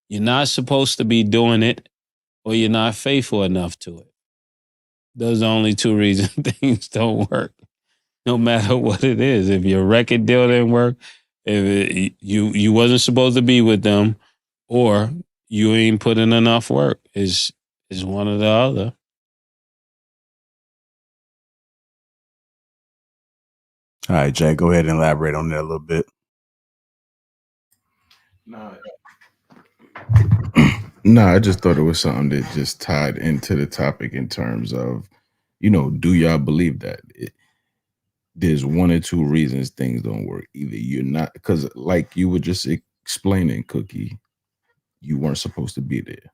You're not supposed to be doing it, or you're not faithful enough to it. Those are only 2 reasons things don't work, no matter what it is. If your record deal didn't work, you wasn't supposed to be with them, or you ain't put in enough work. Is one or the other. All right, Jay, go ahead and elaborate on that a little bit. No, I just thought it was something that just tied into the topic in terms of, do y'all believe that? There's 1 or 2 reasons things don't work. Either you're not, because like you were just explaining, Cookie, you weren't supposed to be there.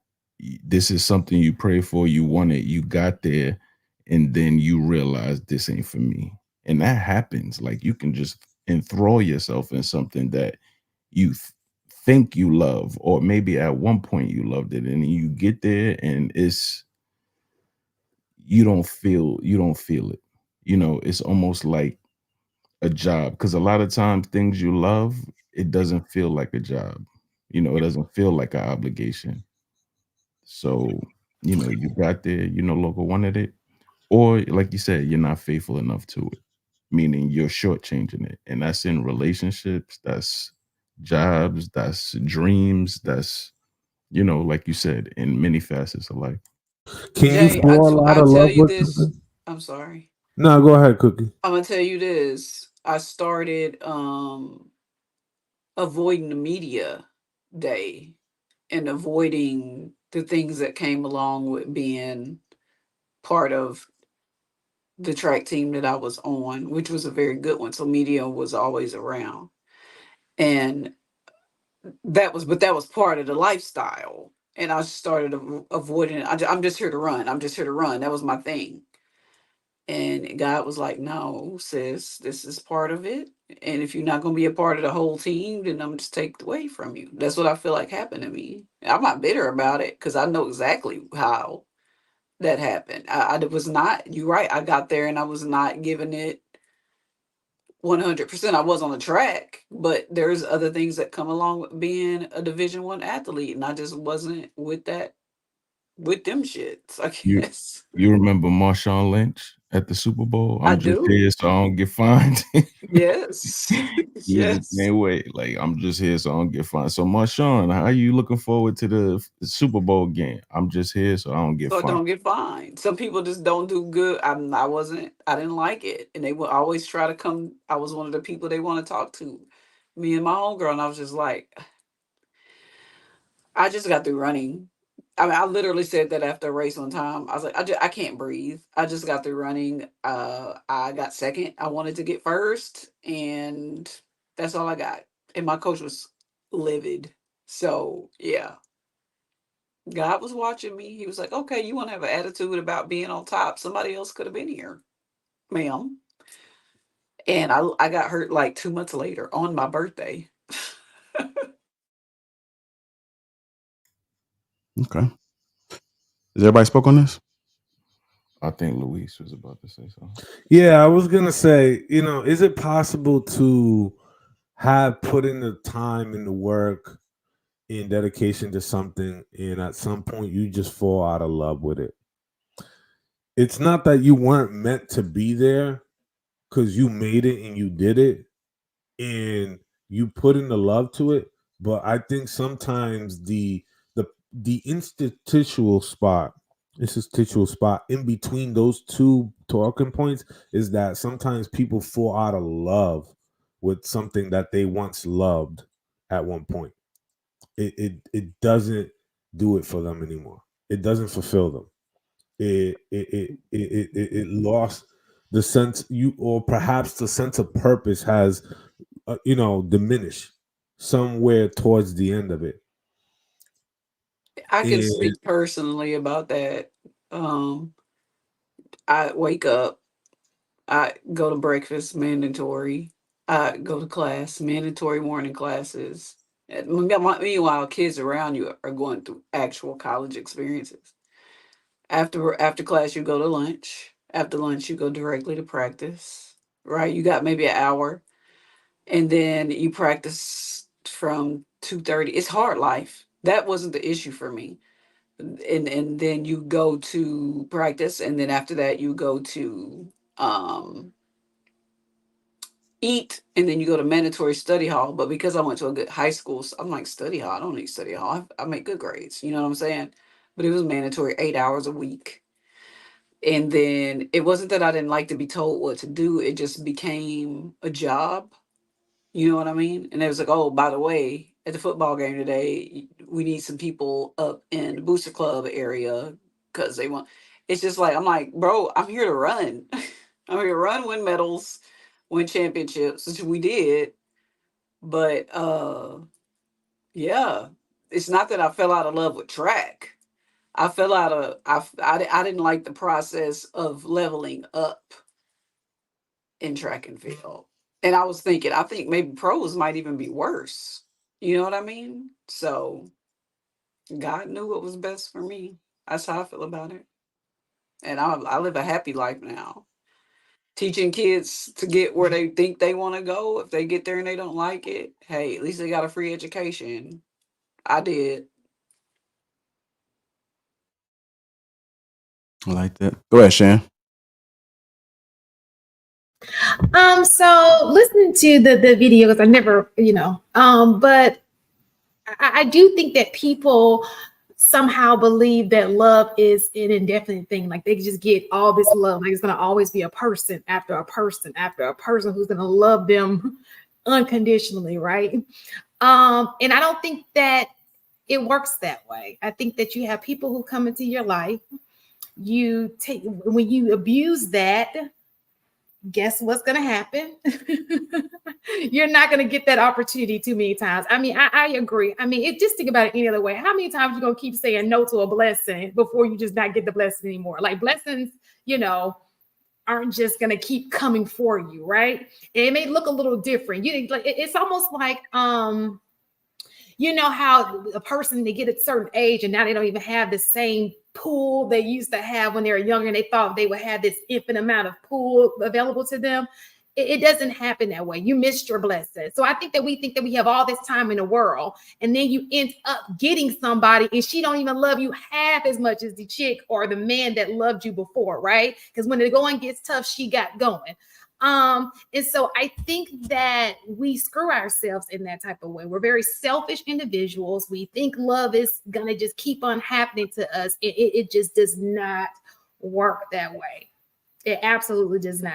This is something you pray for, you want it, you got there, and then you realize this ain't for me. And that happens. Like you can just enthrall yourself in something that you think you love, or maybe at one point you loved it, and you get there and you don't feel it. It's almost like a job, because a lot of times things you love, it doesn't feel like a job. It doesn't feel like an obligation. So, you got there, local wanted it, or like you said, you're not faithful enough to it, meaning you're shortchanging it. And that's in relationships, that's jobs, that's dreams, that's, like you said, in many facets of life. Can you Jay, fall out I of tell love you with this. something? I'm sorry. No, go ahead, Cookie. I'm gonna tell you this. I started avoiding the media day and avoiding the things that came along with being part of the track team that I was on, which was a very good one. So media was always around. And but that was part of the lifestyle. And I started avoiding it. I'm just here to run. I'm just here to run. That was my thing. And God was like, no, sis, this is part of it. And if you're not going to be a part of the whole team, then I'm just take it away from you. That's what I feel like happened to me. I'm not bitter about it because I know exactly how that happened. I was not, you're right. I got there and I was not giving it 100%. I was on the track, but there's other things that come along with being a Division I athlete. And I just wasn't with them shits, I You guess. you remember Marshawn Lynch at the Super Bowl? I I'm just do. here so I don't get fined. Yes. He was the Yes. same way. Like, I'm just here so I don't get fined. So Marshawn, how are you looking forward to the Super Bowl game? I'm just here so I don't get So I fined. don't get fined. Some people just don't do good. I didn't like it. And they would always try to come. I was one of the people they want to talk to. Me and my homegirl. And I was just like, I just got through running. I mean, I literally said that after a race one time. I was like, I can't breathe. I just got through running. I got second. I wanted to get first. And that's all I got. And my coach was livid. So yeah. God was watching me. He was like, okay, you want to have an attitude about being on top. Somebody else could have been here, ma'am. And I got hurt like 2 months later on my birthday. Okay. Is everybody spoke on this? I think Luis was about to say something. Yeah, I was gonna say, is it possible to have put in the time and the work and dedication to something, and at some point you just fall out of love with it? It's not that you weren't meant to be there, because you made it and you did it and you put in the love to it. But I think sometimes the institutional spot in between those two talking points is that sometimes people fall out of love with something that they once loved at one point. It doesn't do it for them anymore. It doesn't fulfill them. It lost the sense, you, or perhaps the sense of purpose has diminished somewhere towards the end of it. I can And speak personally about that. Um, I wake up, I go to breakfast, mandatory. I go to class, mandatory morning classes. Meanwhile, kids around you are going through actual college experiences. After class, you go to lunch. After lunch, you go directly to practice. Right? You got maybe an hour, and then you practice from 2:30. It's hard life. That wasn't the issue for me. And then you go to practice, and then after that, you go to um eat, and then you go to mandatory study hall. But because I went to a good high school, so I'm like, study hall. I don't need study hall. I make good grades. You know what I'm saying? But it was mandatory 8 hours a week. And then it wasn't that I didn't like to be told what to do. It just became a job. You know what I mean? And it was like, oh, by the way, at the football game today, we need some people up in the booster club area because they want. It's just like, I'm like, bro, I'm here to run. I'm here to run, win medals, win championships, which we did. But yeah, it's not that I fell out of love with track. I fell out of I didn't like the process of leveling up in track and field. And I was thinking, I think maybe pros might even be worse. You know what I mean? So God knew what was best for me. That's how I feel about it. And I live a happy life now. Teaching kids to get where they think they want to go. If they get there and they don't like it, hey, at least they got a free education. I did. I like that. Go ahead, Shan. So listening to the video, because I never, but I do think that people somehow believe that love is an indefinite thing. Like they just get all this love. Like it's gonna always be a person after a person after a person who's gonna love them unconditionally, right? And I don't think that it works that way. I think that you have people who come into your life. You take when you abuse that, guess what's going to happen? You're not going to get that opportunity too many times. I mean, I agree. I mean, just think about it any other way. How many times you going to keep saying no to a blessing before you just not get the blessing anymore? Like blessings, aren't just going to keep coming for you, right? And it may look a little different. It's almost like, you know how a person, they get a certain age and now they don't even have the same pool they used to have when they were younger and they thought they would have this infinite amount of pool available to them. It doesn't happen that way. You missed your blessing. So I think that we think that we have all this time in the world and then you end up getting somebody and she don't even love you half as much as the chick or the man that loved you before, right? Because when the going gets tough, she got going. And so I think that we screw ourselves in that type of way. We're very selfish individuals. We think love is gonna just keep on happening to us. It just does not work that way. It absolutely does not.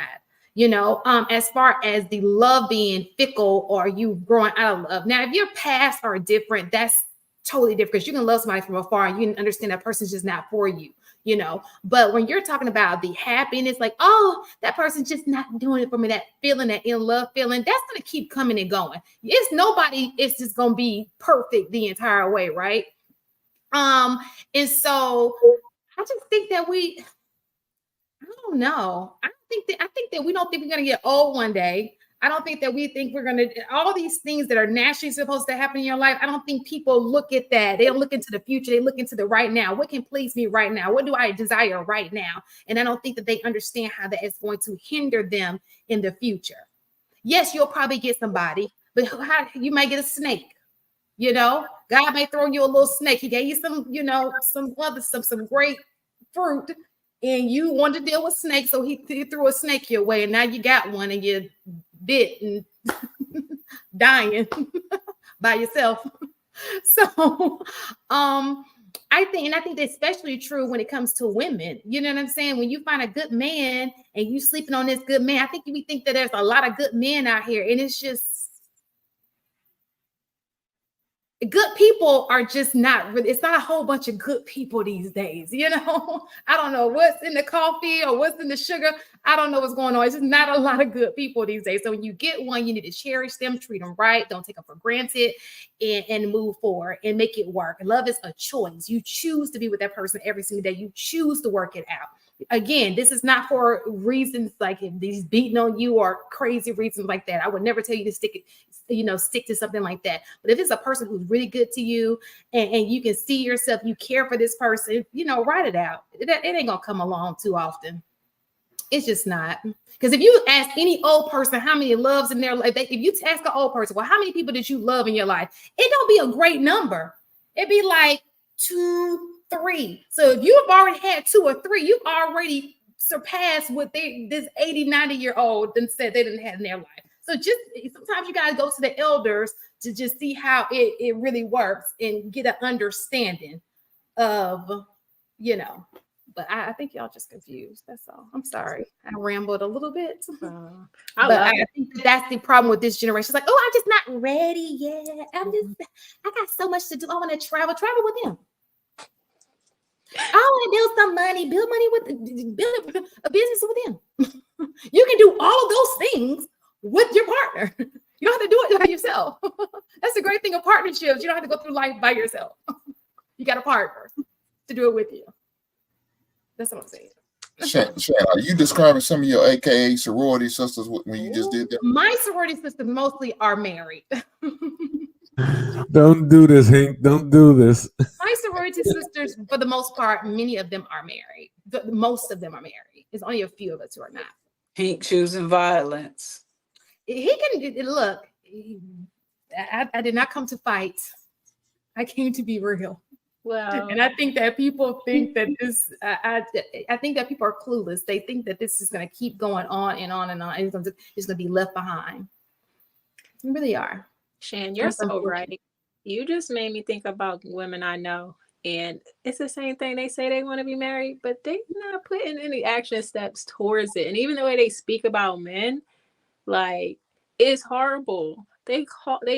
As far as the love being fickle or you growing out of love. Now, if your paths are different, that's totally different because you can love somebody from afar and you can understand that person's just not for you. But when you're talking about the happiness, like, oh, that person's just not doing it for me, that feeling, that in love feeling, that's going to keep coming and going. Nobody is just going to be perfect the entire way, right? And so I just think that I don't know. I think that we don't think we're going to get old one day. I don't think that we think we're going to, all these things that are naturally supposed to happen in your life. I don't think people look at that. They don't look into the future. They look into the right now. What can please me right now? What do I desire right now? And I don't think that they understand how that is going to hinder them in the future. Yes, you'll probably get somebody, but you might get a snake. God may throw you a little snake. He gave you some great fruit. And you wanted to deal with snakes, so he threw a snake your way, and now you got one, and you're bit and dying by yourself. So, I think that's especially true when it comes to women. You know what I'm saying? When you find a good man and you sleeping on this good man, I think we think that there's a lot of good men out here, and it's just good people are just not really, it's not a whole bunch of good people these days. I don't know what's in the coffee or what's in the sugar. I don't know what's going on. It's just not a lot of good people these days. So when you get one, you need to cherish them, treat them right. Don't take them for granted and move forward and make it work. Love is a choice. You choose to be with that person every single day. You choose to work it out. Again, this is not for reasons like these beating on you or crazy reasons like that. I would never tell you to stick to something like that. But if it's a person who's really good to you and you can see yourself, you care for this person, write it out. It ain't gonna come along too often. It's just not. Because if you ask any old person how many loves in their life, if you ask an old person, well, how many people did you love in your life? It don't be a great number. It'd be like 2, 3. So if you have already had 2 or 3, you've already surpassed what this 80, 90-year-old then said they didn't have in their life. So just sometimes you got to go to the elders to just see how it really works and get an understanding of, But I think y'all just confused. That's all. I'm sorry. I rambled a little bit. I think that's the problem with this generation. It's like, oh, I'm just not ready yet. I got so much to do. I want to travel with them. I want to build some money, build a business with them. You can do all of those things with your partner. You don't have to do it by yourself. That's the great thing of partnerships. You don't have to go through life by yourself. You got a partner to do it with you. That's what I'm saying. Shan, are you describing some of your AKA sorority sisters when you just did that? My sorority sisters mostly are married. Don't do this, Hank. Don't do this. My sorority sisters, for the most part, many of them are married. Most of them are married. There's only a few of us who are not. Pink choosing violence. He can look. I did not come to fight. I came to be real. Well, And I think that people think that this. I think that people are clueless. They think that this is going to keep going on and on and on. And it's going to be left behind. They really are. Shan, you're That's so unfortunate. right. You just made me think about women I know. And it's the same thing. They say they want to be married, but they're not putting any action steps towards it. And even the way they speak about men, like, it's horrible. They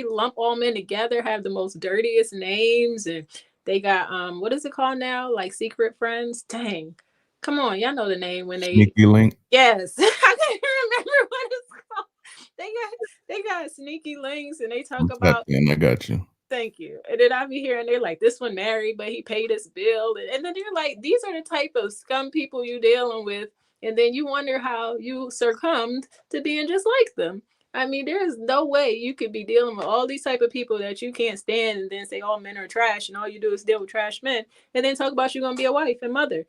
lump all men together, have the most dirtiest names, and they got what is it called now? Like secret friends. Dang. Come on, y'all know the name when they Sneaky link. Yes. I can't remember what it's called. They got sneaky links and they talk about I got you. thank you. And then I be hearing they're like, this one married, but he paid his bill. And then they're like, these are the type of scum people you dealing with. And then you wonder how you succumbed to being just like them. I mean, there is no way you could be dealing with all these type of people that you can't stand and then say all men are trash and all you do is deal with trash men and then talk about you gonna be a wife and mother.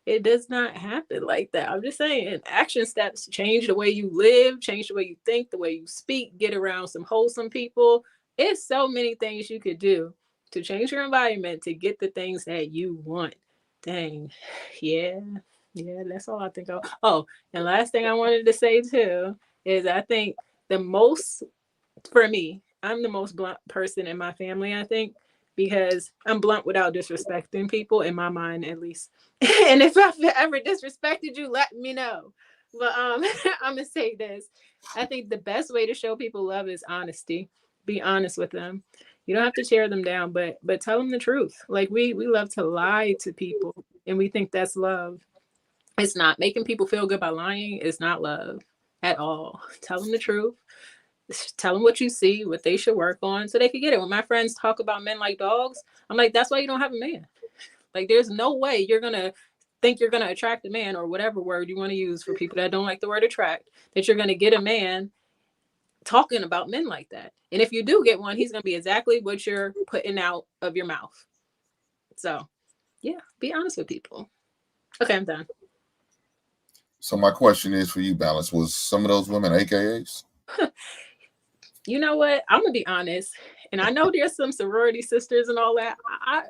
It does not happen like that. I'm just saying, action steps change the way you live, change the way you think, the way you speak, get around some wholesome people. It's so many things you could do to change your environment to get the things that you want. Dang. Yeah. Yeah, that's all I think of. Oh, and last thing I wanted to say too is I think the most, for me, I'm the most blunt person in my family, I think, because I'm blunt without disrespecting people, in my mind at least. And if I've ever disrespected you, let me know. But I'm gonna say this. I think the best way to show people love is honesty. Be honest with them. You don't have to tear them down, but tell them the truth. Like we love to lie to people and we think that's love. It's not. Making people feel good by lying is not love at all. Tell them the truth. Tell them what you see, what they should work on so they can get it. When my friends talk about men like dogs, I'm like, that's why you don't have a man. Like, there's no way you're going to think you're going to attract a man, or whatever word you want to use for people that don't like the word attract, that you're going to get a man talking about men like that. And if you do get one, he's going to be exactly what you're putting out of your mouth. So, yeah, be honest with people. Okay, I'm done. So my question is for you, Balance, was some of those women AKAs? You know what? I'm gonna be honest, and I know there's some sorority sisters and all that.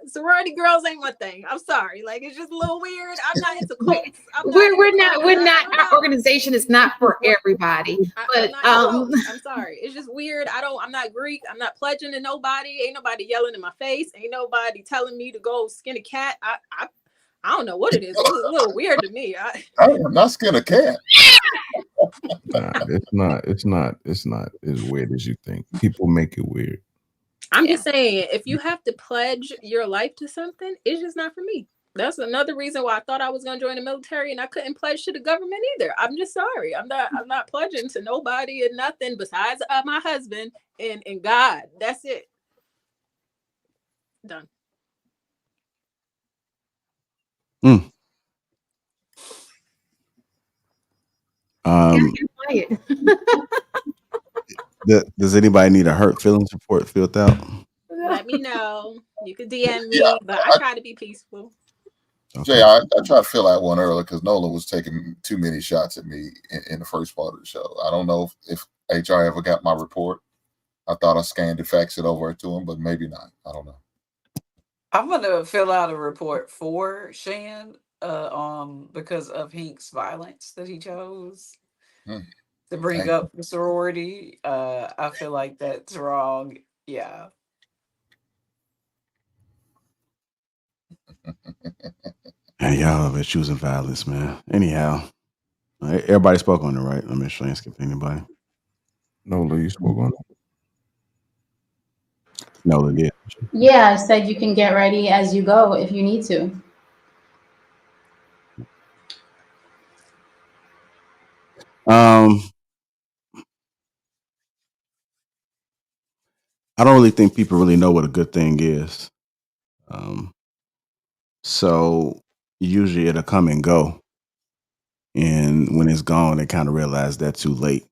Sorority girls ain't my thing. I'm sorry, like it's just a little weird. I'm not into cults. We're not. Our organization is not for everybody. But I'm sorry, it's just weird. I'm not Greek. I'm not pledging to nobody. Ain't nobody yelling in my face. Ain't nobody telling me to go skin a cat. I don't know what it is. It's a little weird to me. I am not skin a cat. Nah, it's not as weird as you think. People make it weird. I'm just saying, if you have to pledge your life to something, it's just not for me. That's another reason why I thought I was going to join the military and I couldn't pledge to the government either. I'm just sorry. I'm not pledging to nobody and nothing besides my husband and God. That's it. Done. Does anybody need a hurt feelings report filled out? Let me know. You can DM me, but I try to be peaceful. Okay. Jay, I tried to fill out one earlier because Nola was taking too many shots at me in the first part of the show. I don't know if HR ever got my report. I thought I scanned it, faxed it over to him, but maybe not. I don't know. I'm gonna fill out a report for Shan, because of Hank's violence that he chose to bring up the sorority. I feel like that's wrong. Yeah. Hey, y'all have been choosing violence, man. Anyhow, everybody spoke on it, right? Let me make sure I ain't skip anybody. Nola, you spoke on it? Nola did. Yeah, I said you can get ready as you go if you need to. I don't really think people really know what a good thing is. So usually it'll come and go. And when it's gone, they kind of realize that too late.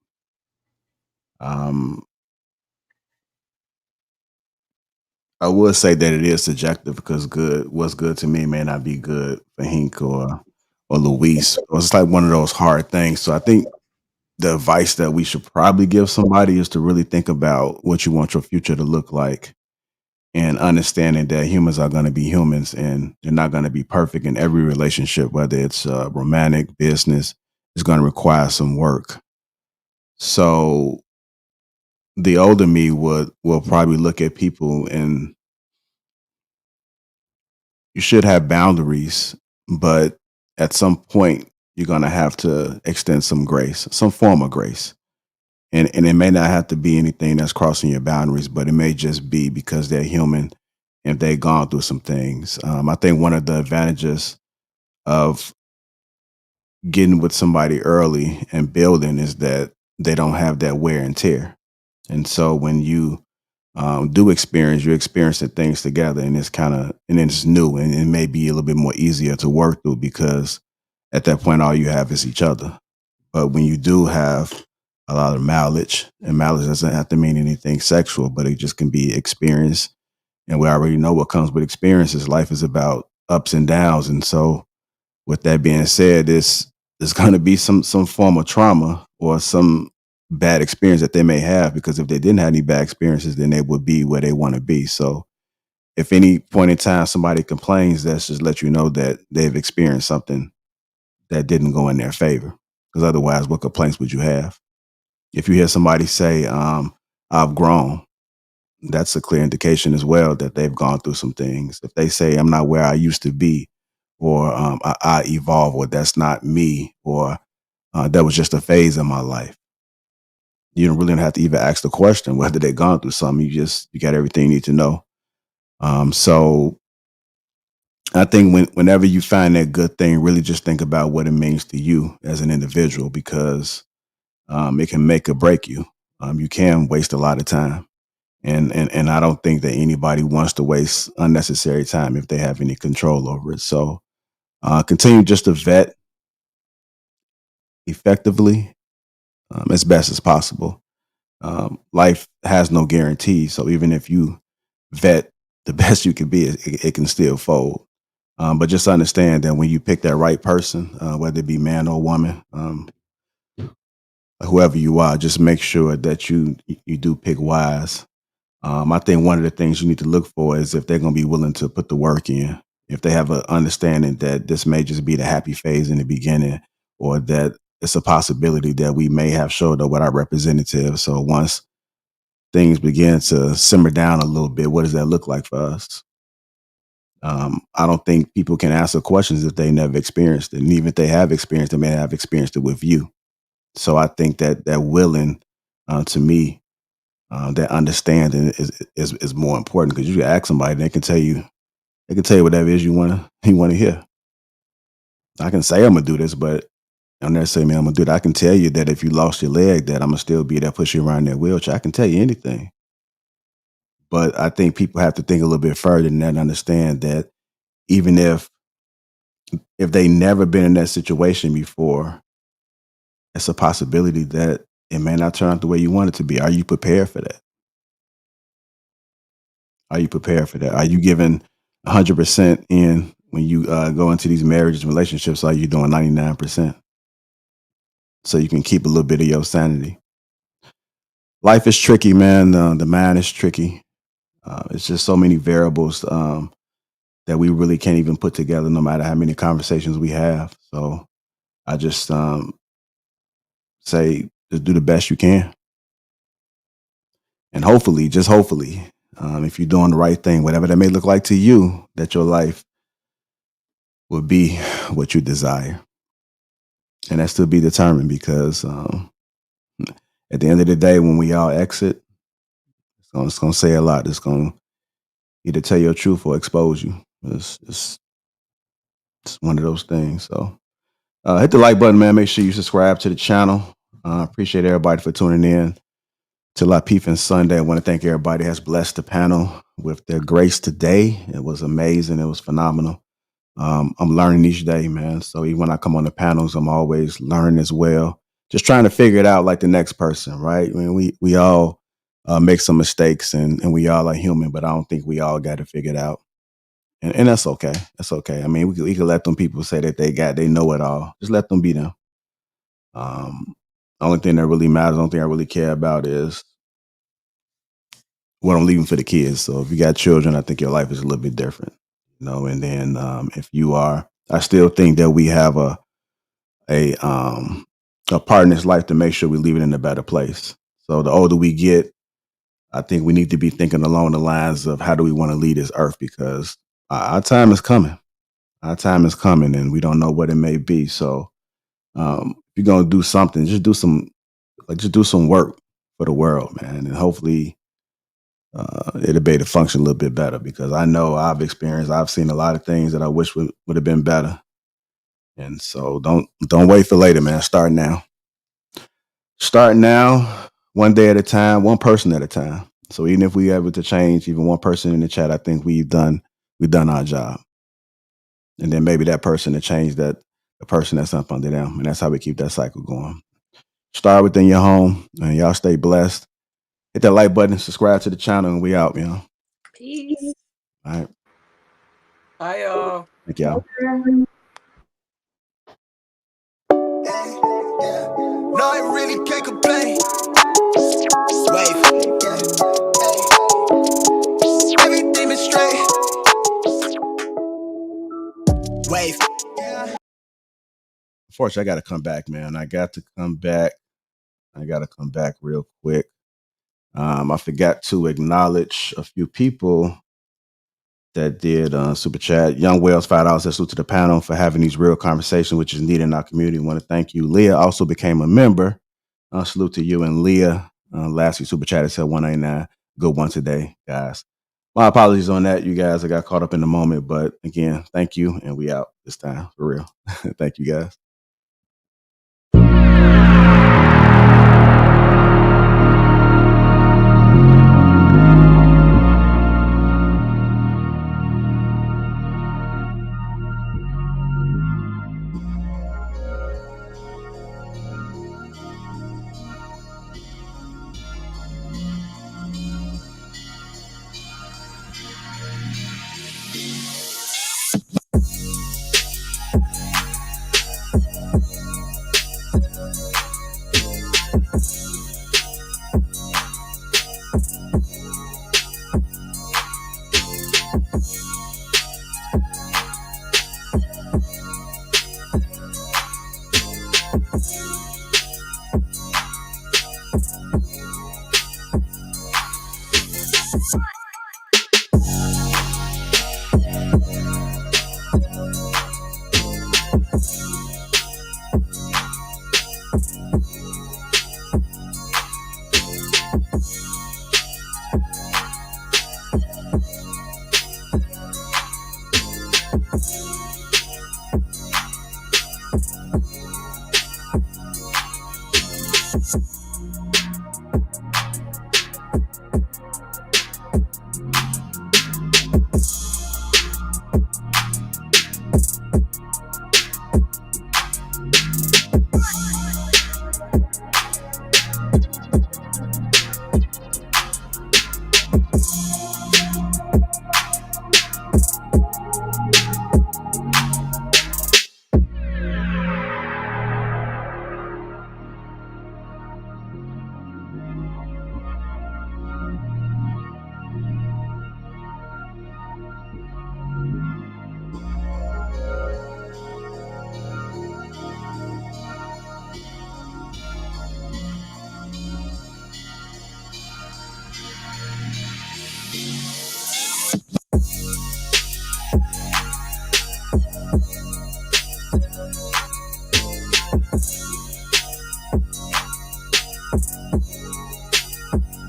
I would say that it is subjective because what's good to me may not be good for Hink or Luis. It's like one of those hard things. So I think the advice that we should probably give somebody is to really think about what you want your future to look like, and understanding that humans are going to be humans and they're not going to be perfect in every relationship, whether it's romantic, business, is going to require some work. So the older me will probably look at people, and you should have boundaries, but at some point you're going to have to extend some grace, some form of grace. And it may not have to be anything that's crossing your boundaries, but it may just be because they're human and they've gone through some things. I think one of the advantages of getting with somebody early and building is that they don't have that wear and tear. And so when you do experience, you're experiencing things together, and it's new, and it may be a little bit more easier to work through because at that point all you have is each other. But when you do have a lot of mileage, and mileage doesn't have to mean anything sexual, but it just can be experience. And we already know what comes with experiences. Life is about ups and downs. And so with that being said, there's going to be some form of trauma or some bad experience that they may have, because if they didn't have any bad experiences, then they would be where they want to be. So if any point in time somebody complains, that's just let you know that they've experienced something that didn't go in their favor. Because otherwise, what complaints would you have? If you hear somebody say, I've grown, that's a clear indication as well that they've gone through some things. If they say, I'm not where I used to be, or I evolve, or that's not me, or that was just a phase in my life, you don't really have to even ask the question whether they've gone through something. You got everything you need to know. So I think whenever you find that good thing, really just think about what it means to you as an individual, because it can make or break you. You can waste a lot of time. And I don't think that anybody wants to waste unnecessary time if they have any control over it. So continue just to vet effectively as best as possible. Life has no guarantee. So even if you vet the best you can be, it can still fold. But just understand that when you pick that right person, whether it be man or woman, whoever you are, just make sure that you do pick wise. I think one of the things you need to look for is if they're going to be willing to put the work in, if they have an understanding that this may just be the happy phase in the beginning, or that it's a possibility that we may have showed up with our representative. So once things begin to simmer down a little bit, what does that look like for us? I don't think people can answer questions if they never experienced it. And even if they have experienced it, they may have experienced it with you. So I think that willing, to me, that understanding is more important, because you can ask somebody, they can tell you whatever it is you want to hear. I can say I'm gonna do this, but I'm never say, man, I'm gonna do that. I can tell you that if you lost your leg, that I'm gonna still be there, push you around in that wheelchair. I can tell you anything. But I think people have to think a little bit further than that and understand that even if they never been in that situation before, it's a possibility that it may not turn out the way you want it to be. Are you prepared for that? Are you prepared for that? Are you giving 100% in when you go into these marriages and relationships? Are you doing 99%? So you can keep a little bit of your sanity. Life is tricky, man. The mind is tricky. It's just so many variables that we really can't even put together, no matter how many conversations we have. So I just say, just do the best you can. And hopefully, just hopefully, if you're doing the right thing, whatever that may look like to you, that your life will be what you desire. And that still be determined, because at the end of the day, when we all exit, it's going to say a lot. It's going to either tell your truth or expose you. It's one of those things. So hit the like button, man. Make sure you subscribe to the channel. Appreciate everybody for tuning in to Lapeef-ing Sunday. I want to thank everybody that has blessed the panel with their grace today. It was amazing. It was phenomenal. I'm learning each day, man. So even when I come on the panels, I'm always learning as well. Just trying to figure it out like the next person, right? I mean, we all make some mistakes, and we all are human, but I don't think we all got it figured out. And that's okay. That's okay. I mean, we can let them people say that they know it all. Just let them be them. The only thing that really matters, the only thing I really care about is what I'm leaving for the kids. So if you got children, I think your life is a little bit different, you know. And then if you are, I still think that we have a part in this life to make sure we leave it in a better place. So the older we get, I think we need to be thinking along the lines of how do we want to lead this earth, because our time is coming. Our time is coming, and we don't know what it may be. So if you're gonna do something, just do some work for the world, man, and hopefully it'll be able to function a little bit better. Because I know I've seen a lot of things that I wish would have been better. And so don't wait for later, man. Start now. Start now, one day at a time, one person at a time. So even if we able to change even one person in the chat, I think we've done our job. And then maybe that person to change the person that's up under them. And that's how we keep that cycle going. Start within your home, and y'all stay blessed. Hit that like button, subscribe to the channel, and we out, you know. Peace. All right. Bye, y'all. Thank y'all. No, I really can't complain. Wave, yeah, hey. Everything is straight. Wave. Unfortunately, I got to come back, man. I got to come back real quick. I forgot to acknowledge a few people that did super chat. Young Wells, $5. Says salute to the panel for having these real conversations, which is needed in our community. I want to thank you. Leah also became a member. Salute to you and Leah. Last week super chat said 199. Good one today, guys. My apologies on that, you guys. I got caught up in the moment, but again, thank you, and we out this time for real. Thank you, guys.